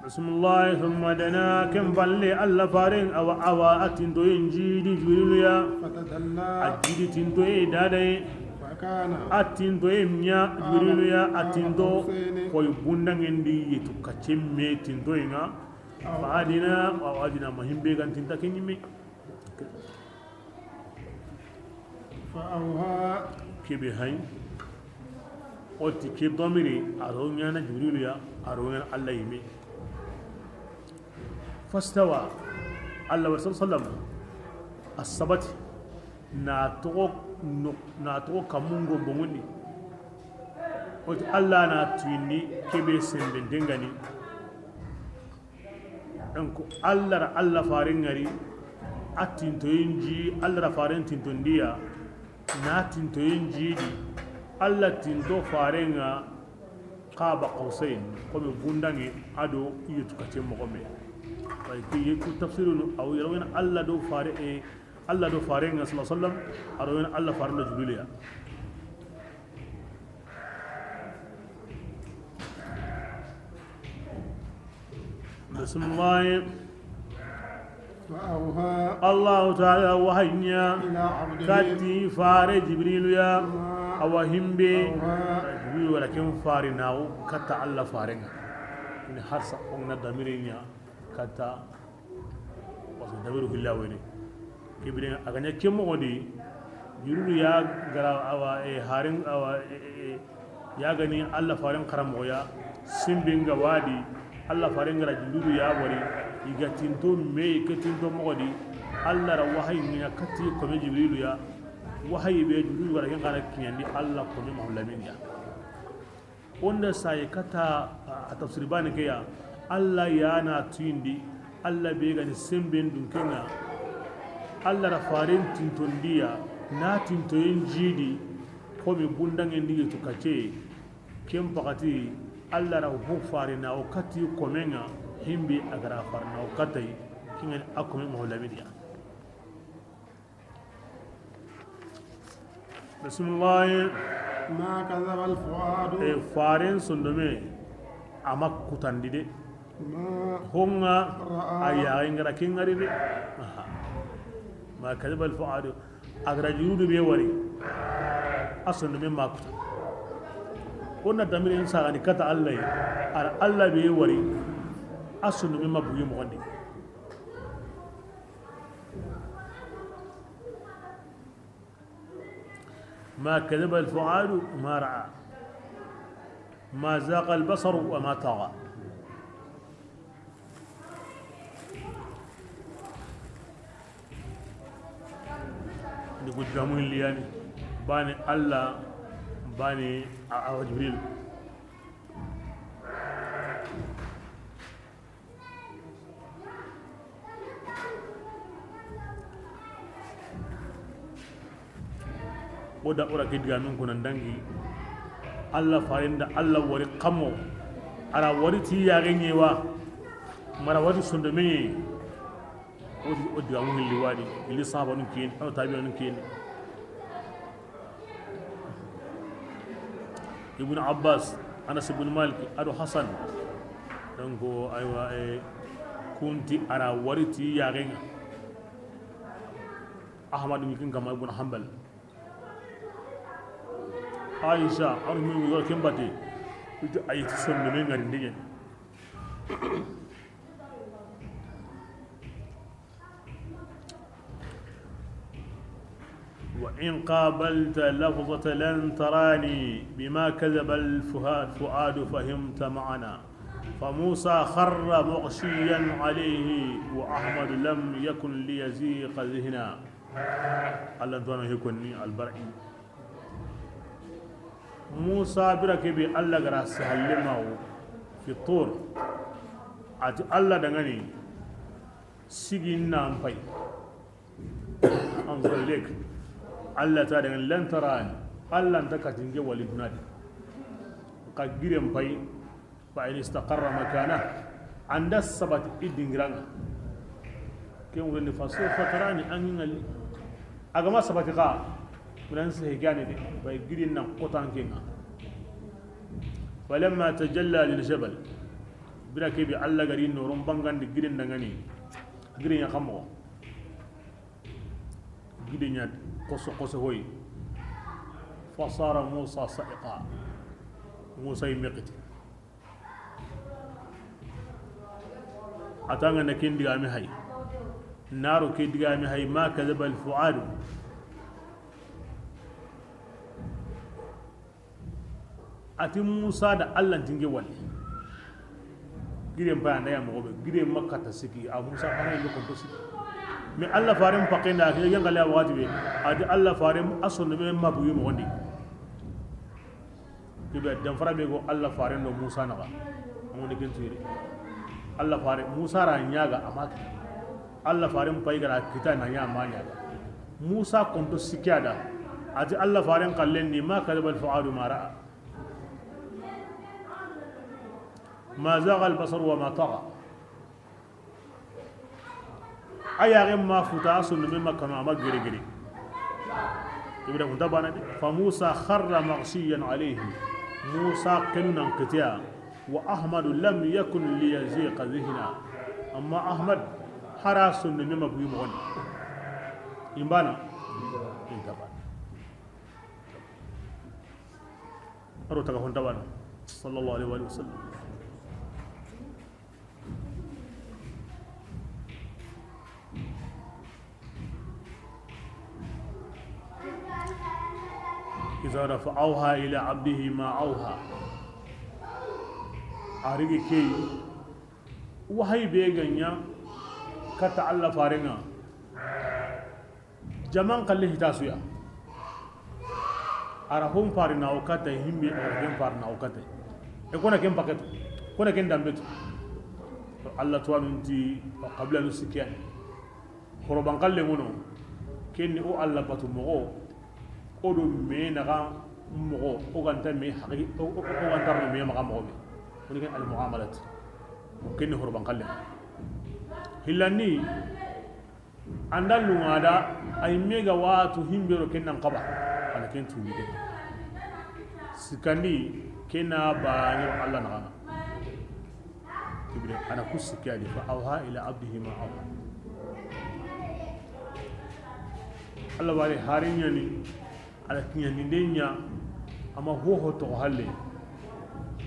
bismillah thumma dana kam balle Allah farin awa atin do inji di bilu ya fatadalla ajidi tin do e dadai fakana atin do e nya bilu ya atin do koy bundangendi yetu kacemme tin do nga faadina wa adina mahimbe kan tinta kenyime fa awha kebe hay oti ke domiri aronya na jibril ya aronya Allah yime fastawa Allah sallam as-sabat na to kamungo bongundi oti Allah na tuindi kebe sembe dengani donc Allah farin ngari atinto yinji Allah farin tinto ndiya na tinto yinji di Allah tinto farenga qaba qausain ko be bundangi ado yitu kace mo gombe way ki yitu tafsirun aw yarawina Allah do fare e Allah do farenga sallallahu alaihi wasallam arawina Allah farin do jibril بسم الله فأوها الله تعالى وحينيا إلى عبده كاتي فار جبريل يا أوهم بي أوها جبريل ولكن فارناو كتا الله فارنا إن حرص أمنا دميرين كتا وصل دمير في الله ويني كبرين أغنى كم ودي جبريل يا غرا أوا هارين أوا يا غني الله فارن كرم ويا سيمبينغا وادي Allah farengara jibril ya wari iga tinto me ke tinto mogodi Allah ra wahayi nya kati ko me jibril ya wahayi be jibril wala ngana kiyandi Allah ko me maulamin ya onda sai kata a tafsir bani ke ya Allah ya na tindi Allah be ga ni semben dun kenga Allah ra faren tinto ndiya natin to yin jidi ko mi bundangen dige to kace kem pakati Allah ra hu fare na o kati ko menga himbi agara farna o katai kingen akome mo lamidia bismillah ما كذب الفؤاد faren sondome amak kutandi de ما honga رأى aya ingara kingari de ma kadaba al fuad agra jurudu be wari asun me makuta onna damire insa gani kata allah ar allah be wari asun me mabuyi mo gondi ما كذب الفؤاد ما رأى ما زاغ البصر وما طغى نقول جامون لياني باني الله باني جبريل oda ora kidga min kunan dangi Allah farinda Allah wari kamo ara wari ti ya ganyewa mara wari sunde me odi amun liwadi ili sahaba nun kin aw tabi nun kin ibn Abbas Anas ibn Malik adu Hasan dango aywa kunti ara wari ti ya ganya Ahmad bin Kama ibn Hanbal Aisha an mi wo ken bate ite ayati sonde me ngari ndege وإن قابلت لفظة لن تراني بما كذب الفؤاد فهمت معنا فموسى خر مغشيا عليه وأحمد لم يكن ليزيق ذهنا الله دونه يكونني البرعي موسى بركبي الله غرا سهلماو في الطور ati Allah dangani sigin na amfai an zalek Allah ta dangan lantaran Allah ta katinge walidunadi ka giren fai fa in istaqarra makana anda sabat idingranga ken woni fa so fatarani an ngali agama sabati ka munan sai gane de bai girin nan kotan kenga falamma tajalla lil jabal birake bi Allah gari noron bangande girin dangani girin ya kamo girin ya koso hoy fasara Musa sa'iqa Musa yimqiti atanga nakin digami hay naro ke digami hay ma kadaba al fuad ati Musa da Allah tinge wali giren ba na ya mo be giren makka ta siki a Musa kana yi ko siki me Allah farim faqina ke yanga la wati be adi Allah farim asun be mabuyi mo gondi kibe dan fara be go Allah farim no Musa na ba mo ne ken tiri Allah farim Musa ra nyaga amaki Allah farim pay gara kita na nya ma nyaga Musa konto sikiada adi Allah farim kallen ni ma kalbal fuadu mara ما زاغ البصر وما طغى أيا غير ما فتاس مما كانوا ما جري يبدأ كنت بنا فموسى خر مغشيا عليه موسى كنا انقطاع وأحمد لم يكن ليزيق ذهنا أما أحمد حراس مما بيمون إنبانا إنتبان أروتك كنت بنا صلى الله عليه وسلم إذا رفعوها إلى عبده ما أوها أريد كي وهي بيجانيا كتا الله فارنا جمان قال تاسويا أرهم فارنا أو كتا هم بيجان فارنا أو كتا يكون كم بكت كون كم دمبت الله توانتي قبل نسكيان خربان قال لمنو kenni o alla batu mogo o do me naga mogo o ganta me haqi o ganta me maga mogo be oni ken al muamalat kenni horban kalle hilani andal ngada ay mega watu himbero kennan qaba ana ken tuuli ken sikandi kena ba ni alla naga kibire ana kusikali fa awha ila abdihi ma awha Allah bari harinya ni ala kinya ni denya ama ho to halle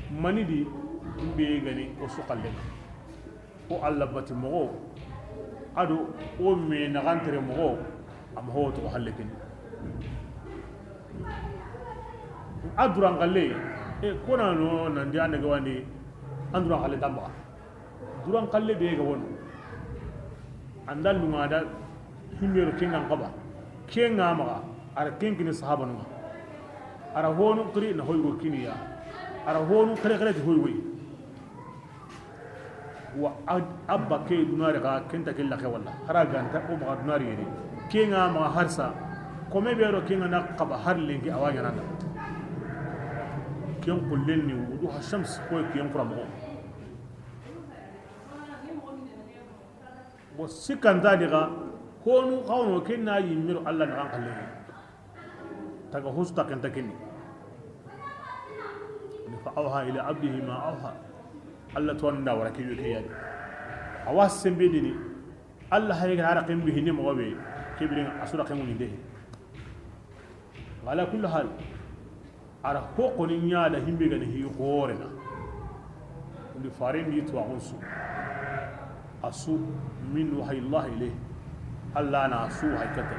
manidi be gani o suqalle o Allah bati mo ado o me na gantere mo ama ho to halle ken aduran galle e kona no nandi ande gawani anduran galle damba duran kalle be ga won andal ngada himero kingan qaba kenga maga ara kenkini sahaba numa ara honu kri na hoygo kiniya ara honu kare kare hoygo wa abba ke dunare ga kenta kella ke walla ara ganta o maga dunare yeri kenga ma harsa kome be ro kenga na qaba har lengi awanya nanda ken kullenni wudu hashams ko ken kuramo bo sikanda diga konu kawno kenna yimiro Allah na kan kalle taga husta kan takin ni fa awha ila abdihi ma awha Allah to wanda wara kiyo ke yadi awas sembe dini Allah hayga haraqin bihi ni mo be kibrin asura kan ni dehi wala kullu hal ara ko konin ya da himbe ga ni horena ndi farin ni to agunsu asu min wahi Allah ilayhi Allah na su haikata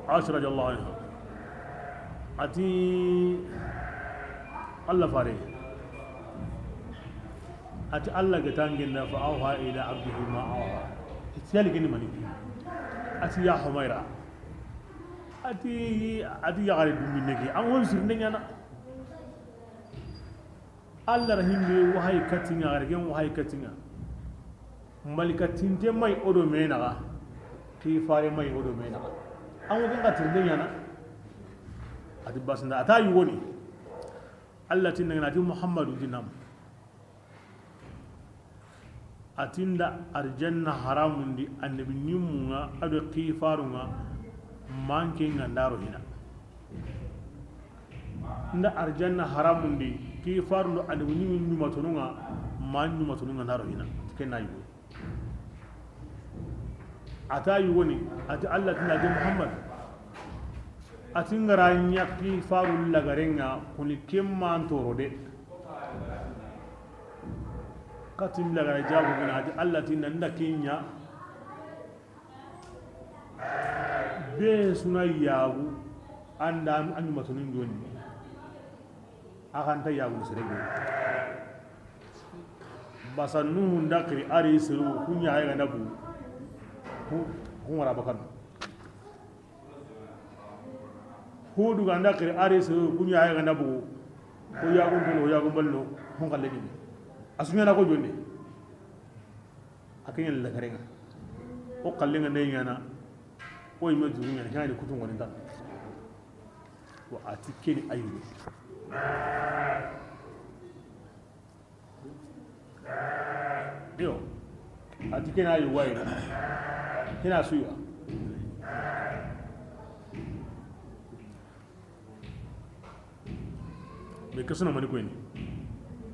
Aisha radiyallahu anha ati Allah fare ati Allah ga tangin na fa auha ila abdihi ma auha itiyali gini mani ati ya humaira ati ya gari dumi negi an won sirne nyana Allah rahimbe wahay katinga gargen wahay katinga malikatin te mai odo menaga ki fare mai odo menaga an won ga tirne nyana ati basnda ata yi woni Allah tinna ati Muhammadu dinam atinda arjanna haramun di annabi nyumunga ado qifarunga manke ngandaro hina nda arjanna haramun di qifaru annabi nyumunga matununga man nyumatununga ndaro hina kenna yugo ata yuwoni ati Allah tinna di Muhammad atinga ranya qifaru lagarenga kuni kemman torode katim la jabu min hadi allati nanda kenya be suna yagu anda an matunin joni akan ta yagu sirege basanu ndakri ari siru kunya ay nabu ku wara bakan hudu ga ndakri ari siru kunya ay nabu ko yagu ballo hon kalle ni asunya na ko jonde akin la karenga o kallenga ne yana o yima dunya ne hani kutun wani dan wa atikeni ayu yo atikeni ayu wai kina suya me kasuna mani ko ni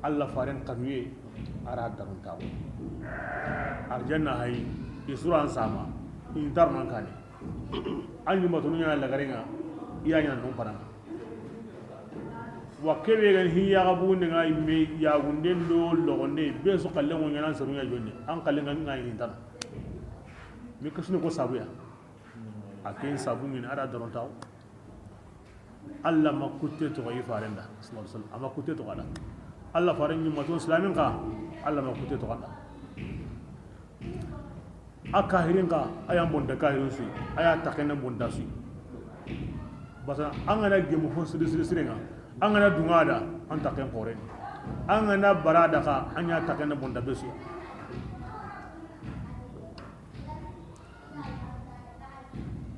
Allah faren kanuye ara darun tawo arjanna hay isuran sama intar man kane anni matunya la garenga iya nya non paranga wa kebe gan hiya gabunde ngai me ya gunden do logonde be so kalle mo nyana sarunya jonne an kalle ngai intar mi kasune ko sabuya akin sabu min ara darun tawo Allah makutte to gayi farenda sallallahu alaihi wasallam amakutte to gada Allah farin yin maton islamin ka Allah ma kute to kada akahirin ka ayam bonda kahirin su aya takena bonda su basa angana gemu fo sirenga angana dungada an taken kore angana barada ka anya takena bonda besu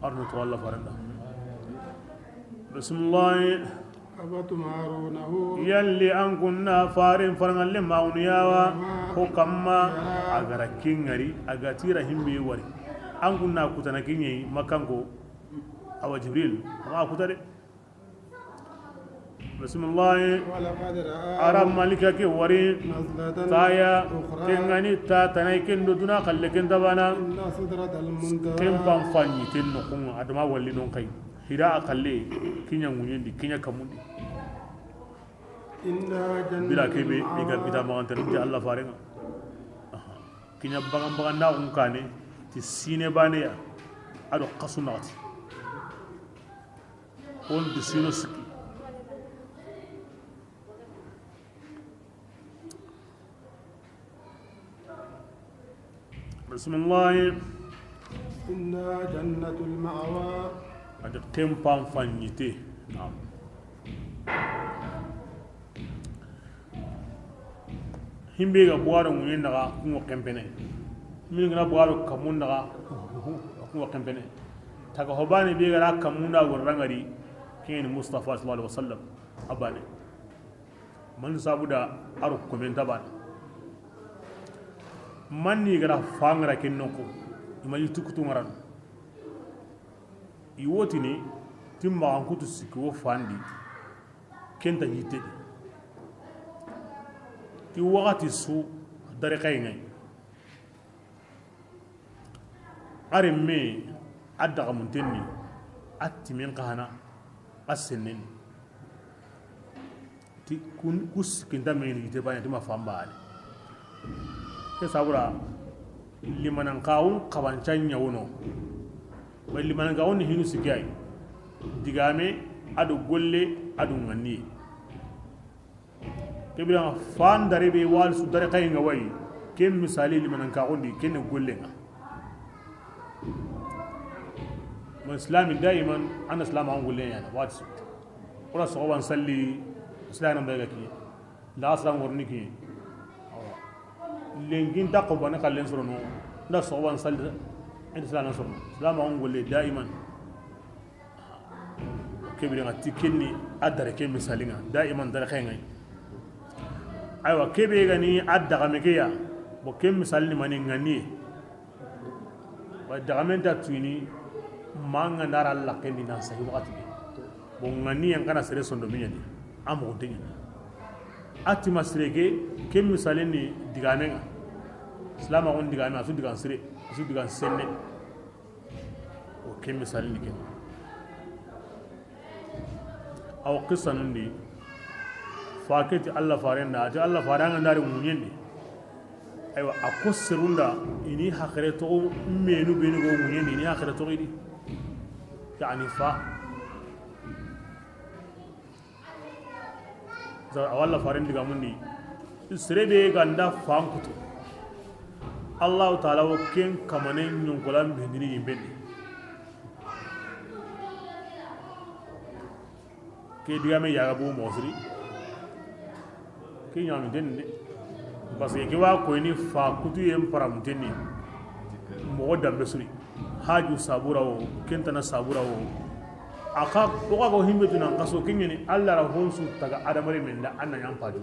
arno to Allah faranda bismillah أفتمارونه yalli an kunna farin farangalle mauniyawa ko kamma agara kingari aga tira himbe wari an kunna kutana kinye makanko awa jibril ma kutare bismillah ولقد رآه aram malika ke wari نزلة taya أخرى kengani ta tanai kendo duna kalle kenda bana إن سدرة المنتهى kempan fanyi tenno kun adama walli non kai hira akalle kinya munyendi kinya kamundi إنها جنة bila kebe iga المأوى bita magantar ti Allah farenga kinya bagan na unkane ti sine bane ya ado qasunati on di sino siki bismillah إنها جنة المأوى ada tempam fanyite naam himbe ga buwaro munyen daga kungo kempene min ga buwaro kamun daga kungo kempene taga hobane be ga kamunda warangari ken mustafa sallallahu alaihi wasallam abane man sabuda aru komenta ban man ni ga fangara kinnoko imali tukutu ngaran iwoti ni timma an kutu sikwo fandi kenta yite ti wakati su dare kai ngai are me adda muntenni atti min qana asinin ti kun kus kinda me ni te bani ma famba ale ke sabura limanan kawun kabancan yawuno wai limanan kawun hinu sikai digame adu golle adu ngani kebira fan dare be wal su dare kay nga way ken misali limanan kawun di ken golle nga man islami daiman ana islam an golle yana wat ora so wan salli islam am daga ki la aslam warni ki lengin ta ko bana kallen soro no nda so wan salli islam soro islam an golle daiman kebira ngati kenni adare ken misali nga daiman dare kay ngay aywa kebe gani adda gamekeya bo ken misali ni mani ngani wa dagamenta tuini manga ndara Allah ken dinan sahi wakati bo ngani yang kana sere sondo minyani amo tingi ati masrege ken misali ni digamenga islam on digame asu digan sere asu digan senne o ken misali ni ken aw qissa nundi faketi Allah farenda ati Allah faranga ndari munyendi aywa akosirunda ini hakhire to menu benu go munyendi ini hakhire to idi yani fa za Allah farendi ga mundi sirebe ganda fankuto Allah taala wo ken kamane nyonkolam bindini yimbendi ke digame yaga bo mosri ke nyami den de parce que wa ko ni fa kutu yem param tenni mo dambe suri haju sabura o kentana sabura o aka ko ko himbe tunan kaso kinyeni Allah ra honsu taga adamare men da annan yan faju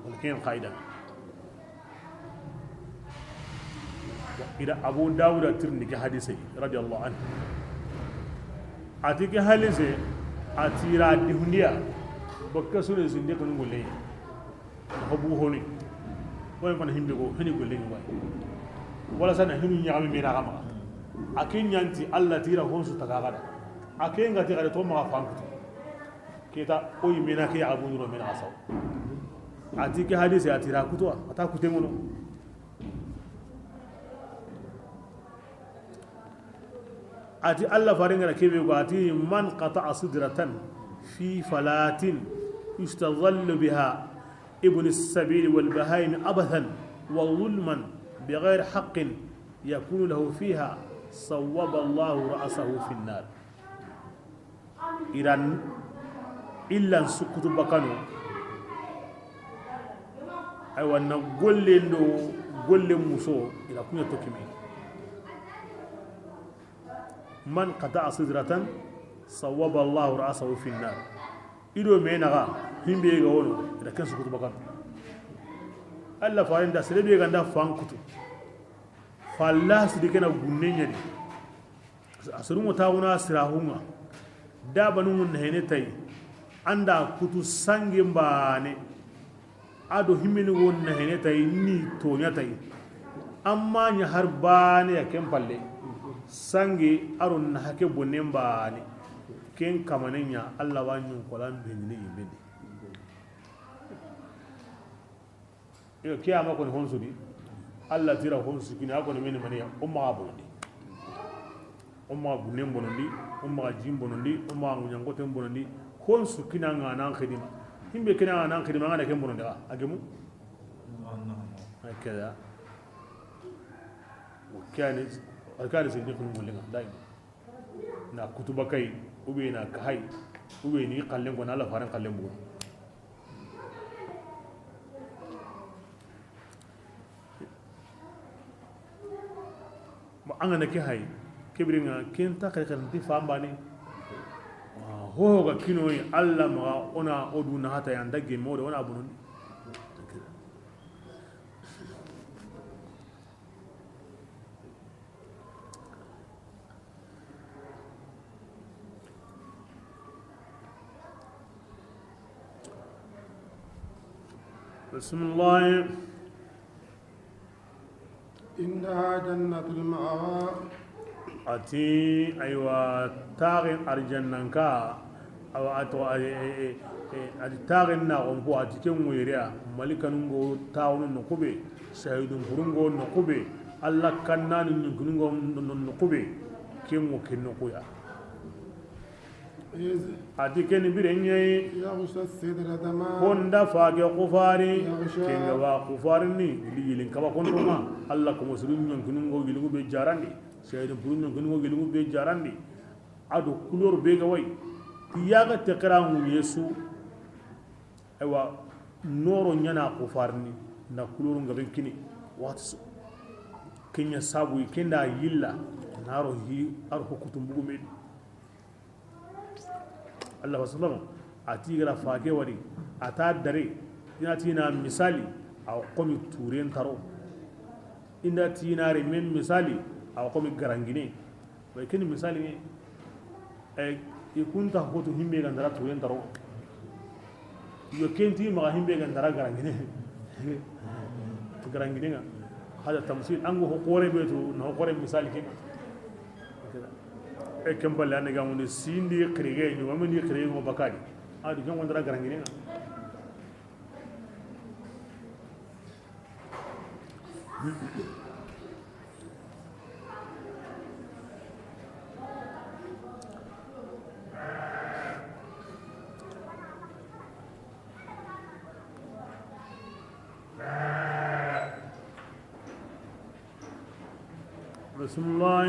ko ken qaida ida abu dawud tirni ke hadisi radiyallahu anhu atike halise atira di hundia bakka sure zinde ko ngole hobu honi wala man himbe go hini golle ni way wala sana hinu nyaami mena kama akin nyanti Allah tira honsu tagagada akin ngati gade to ma fanku kita o yimena ke abu nuro mena asaw atike hadisi atira kutwa ata kutengono ati Allah faringa kebe go ati man qata'a sidratan fi falatin yustadhallu biha ابن السبيل والبهائم أبثا وظلما بغير حق يكون له فيها صوب الله رأسه في النار إيران إلا سكت بكانو أيوة نقول مسو إلى كون تكمي من قطع صدرة صوب الله رأسه في النار إلو مينغا هم بيغونو إذا كان سكت بكانو الله فارين دا سلبي غندا فان كتو فالله سديكنا غنينيا دي asuru mutawuna sirahunga da banu nehene tay anda kutu sange mbane ado himini won nehene tay ni tonya tay amma nya har bane ya kempalle sange aron na hake bonne mbane ken kamanenya Allah wanyu kolan benni yimbe yo kiyama ko honsudi Allah tira honsu kina ko men maniya umma abudi umma bunem bonondi umma jim bonondi umma nyangote bonondi honsu kina ngana khidima himbe kina ngana khidima ngana kem bonondi agemu akada wakani sindi kun mulinga dai na kutuba kai ube na kai ube ni kallen ko na Allah faran kallen bu an ga nake hay kibringa ken ta kare kan ti famba ni ho ga kino yi Allah ma ona odu na hata yan dage mo da wani abu ne bismillah إنها جنة المأوى ati aywa tarin arjannanka aw ato ati tarin na on ko ati ken wiriya malikan go tawun no kube shahidun kurungo no kube Allah kannani ni kurungo no kube ken mo ken no kuya ati ken birenye يغشى السدرة ما honda fage kufari kenga wa kufari ni lilin kaba kontoma Allah ko musulun nyon kunungo gilugo be jarandi shaydan purun nyon kunungo gilugo be jarandi ado kulor be ga way tiyaga tekran yesu aywa noro nyana kufarni na kulor ngaben kini watsu kenya sabu kenda yilla naro hi ar hukutum bugu med Allah wasallam ati gara fage wari ata dare ina tina misali a komi turen taro ina tina re men misali a komi garangine bai kini misali ne ikunta hoto himbe gandara turen taro yo kenti ma himbe gandara garangine garangine nga hada tamsil ango hokore beto na hokore misali kina e kembal ya nega mun sindi krige ni wamen ni krige mo bakari adu kan wandara garangine nga بسم الله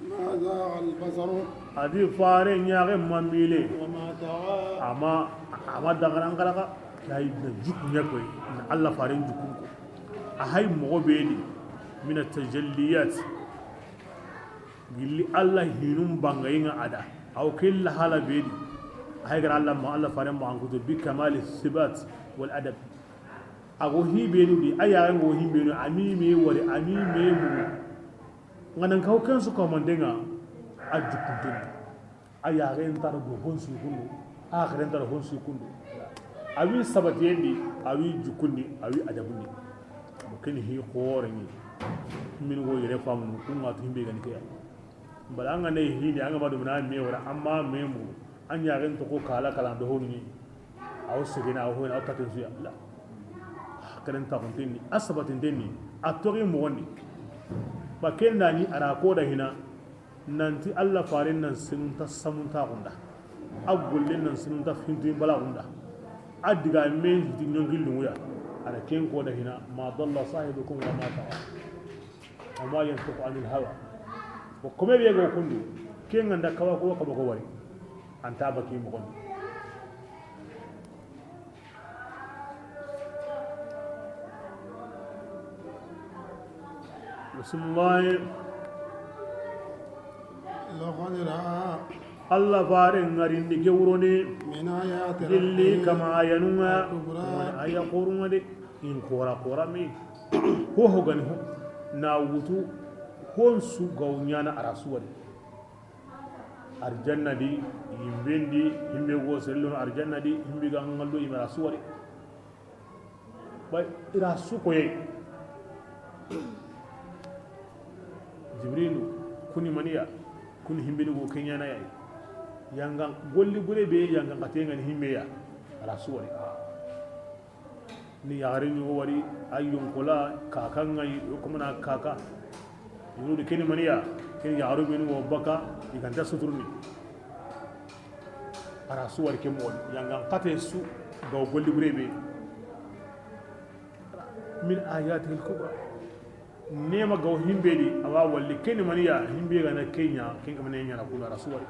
ما زاغ البصر adi fare nyaare mambile وما طغى ama dangaran kalaka kay na jukku nyakoy na Allah fare jukku ko a hay mo beedi min at-tajalliyat gilli Allah hinum bangayinga ada aw killa hala beedi hay gar Allah ma Allah fare mo anko bi kamal sibat wal adab ago hibeenu di aya ngo hibeenu amime wori amime mu nganan kaw kan su ko mandenga ajukuntun aya ren tar go honsu kundu akhiran tar honsu kundu awi sabatendi awi jukundi awi adabundi mo ken hi khorani min wo yere famu kun ma himbe gan ke balanga ne hi ni anga madu na me wora amma memu anya ren to ko kala kala do honni aw sigina aw honna aw tatun suya la karen ta kontini asabatin denni atori mo woni ba ken dani ara ko da hina nanti Allah farin nan sun ta samun ta gunda agullin nan sun ta fintu bala gunda adiga me di nyongil nuya ara ken ko da hina ma dalla sahibukum wa ma ta'a وما ينطق عن الهوى وكما بيغو كندو كين عندك كوا كوا كبا كواري أنت بكي مغني بسم الله لقد رأى الله فارن غارين دي جوروني من آيات اللي كما ينوما الكبرى أي قرون دي إن كورا مي هو غني هو ناوتو هون سو غونيانا أراسوالي أرجانا دي يمبين دي يمبي وصلون أرجانا دي يمبي غانغالو يمبي أراسوالي باي إراسو كوي جبريل كوني مانيا كوني يمبي نغو كينيانا ياي يانغان غولي بوري بي يانغان قاتينغان يمبي يا أراسوالي ni yagare ni wari ayyun kula kakan ngai kuma na kaka yuru de keni maniya keni yagaru be ni wo baka iganta suturni ara su war ke mo yanga kate su do golli burebe min ayatil kubra nema gaw himbe di awa walli keni maniya himbe ga na kenya ken kamane nya na kula rasu wari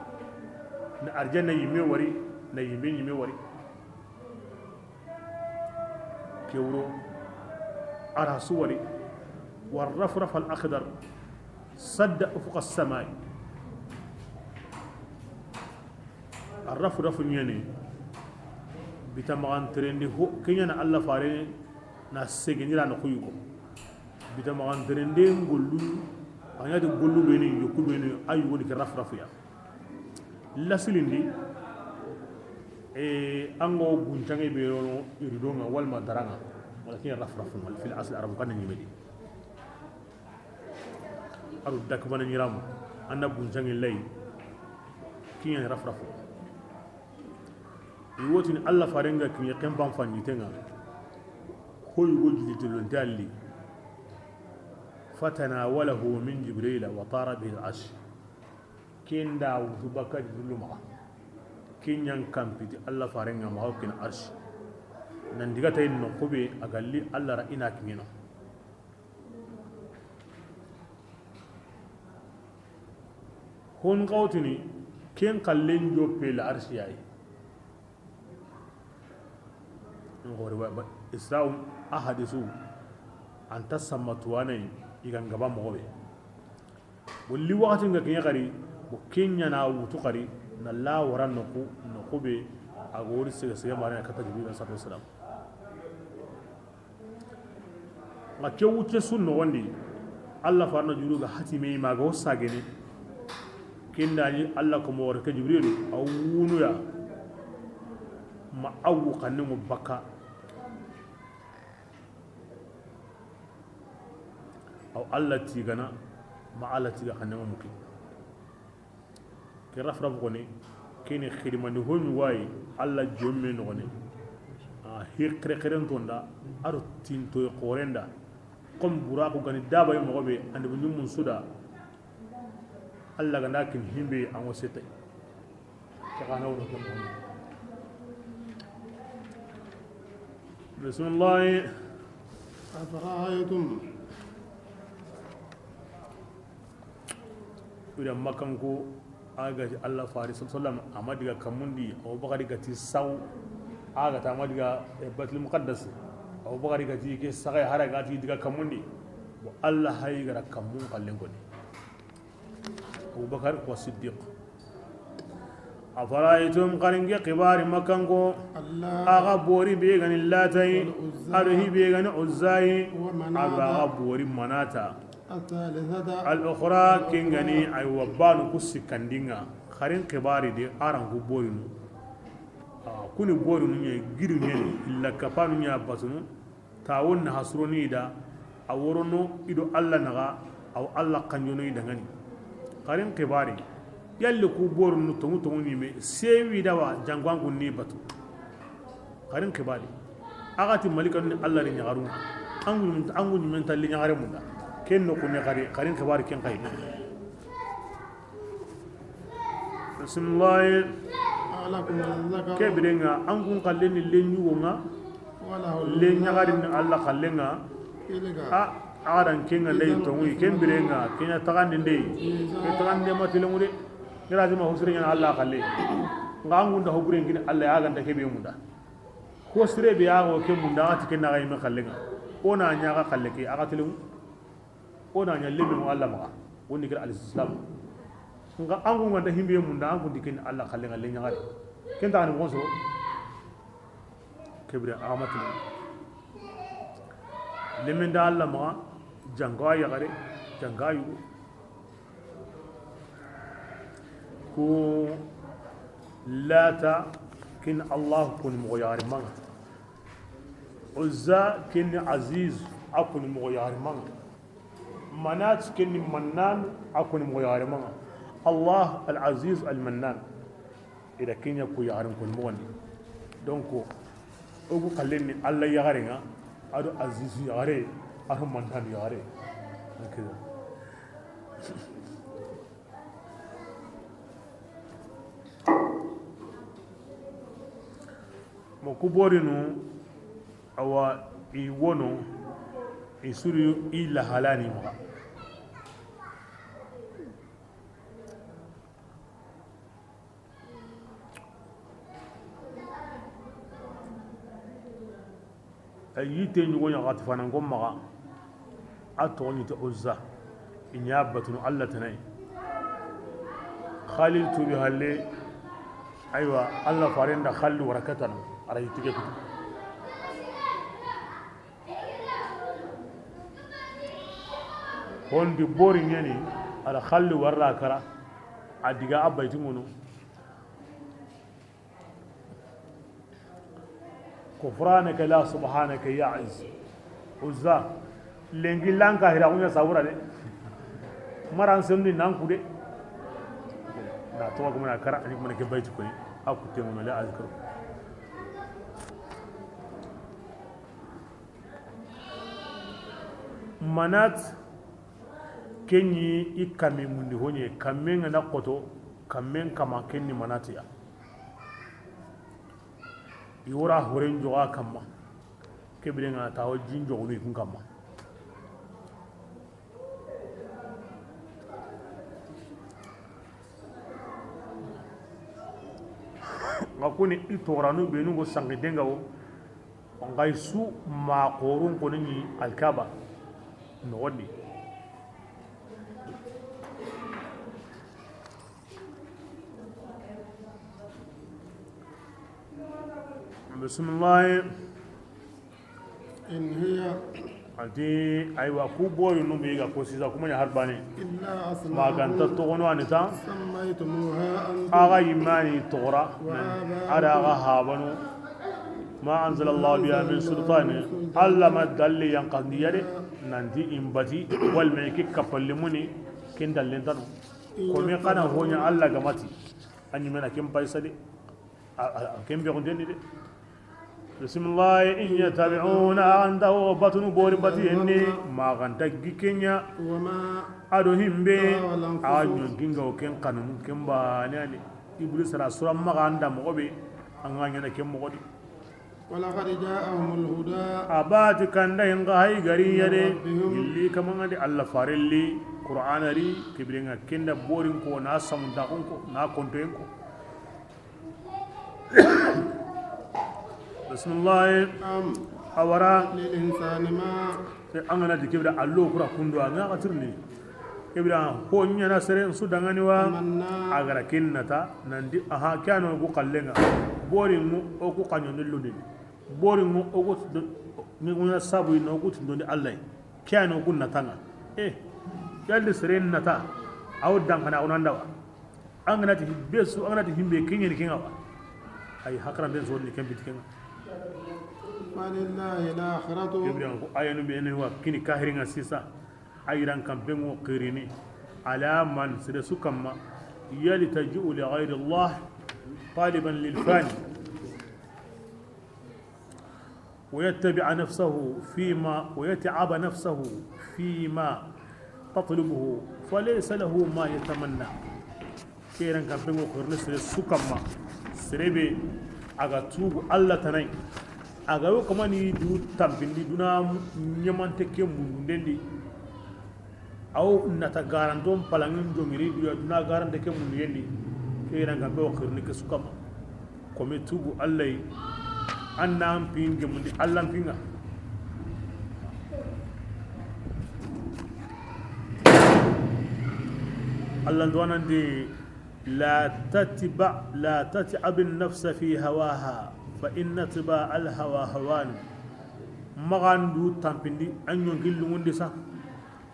na arjanna yime wari na yime wari كورو على صوري والرفرف الأخضر صد أفق السماء الرفرف يعني بتمغان ترندي هو كينيا الله فارين ناس سجني لا نخيوكو بتمغان ترندي نقولو أنا تقولو بيني يكو بيني أيوة كرفرف يا لا سلندي أنغو بنجاني بيرونو يريدون والما درانا ولكن رفرفون في الأصل العرب كان يمدي أرد دك بنا نيرام أنا بنجاني لي كين رفرفون يوتين الله فارنغا كي يقيم بام فاني تنغا هو يوجد تلونتالي فتناوله من جبريل وطار به العرش كين داو تبكى جبريل معه kinyan kampiti Allah farenga ma hokin arsh nan diga tay no kobe agalli Allah ra ina kimino hon qawtini ken kallen joppe la arsh yayi ngori wa isra'u ahadisu anta samatuwanai igan gaba mobe bulli wakati nga kenya kari bu kenya na wutu kari na la waran no be a gori siga mare kata jibril sallallahu alaihi wasallam ma ke wuce sunno wandi Allah farna juru ga hatime ma ga wasa gene kinda ni Allah kuma warka jibril awunu ya ma awu kanne mu baka aw Allah tigana ma Allah tiga kanne mu muki ke rafraf ko ne kene khidmani honu way alla jomme no ne a hikre kheren tonda aro tinto e qorenda kom buraqu gani daba mo be ande bu nyum suda alla ga nakin himbe an wasete ke kana wono ko bismillah أفرأيتم ida makanko aga Allah fari sallallahu amma diga kamundi Abu Bakar diga ti saw aga ta ma diga Baitul Muqaddas Abu Bakar diga ti ke sagai haraga ti diga kamundi wa Allah hay gara kamun kallen ko ni Abu Bakar ko Siddiq afaraitum qaringe qibari makanko aga bori be gani latai arhi be gani uzzai aga bori manata الثالثة الأخرى كينغاني أي وبانو كسي كاندينغا خارين كباري دي أرانغو بورينو كوني بورينو نيه غيرو نيه إلا كفانو نيه باسنو تاون نحسروني دا أورونو إدو الله نغا أو الله كنجونو يدغاني خارين كباري يالي كو بورينو تونو تونو نيمي سيوي دوا جانغوانغو نيه باتو خارين كباري أغاتي ملكانو الله نيغارو أنغو نمنتال لي نيغاري موندا كن نكون قرين كبار كن قايد بسم الله لكم الذكر كبرنا أنكم قلنا اللي نيونا وله اللي نعارين الله قلنا إلغا adan kenga lay to wi kembirenga kenya tagandi ndey ke tagandi matilengu de ngiraji ma husri ngana Allah khalle ngangu nda hobure ngini Allah ya ganda kebe munda ko sire be ya go ke munda ati kenna ga yima khallenga ona nya ga khalle ke aga tilengu ona nya lebe mo Allah ma woni kir al-islam nga angu nganda himbe munda angu dikin Allah khallenga le nya ga ken ta ni gonso kebre amatu lemen da Allah ma janga ya gare janga yu ko lata kin Allah kun moyar man uzza kin aziz akun moyar man manat kin mannan akun moyar man Allah al-aziz al-mannan ida kin ya ku yarin kun mo wani donc ogu kallen Allah ya gare nga ado aziz ya gare ado mannan ya gare okay mo kuborinu awa I wono I suru I lahalani ma ayite nyugo nya gatfana ngomma atoni to uzza inyabatun Allah tanai khalil tu bi halle aywa Allah farenda khallu warakatan aray tige ko hon di bori ngeni ala khallu warra kara adiga abayti ngono كفرانك لا سبحانك يا عز عزا لنجي لانكا هراونا ساورا دي مران سندي نانكو دي لا توقع منا كرا انك منا كبايت كوني اكو تيمو لا اذكر منات كني إكامي مندي هوني كامين نقطو كامين كما كني مناتيا yora horen joga kamma kebirenga tawo jinjo ni kun kamma ngakuni itoranu benu go sangi denga wo ngai su ma qorun ko ni alkaba no wadi بسم الله إن هي أنتي أيوة كوبوي نوميغا كوسيزا كومانيا هرباني إلا أسماء ما كانت تغنوا أنتا سميتموها أنتم أغا يماني تغرى على أغا هابنو ما أنزل الله بها من سلطان ألا ما دل ينقضني يدي ننتي إنبتي والميكي كفلموني كن دلين تنو كومي قانا هوني ألا غماتي أني منا كم بايسا دي كم بيغن دي دي بسم الله إن يتبعون عنده بطن بور بطيني ما غنتك كينيا وما أدوهم بي أجن كينغا وكين قانون كين بانياني إبليس رسول ما غندا مغبي أنغانينا كين مغدي ولقد جاءهم الهدى أبات كان دا ينغا هاي غري يدي اللي كمان غدي الله فارلي قرآن ري كبرينغا كين دا بورين كو ناسا مندقون كو نا كونتين كو بسم الله أورا للإنسان ما أنا دي كبيرة الله كرا كندو أنا قترني كبيرة هو نيا نسرين سوداني وا أجر كنتا نندي أها كانوا يقول قلنا بورينو أو كانوا نلوني بورينو أو نقول سابوي نقول تندوني الله كانوا يقول نتانا يالله سرين نتا أو دام أنا أوناندا أنا تي بيسو أنا تي هم بيكيني نكينا أي هكذا بين زود نكين بيتكينا فلله الآخرة يبرأ أيانو بينه هو كني كاهرين السيسا أيران كمبينو قريني على من سدسو كما يلتجئ لغير الله طالبا للفاني ويتبع نفسه ويتعب نفسه فيما تطلبه فليس له ما يتمنى كيران كمبينو قريني سدسو كما سربي أغا توب الله تنين agayo kama ni du tampindi duna nyamante ke mundendi aw nata garantom palangin jongiri duna garante ke mundendi ke ranga be khirni ke sukama kome tubu allai annam pinge mundi allam pinga الله دوانا دي لا تتعب النفس في هواها فإن تباع الهوى هوان مغاندو تامبندي أن ينقل لون دي سا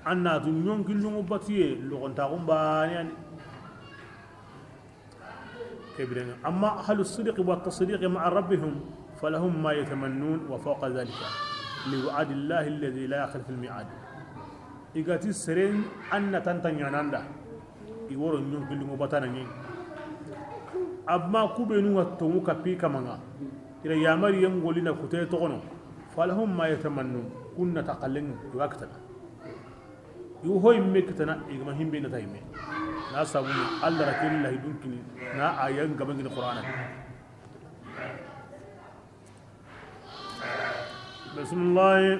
أنا ينقل لون باتيه لغن تاغم بانيان كبيرين أما أهل الصدق والتصديق مع ربهم فلهم ما يتمنون وفوق ذلك لوعد الله الذي لا يخلف الميعاد إيغاتي سرين أن تنتنياناندا iworo nyon kilingo batana nyi abma kubenu wattomu kapi kamanga ira yamari yangoli na kutay tokono falahum ma yatamannu kunna taqallin waqtana yu hoy mekitana igma himbe na tayme na sabu Allah rakillahi dunkini na ayan gaban gina qur'ana bismillah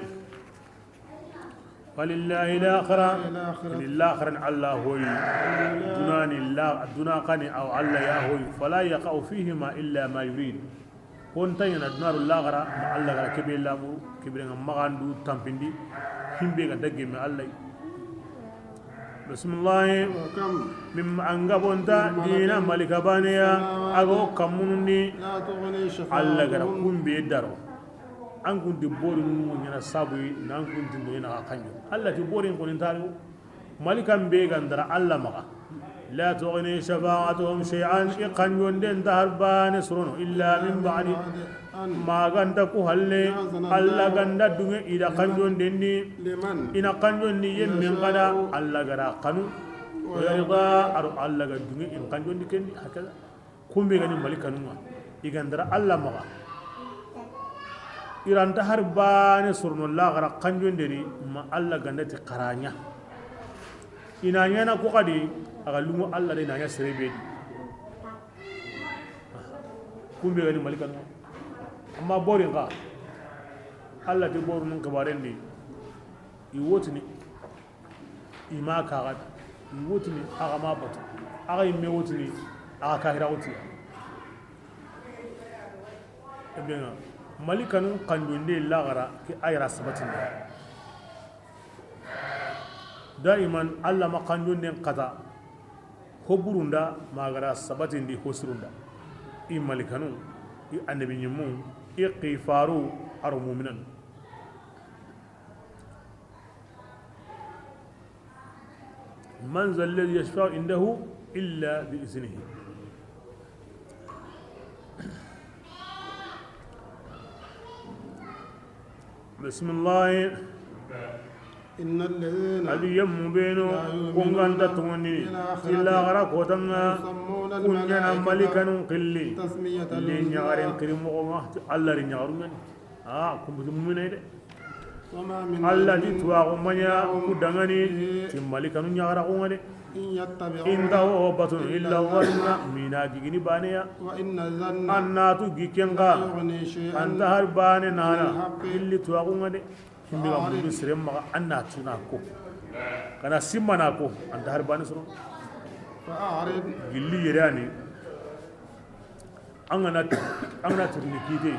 ولله الآخرة للآخرة الله هو دونان الله دوناقني أو الله يا هو فلا يقع فيهما إلا ما يريد كنتين النار الآخرة مع الله كبير الله كبير مغاندو تامبندي هم بيغا دقي من الله بسم الله مما أنقبونتا دينا ملك بانيا أغو كموني الله غرا كم بيدارو an kun di bori nu nyana sabu nan kun di no yana kanjo Allah ti bori ko ntaru malikan be gandara Allah maka la tughni shafa'atuhum shay'an iqanjo den darban surun illa min ba'di ma ganda ku halle Allah ganda dunga ida kanjo den ni ina kanjo ni yemmen kada Allah gara kanu yarda ar Allah ga dunga in kanjo ni ken hakala kumbe gani malikanuma igandara Allah maka iranta har bane surno la gara kanjon deri ma Allah gandati qaranya ina nyana ko kadi aga lumo Allah de nanya serebe di kumbe gani malikan amma bori ga Allah de boru nun kabaren ni i wotini ima ka ga i wotini aga ma batu aga imme wotini aga kahira woti ebena malikanu kanjonde lagara ki ayra sabatin daiman Allah ma kanjonde qata hoburunda magara sabatin di hosrunda i malikanu i annabi nyimu i qifaru ar mu'minan man zal ladhi yashfa'u indahu illa bi iznihi بسم الله إن الذين اليوم بينو كونغان تتوني إلا غرق وتنا كوننا ملكا قلي لين يغارين كريم وما الله رين يغارون كم بتمون هيدا الله جتوا غمانيا كودعاني تيم ملكا يغارون هيدا إن دعوا بطن إلا ورنا مينا جيني بانيا أننا تو جيكينغا أنت هرباني نانا اللي تواغون هيدا hindi ga mundu sire maga anna tuna ko kana simmana ko anta harbani suru fa'arid gilli yerani angana turni kite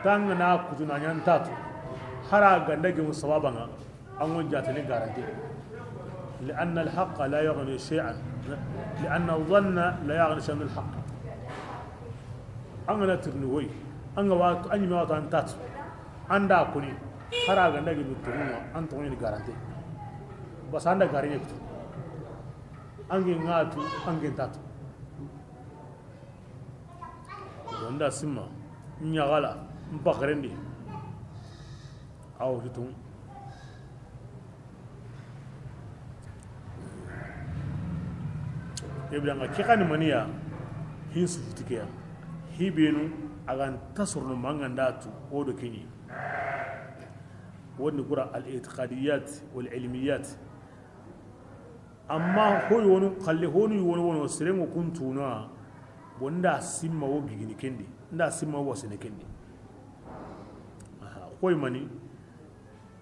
tangana kutuna nyantatu hara ganda ge musabanga angon jatani garanti لأن الحق لا يغني شيئا لأن الظن لا يغني شيئا من الحق أنا ترنوي أنا وات أني ما تانتات أندا كوني haraga ndagi bituruma anto ni garanti bas anda garinya kutu angi ngatu angi tatu donda simma nyagala mbakrendi aw hitum ebranga kikani mania hinsu futikia hibenu agan tasurno mangandatu odo kini ونقرأ الاعتقاديات والعلميات أما هو يونو خلي هو يونو سريم وكنتونا بوندا سيما وجيني كندي ندا سيما وسنة كندي koy mani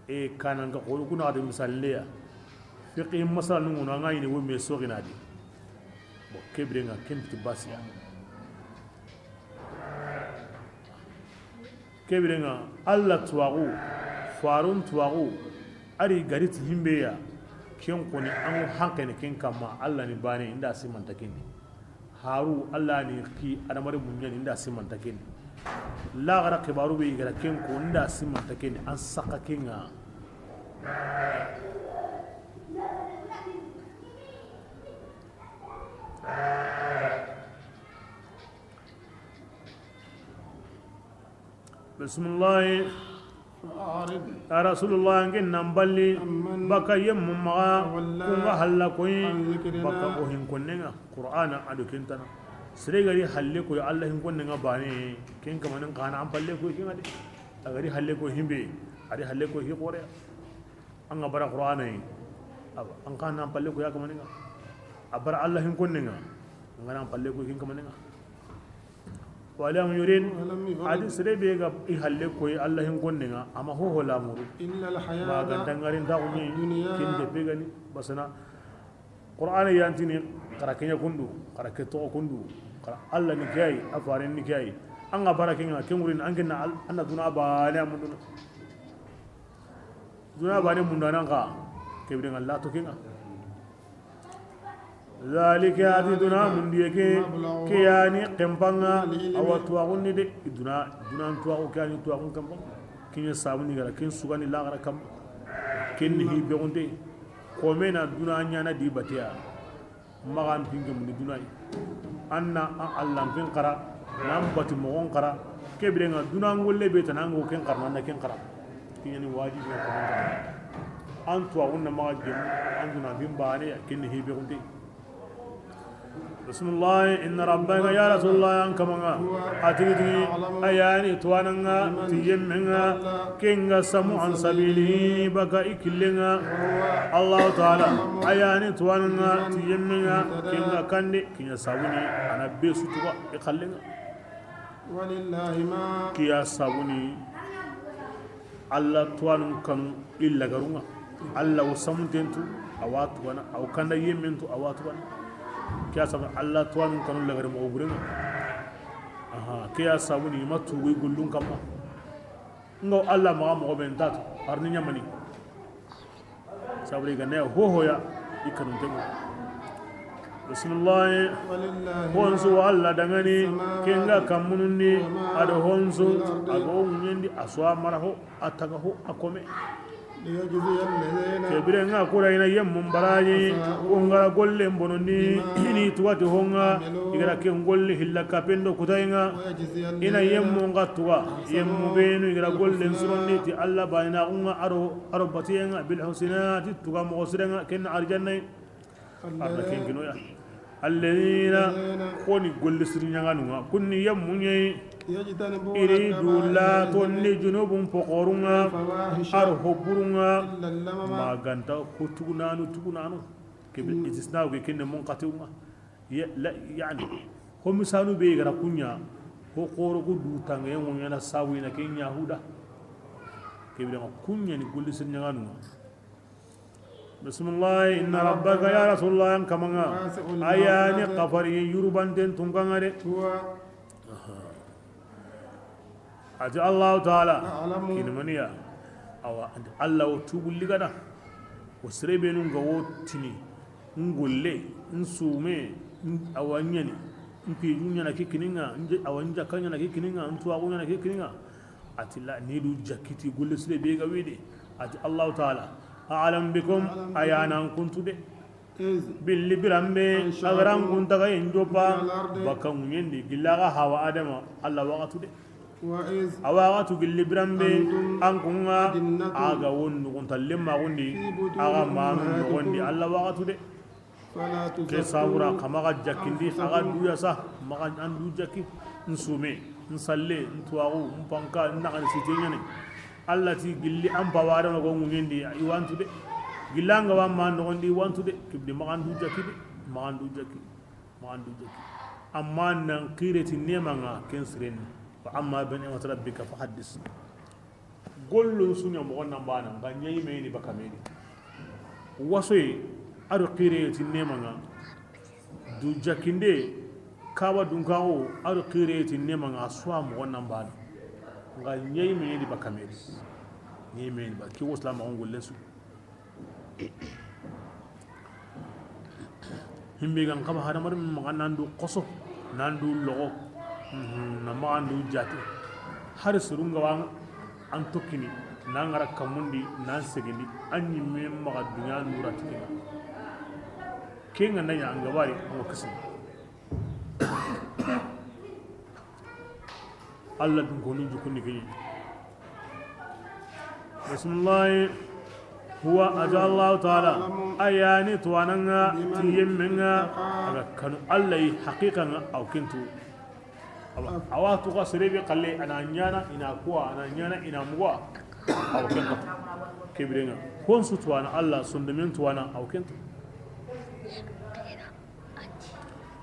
e kananga ko kuna ade misalleya fiqi masala nungu na ngayini wo me soginadi bo kebrenga kempti basia kebrenga alla tuwagu farun tuwagu ari garit himbeya ken koni an hankene ken kama alla ni bane inda simanta kindi haru alla ni ki adamare munyani inda simanta kindi la gara kibaru be gara ken ko inda simanta kindi an saka kenga bismillah فأعرض ya rasulullah ngin nambali baka yemmu maga kunga halla koy baka o hin konnenga qur'ana adu kintana sire gari halle ko allah hin konnenga bane ken kamanin kana am palle ko kin ade agari halle ko himbe ade halle ko hi qore an bara qur'ana yi an kana am palle ko ya kamanin abara allah hin konnenga ngana am palle ko kin kamanin walam yurid adi sire be ga i halle koy allah hin konnenga ama ho hola muru إلا ba الحياة ga dangarin ta kunyi الدنيا kinde be gani basana qur'an yantini karakenya kundu karake to kundu allah ni kai afarin ni kai an ga barakin ga kengurin an gina anna duna ba ne amunduna duna ba ne mundana ka kebrin allah to kinga ذلك هذه دنا من ديك كياني قمبانا أو توعوني دي دنا توعو كياني توعون قمبان كين يسامني غلا كين سوغاني لا غلا كم كين هي بيوندي كومينا دنا نيانا دي باتيا مغان بينك من دنا أنا الله بين قرا نام باتي مغون قرا كبرنا دنا نقول لي بيت نانغو كين قرنا كين قرا كين يعني واجب يكون أن توعون ما جم أن دنا بين باني كين هي بيوندي بسم الله إن ربك يا رسول الله أنك منا أتيتي أياني تواننا تيمنا كينغا سمو عن سبيله بكا إكلنا الله تعالى أياني تواننا تيمنا كينغا كندي كينغا سابوني أنا بيسو توا إخلنا ولله ما كيا سابوني الله توانن كانوا إلا غرونا الله وسمتنتو أواتوانا أو كان يمنتو أواتوانا kiya sabu allah tuwanu kanu lagare mo burenga kiya sabu ni matu wi gullun kamma ngo allah ma mo ben tatu arni nyamani sabri ga ne ho hoya ikanun tego bismillah honsu allah dangani kenga kamununi ado honsu ago nyendi aswa maraho ataga ho akome ليجزي الذين kebirenga kuraina yemmum baraji ungara golle mbononi ni tuwati honga igara ke golle hilla kapendo kutainga ويجزي ina yemmu ngatuwa yemmu benu igara golle suronni ti alla bayna unga aro batiyenga bil husnati tuga mo sirenga ken arjanna arna ken kinoya alladhina koni golle sirinya nganunga kunni yemmu nyei يجتنبون iridu la tonni junubun pokorunga aro hoburunga إلا اللمم ma ganta ko tugunanu kebe istisna ko kenne mon qatiuma yani ko misanu be gara kunya ko qoro ko du tanga yon yana sawu ina ken yahuda kebe da kunya ni golli sin nyanganu bismillah inna rabbaka ya rasulullah kamanga ayani qafari yurubanten tungangare هو ati allah taala أعلم kinmaniya awa allah o tubulli gada o serebe nun ga wotini ngolle nsume awanyani mpi dunya na kikininga awanja kanya na kikininga ntu awunya na kikininga ati la nidu jakiti golle serebe ga wede ati allah taala a'lam bikum ayana kuntude إذ billi birambe agaran kuntaga enjopa bakan yendi gillaga hawa adama allah waqatude وإذ awagatu gilli birambe an kunga aga wonnu kuntalle ma gondi aga manu gondi alla wagatu de فلا ke sabura kama ga jakindi aga duya sa maga andu jakki nsume nsalle ntuwagu mpanka naga sitenya ne alla ti gilli am bawara no gongu ngendi I wantu de gillanga wa man no gondi wantu de kibdi maga andu jakki de maga andu jakki amma nan qireti nemanga ken siren fa amma bi ni'mat rabbika fahaddis gollo sunya mo gonna bana ga nyayi me ni bakameni wasoy ado qire tinne manga du jakinde kawa dunkawo ado qire tinne manga swa mo gonna bana ga nyayi me ni bakameni nyayi me ni ba ki wasla ma ngol lesu himbe gan kama hada mar ma nandu qoso nandu logo na ma andu jati har surunga wan an tokkini na ngara kamundi na segindi anyi me maga dunya nura tike kenga nanya anga bari ko kasi Allah dun gonu jukuni kini bismillah huwa ajallahu ta'ala ayani tuwananga tiyemmenga aga kanu Allah haqiqan aw kintu awatu ka serebe qalle ana nyana ina kuwa ana nyana ina muwa aw kenta kibrenga kon su tuwana Allah sundumin tuwana aw kenta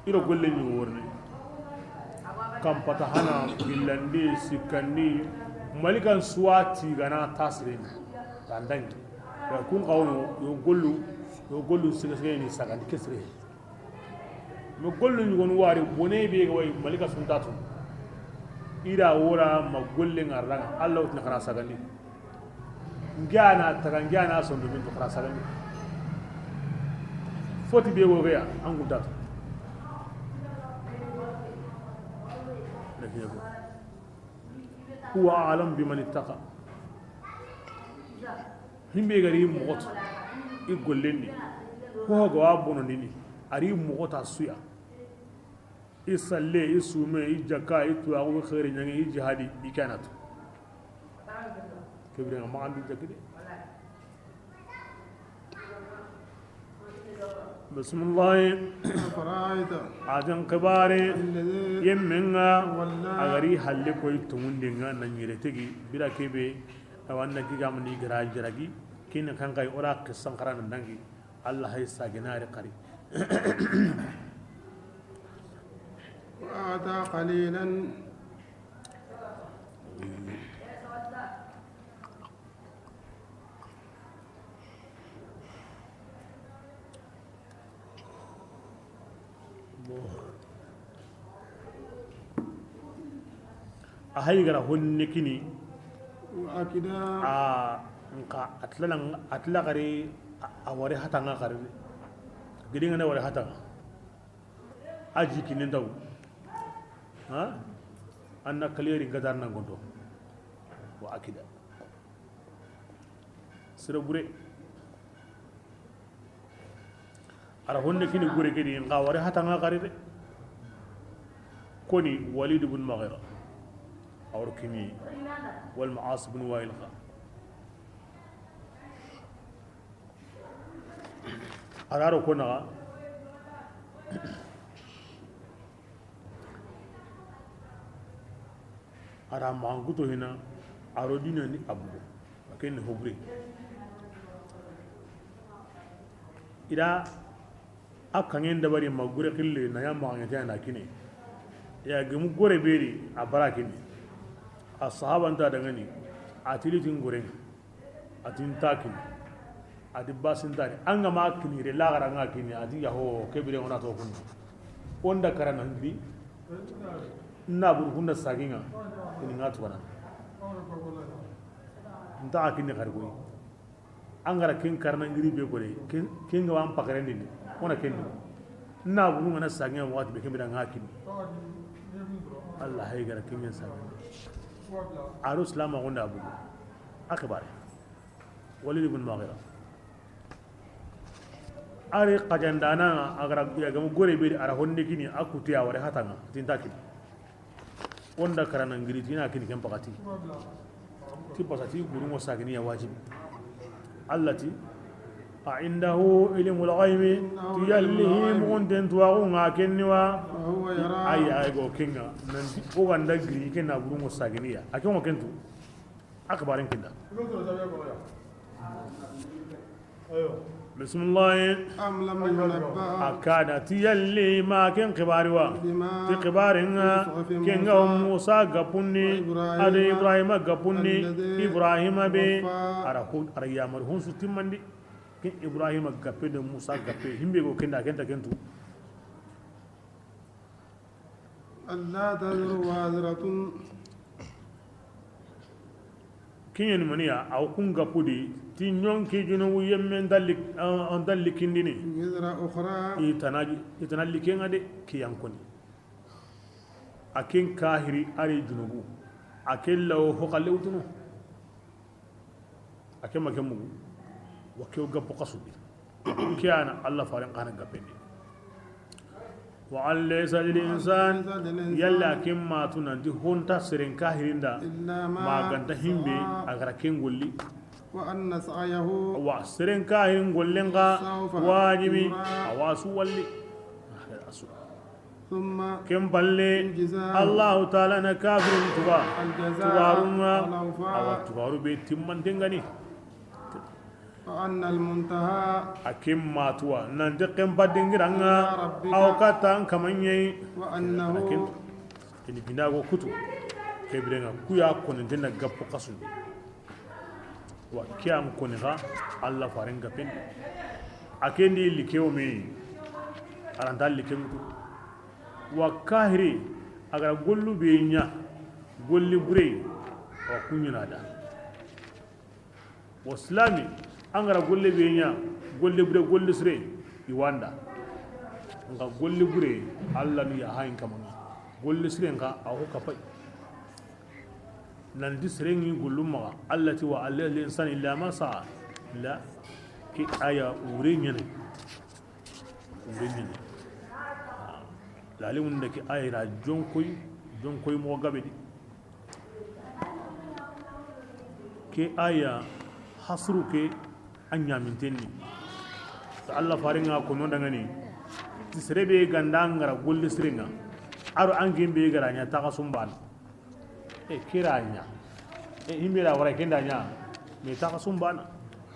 iro golle ni worne kam pata hana billandi sikandi malikan suwati gana tasrin tandangi wa kun qawno yo gollu sigasge ni sagandi kesre no gollu ni gon wari bone be ga way malika suntatu ida wora ma golle ngaranga Allah utna khara sagandi ngana tagangana sondo min to khara sagandi foti be go ga angu datu huwa a'lam biman ittaqa himbe gari mogot i gollendi ko go abono nini ari mogota suya i salle i sume i jaka i tuago khairi nyangi i jihadi i kanat kebire ma andu jakide bismillah ajan kabare yemmenga agari halle koy tumundinga nanyire tegi bira kebe awanna giga mani gara jaragi kin kan kai ora kisan karana dangi Allah hay saginare qari wa ata qalilan ahay gara honne kini akida nka atla gari awari hatanga gari gidinga na wari hatanga aji kinin daw ha anna kaleri gadar na gondo wa akida sira bure ara honne kini gure gidi nka wari hatanga gari de koni Walid ibn Mughira أوركمي والمعاص بن وائل أرارو كنا أرام مانغوتو هنا أرودينا ني أبو لكن هبري إذا أكانين دباري مغوري كله نيا مانغتيا ناكيني يا جمو غوري بيري أبراكيني الصحابة أنت دعني أتيلين غورين أتين تاكين أدي باسين تاني أنغا ما كني رلا غرانغا كني أدي يهو كبيرة هنا توكون وندا كران هندي نابور هنا ساكينغا كني غاتوانا نتا أكيني خارجوي أنغرا كين كران غري بيكوري كين غوام بكرندين ونا كين نابور هنا ساكينغا وات بكميرا غاكين الله هيغرا كين ساكينغا عروس لا ما غنى أبوه أكبر وليد بن مغيرة أري قجندانا أغرق يجمع غوري بير أرهون نكيني أكو تيا وره هاتنا تنتاكين وندا كرانا غريتينا كيني كم بقتي تبصتي غرو مساكني واجب التي عنده علم الغيب تيالله مونتن تواغو كنوا ay go kinga nan ko wanda gri kina buru musaginiya akin wa kentu akbarin kinda bismillah أم لم ينبأ akada ti yalli ma ken qibariwa بما ti qibarin ken ga musa gapunni ada ibrahima gapunni ibrahima be ara yamar hun su timmandi ken ibrahima gappe de musa gappe himbe go kenda kenta kentu ألا تزر وازرة kinyen maniya aw kun gapudi ti nyon ki junu yemmen dalli kindini وزر أخرى itanalli kenga de kiyankoni akin kahiri ari junubu akin law hokalle utunu akin maken mugu wakew gappo kasudi kiyana allah faran kana gapendi wa an laysa lil insan yalla kin ma tunanti honta siren kahirinda إلا ما maganta himbe agara ken golli وأن سعيه wa siren kahirin gollenga wajibi awasu walli ثم ken balle allah ta'ala na kafirin tuba tubarunga awa tubaru be timmantengani وأن المنتهى akim matuwa nan de ken badingiranga aw katan kamanye وأنه akin ini binago kutu kebirenga kuya konin dina gappo kasundi wa kiyam koniga allah farin gapen akendi likewo me aranda likemutu wa kahiri agara gollu be nya golli bure wa kunyina da wa islami angara golle be nya golle bure golle sire iwanda nga golle bure allah ni ya hayin kamanga golle sire nga aho kapai nan di sire ngi gollum ma allah ti wa alal insani illa ma sa la ki aya ure nyane lalimun da ki aya ra jonkoy mo gabe di ke aya hasru ke anya mintenni to allah faringa ko non daga ni ti serebe ganda ngara golli siringa aro angimbe garanya taka sumban kiranya himbira wara kenda nya me taka sumbana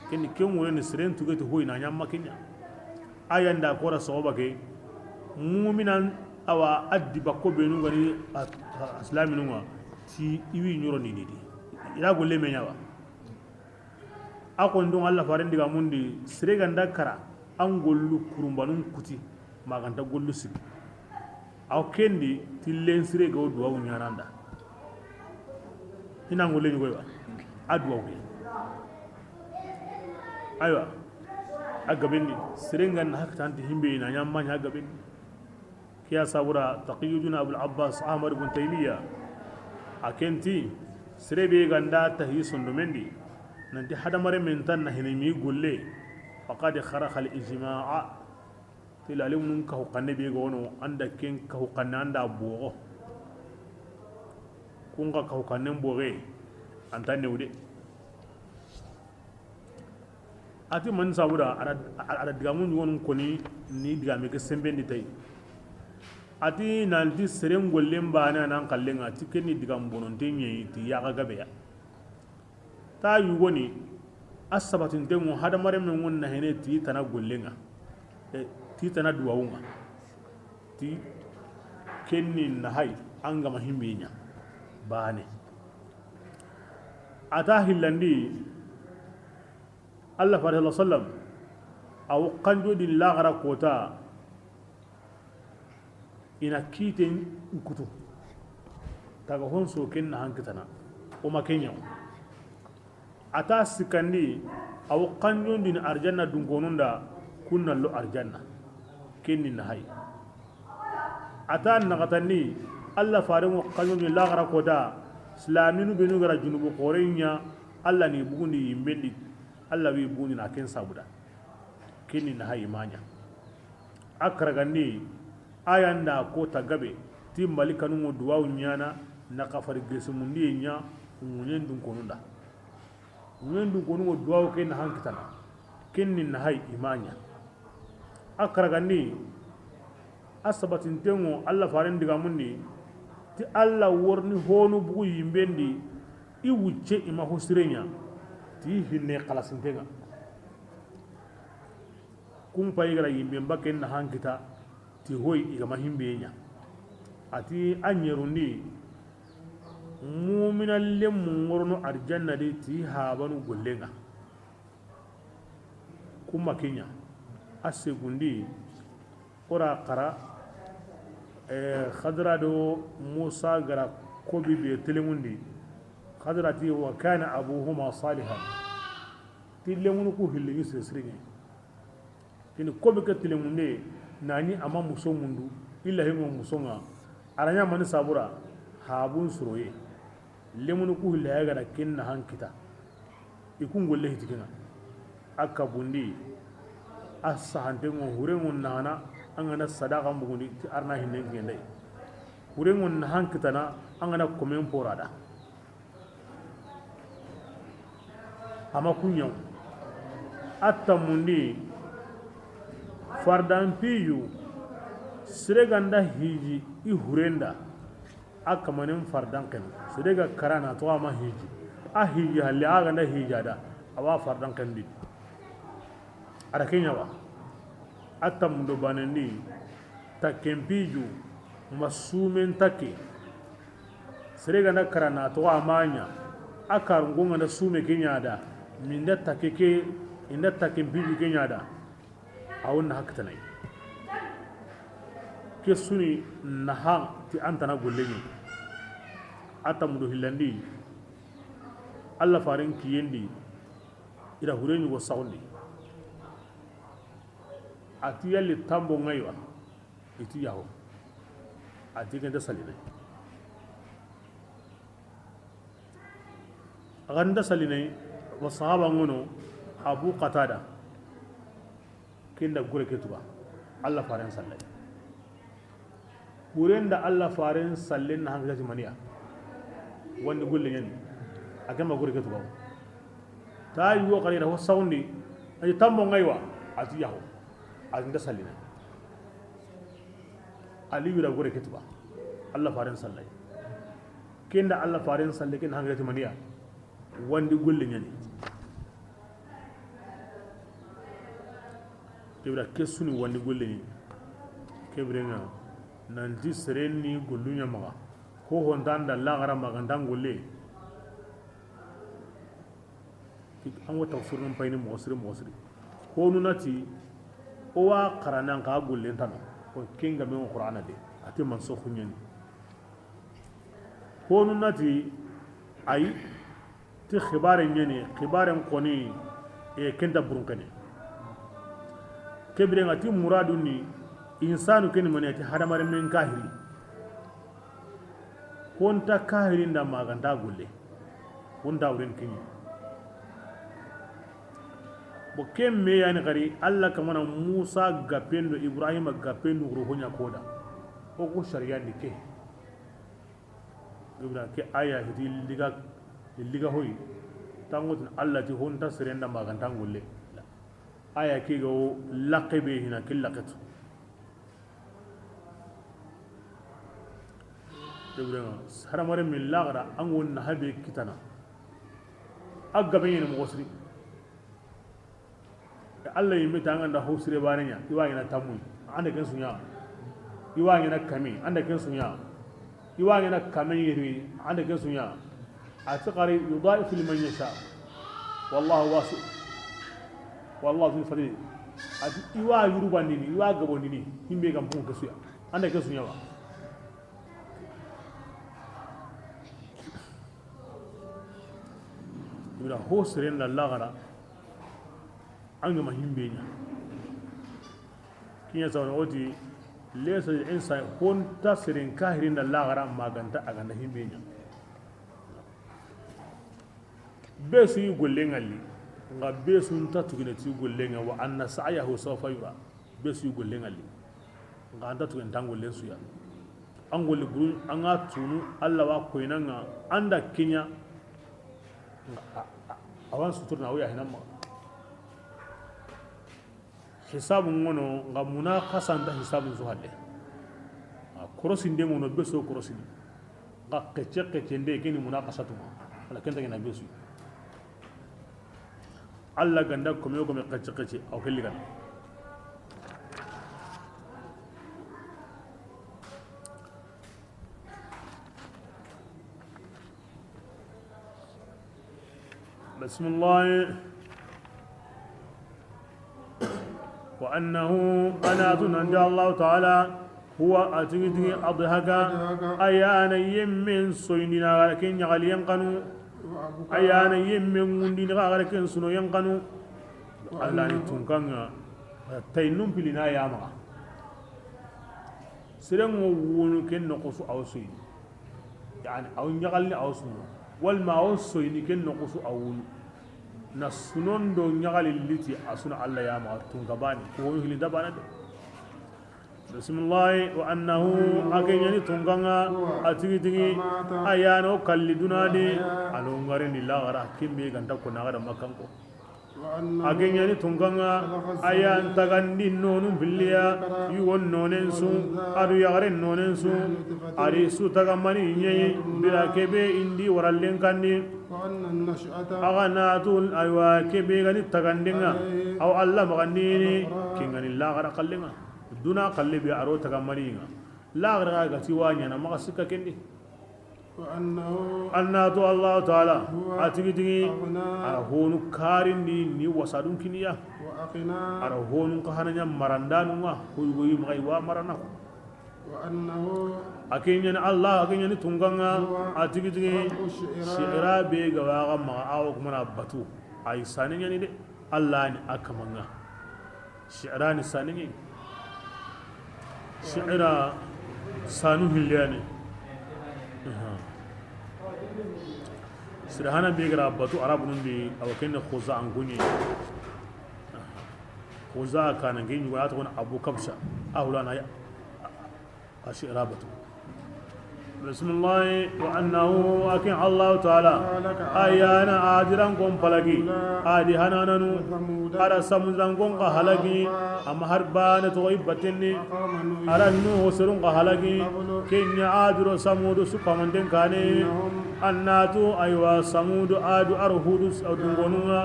ken wona ni siren tuge to hoyna nya makinya ayanda ko ra soba ke mu'minan awa addi bakko benu ngani islaminu wa ti iwi nyoro ni didi ila golle me nyawa akon don Allah farin diga mundi sire ganda kara an gollu kurumbanun kuti maganta gollu sik aw kendi tillen sire go duwa nyaranda ina ngolle ni goywa adwa wi aywa agabendi sire ngan hakta anti himbe ina nyamma nya agabendi kiya sabura taqiyuduna abul abbas ahmad ibn taymiya akenti sire be ganda tahisun domendi nanti hadamare men tan na hinimi golle faqad kharakha al ijma'a tilalim nun ka hukanne be gono anda ken ka hukanne anda bogo kunga ka hukanne boge anta newde ati man sabura ada digamun won koni ni digame ke sembendi tay ati nanti sereng golle mbana nan kallenga ati kenni digam bononte nyi ti yaga gabe ya ta yugoni asabatin tengu hada mare men wonna hene ti tana gollenga ti tana duwawunga ti kenni na hay anga mahimminya bane ata hillandi Allah sallallahu alaihi wasallam aw kanjo din lagara kota ina kiten kutu taga honso kenna hankitana o makenya ata sikandi aw kanjon din arjanna dun gonunda kunna lo arjanna kenni na hay ata nagatani Allah faringo kanjon din lagara kota islaminu benu gara junubu qorenya Allah ni bugundi yimbendi Allah wi bugundi na ken sabuda kenni na hay manya akragandi ayanda ko tagabe ti malikanu mo duwa nyana na kafar gesumundi nya munyen dun konunda munyen dun konu mo duwa ken hankitana kenni na hay imanya akragandi asabatin tengo Allah faran diga mundi ti Allah worni honu bugu yimbendi i wucce ima hosirenya ti hinne khalasintenga kumpa igara yimbe mbake na hankita ti hoy igama himbe nya ati anyerundi mu'mina lem ngorno arjanna de ti habanu gollenga kuma kenya asegundi ora qara khadra do musa gara kobi be telemundi khadrati wa kana abuhuma salihan tilemunu ku hilli yusrisringe kini kobi ka telemunde nani ama muso mundu illa hemo musonga aranya mani sabura habun suroye lemunu ku hilli ya gara kinna hankita ikun golle hitikina akka bundi asahante ngo hurengun nana angana sadaka mugundi ti arna hinne ngende hurengun hankitana angana komen porada ama kunyaw atta mundi fardan piyu sireganda hiji i hurenda akka manin fardan kan sirega karana to ama hiji a hiji halle aga nda hijada awa fardan kan di ada kenya wa atta mundo banandi takempiju masumen take sireganda karana to amanya akar ngonga na sume kenya da minda takeke inda takempiju kenya da awun hakta nai ke suni naha ti antana golleni ata mudo hillandi alla farin kiyendi ira hureni go sawndi ati yalli tambo ngaywa iti yaho ati ganda salinai ganda salinai wa sahaba ngono abu qatada kinda gure ketuba alla farin sallai burenda alla farin sallin na hanga maniya wani gulle yen akan ma gure ketuba ta yi wo kare da sawndi ay tambo ngaywa ati yaho aganda sallina aliyu da gure ketuba alla farin sallai kinda alla farin sallai kin hanga maniya wandi gulle yen kebra kesuni wandi golle ni kebrenga nanti sereni gollunya maga ho hondanda lagara magandan golle an wata furun payni mosri ko nunati o wa qaranan ka golle tano ko kinga me qur'ana de ati man so kunyani ko nunati ay ti khibaren nyani khibaren koni e kenda burunkane kebire ngati muradu ni insanu ken manati hadamare men kahiri konta kahiri nda maganda gulle wonda wurin kinyi bo kemme yani gari alla kamana musa gapendo ibrahima gapendo ruhunya koda o ko sharia ni ke ibra ke aya hidi liga hoyi tangotin alla ti honta serenda maganda gulle aya ke go laqibe hina killaqat debrenga haramare min lagra an wonna habe kitana agabe yin mosri Allah yi mita nganda hosire barenya iwa ina tamu anda ken sunya iwa ina kami anda ken sunya iwa ina kami yiri anda ken sunya atqari yudaifu liman yasha wallahu wasi wallahu zul fadil ati iwa yurubandi ni iwa gabondi ni himbe gam pon kesuya anda kesuya wa ibra hosren la lagara anga mahimbe nya kinya zawna oti lesa insa hon tasirin kahirin da lagara maganta aganda himbe nya besu yi gollen alli nga besu nta tugine ti gollenga wa anna sa'yahu sawfa yura besu yi gollen alli nga anta tugen tangollen suya an golle gurun an ga tunu Allah wa koinanga anda kinya awan suturna waya hinamma hisabun ngono nga muna kasanda hisabun zuhalle korosin de ngono beso korosin nga kecce nde kini muna kasatu ala kenta ngena besu Allah ganda ko me kecce aw kelligan بسم الله وأنه أنا أظن أن الله تعالى هو أتيتي أضحك أيانا يمين سوينينا لكن يغالي ينقنو أيانا يمين مندينا لكن سنو ينقنو الله نتونكنا تينم بلنا يا ما سرنا ونكن نقص أو سوين يعني أو يغالي أو سنو والما أو سوين كن نقص أو na sunon do nyagali liti asuna alla ya ma tungabani ko hili dabana de bismillah wa annahu akanyani tunganga atigi ayano kallidunadi alongare ni lagara kimbe ganta ko nagara makanko akanyani tunganga ayan tagandi nonu billiya yuwon nonensu adu yagare nonensu ari su tagamani nyi bila kebe indi warallen kandi aganatul aywa kebe gani tagandinga aw alla magandini kingani lagara kallinga duna kallibi aro tagamaninga lagara ga tiwanya na maka sikka kendi annatu allah taala atigi ahonu karindi ni wasadun kiniya ara honu kahananya marandanunga huyuyi mai wa marana akenyani allah akenyani tunganga atigi shi'ra be gawaga ma aw kuma batu ay sanin yani de allah ni akamanga shi'ra ni sanin yani shi'ra sanu hilyani sirhana be gara batu arabun bi awakenna khuza angunye khuza kana ngi wa ta abu kabsha ahulana ya shi'ra batu بسم الله وأنه أكن الله تعالى أيانا آدران قم فلقي آدي هنانانو أرى سمدران قم قهلقي أما هربان توغيب بطني أرى النوه سرون قهلقي كن آدر سمود سقا من دين كاني الناتو أيوا سمود آدو أرهود أدنغنونا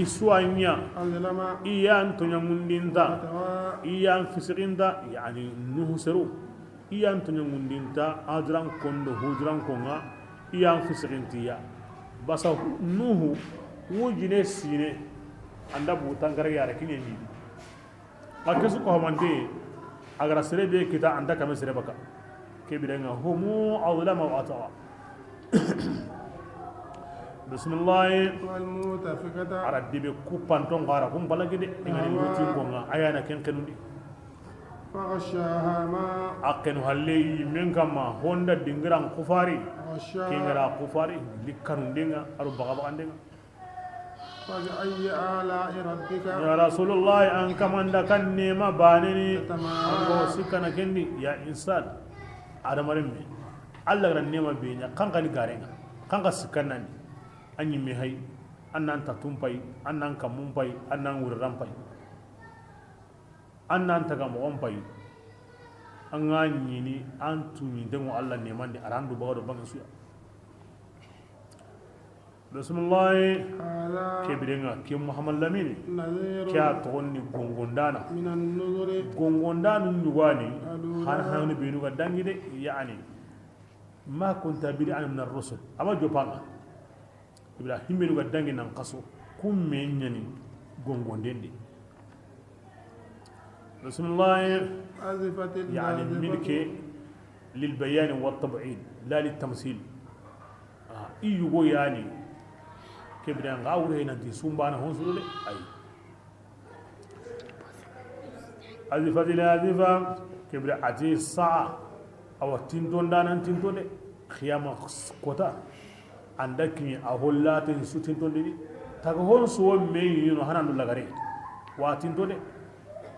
إسوانيا إيان تنمون دا إيان فسقين دا يعني نوه سرون iyan tunya mundinta adran kondo hudran konga iyan fisirintiya basa nuhu wujine sine anda butan gar yara kinye ni akasu ko hamante agara serebe kita anda kame serebe ka kebirenga humu awlama wa atawa bismillah wal mutafikata aradibe kupanton gara kum balagide ngani wutin konga ayana ken kenundi فغشاها ما أكن هاللي من كما هوندا دينغران كفاري كينغرا كفاري لكانون دينغا أرو بغا دينغا فبأي آلاء ربك يا رسول الله أن كمان دكان نيما بانني أنكو سكنا كندي يا إنسان ada maremme Allah ran nema benya kanka ni garenga kanka skanani anyi me hay annan ta tumpai annan kamun pai annan wurran pai annan ta gamo on pai an ganyi ni an tuni dengo Allah neman di arandu bago do bangi suya bismillah kebirenga ke Muhammad Lamini kya tonni gongondana gongondana ndugani han binu ga dangide yani ma kunta bid'an min ar-rusul ama jopanga ibrahim binu ga dangi nan qaso kum menyani gongondende bismillah يعني منك للبيان والتبعيد لا للتمثيل ايغو يعني كبران غاور هنا دي سومبانا هون سولو اي ازفه الازفه كبر اتي الساعه او تندون دانان تندون خيام كوتا عندك اهولات سوتندون دي تاغ هون سو مي ينو هنان لغاري واتندون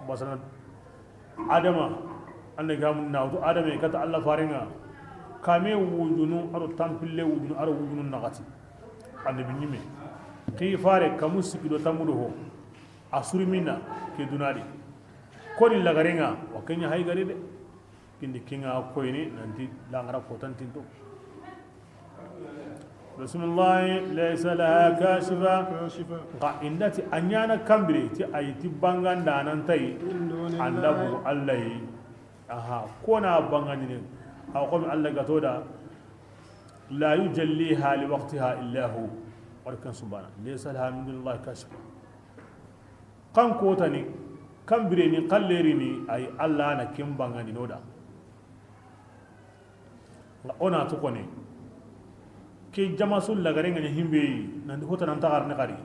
مثلا adama ande gamu nawto adama kata Allah faringa kame wujunu aro tampille wujunu aro wujunu nagati ande binyime ki fare kamusi kido tamudo ho asuri mina ke dunadi koni lagarenga wakenya hay gari de kindi kinga koyni nanti langara potan tinto bismillah laysa laha kashifa qa'indati anyana kambire ti ayiti banganda nan tai andabu allahi aha kona bangani ne aw qom allah gatoda la yujalliha li waqtiha illa hu warkan subhana laysa alhamdulillah kashfa kan kota ni kan bire ni kalleri ni ay Allah na kimbanga ni noda la ona to kone ke jamasul lagare ngani himbe nan hota nan tagar ne kari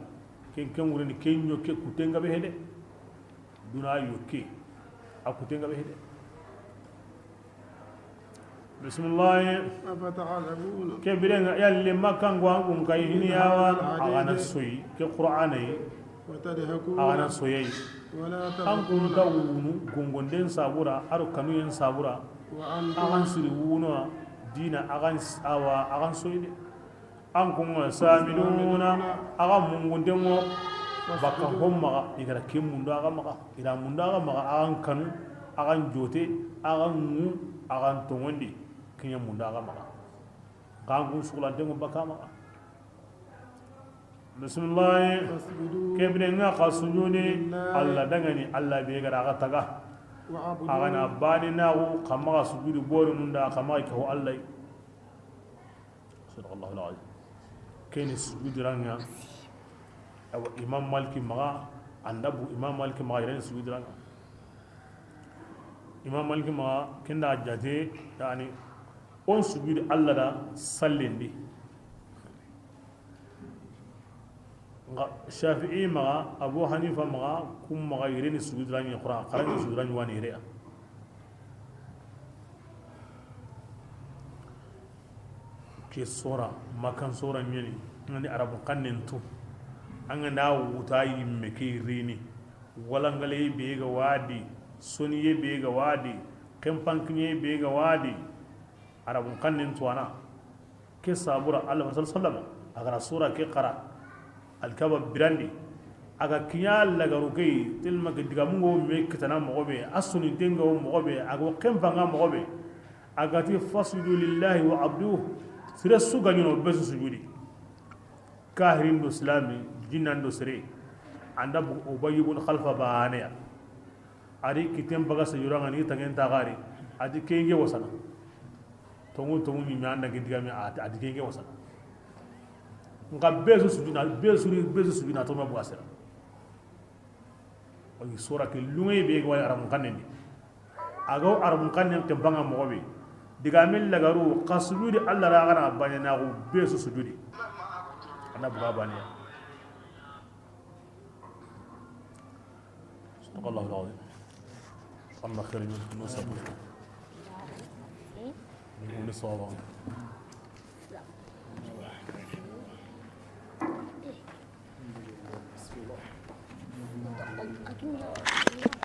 ken ken wuri ni ken nyo ke kutenga be hede duna yoke akutenga be hede bismillah أفتعجبون ke birenga yalle makkan gwangun kay hiniyawa agana soyi ke qur'anai وتضحكون agana soyi ولا an kun تبكون ta wunu gongonden sabura aro kanu yen sabura وأنتم agan siri wuno dina agan awa agan soyi de an kun samiduna agan mungunden wo baka homma igara kem mundo aga maka ira mundo aga maka agan kanu agan jote agan mu agan tongondi kinya mundo aga maka kan kun sugla dengo baka maka bismillah فاسجدوا kebrenga khasujuni alla dangani alla be gara aga taga وعبدوا agana bani nawo kama sujudi bori munda kama ko alla sallallahu alaihi kene sujudi ranga aw imam maliki maga andabu imam maliki maga yaren sujudi ranga imam maliki maga kenda jate yani on sujudi alla da sallindi nga shafi'i maga abu hanifa maga kum maga yireni sujudran qur'an qarani sujudran wani yire ke sora makan sora nyeli ngani arabu kannen tu anga na wuta yimme ke rini wala ngale be ga wadi soniye be ga wadi kempankine be ga wadi arabu kannen tu ana ke sabura allah sallallahu alaihi wasallam agara sura ke qara alkaba birandi aga kinya lagaru kay tilma ke diga mungo me kitana mogobe asuni dengo mogobe aga kempanga mogobe aga ti fasjudu lillahi wa abduhu sire suga nyino besu sujudi kahirin do islami jinnan do sire anda ubay ibn khalfa baaniya ari kitem baga sa yuranga ni tangen tagari adi kenge wasana tongu ni nyanda ke diga me adi kenge wasana nga besu sujuna to ma buasera o sura ke lungai be go aram kanen agaw aram kanen te banga mo be diga min lagaru qasudi alla ra gana banya go besu sujudi ana buga baniya sallallahu alaihi Allah khair min nusabu ni sawa I can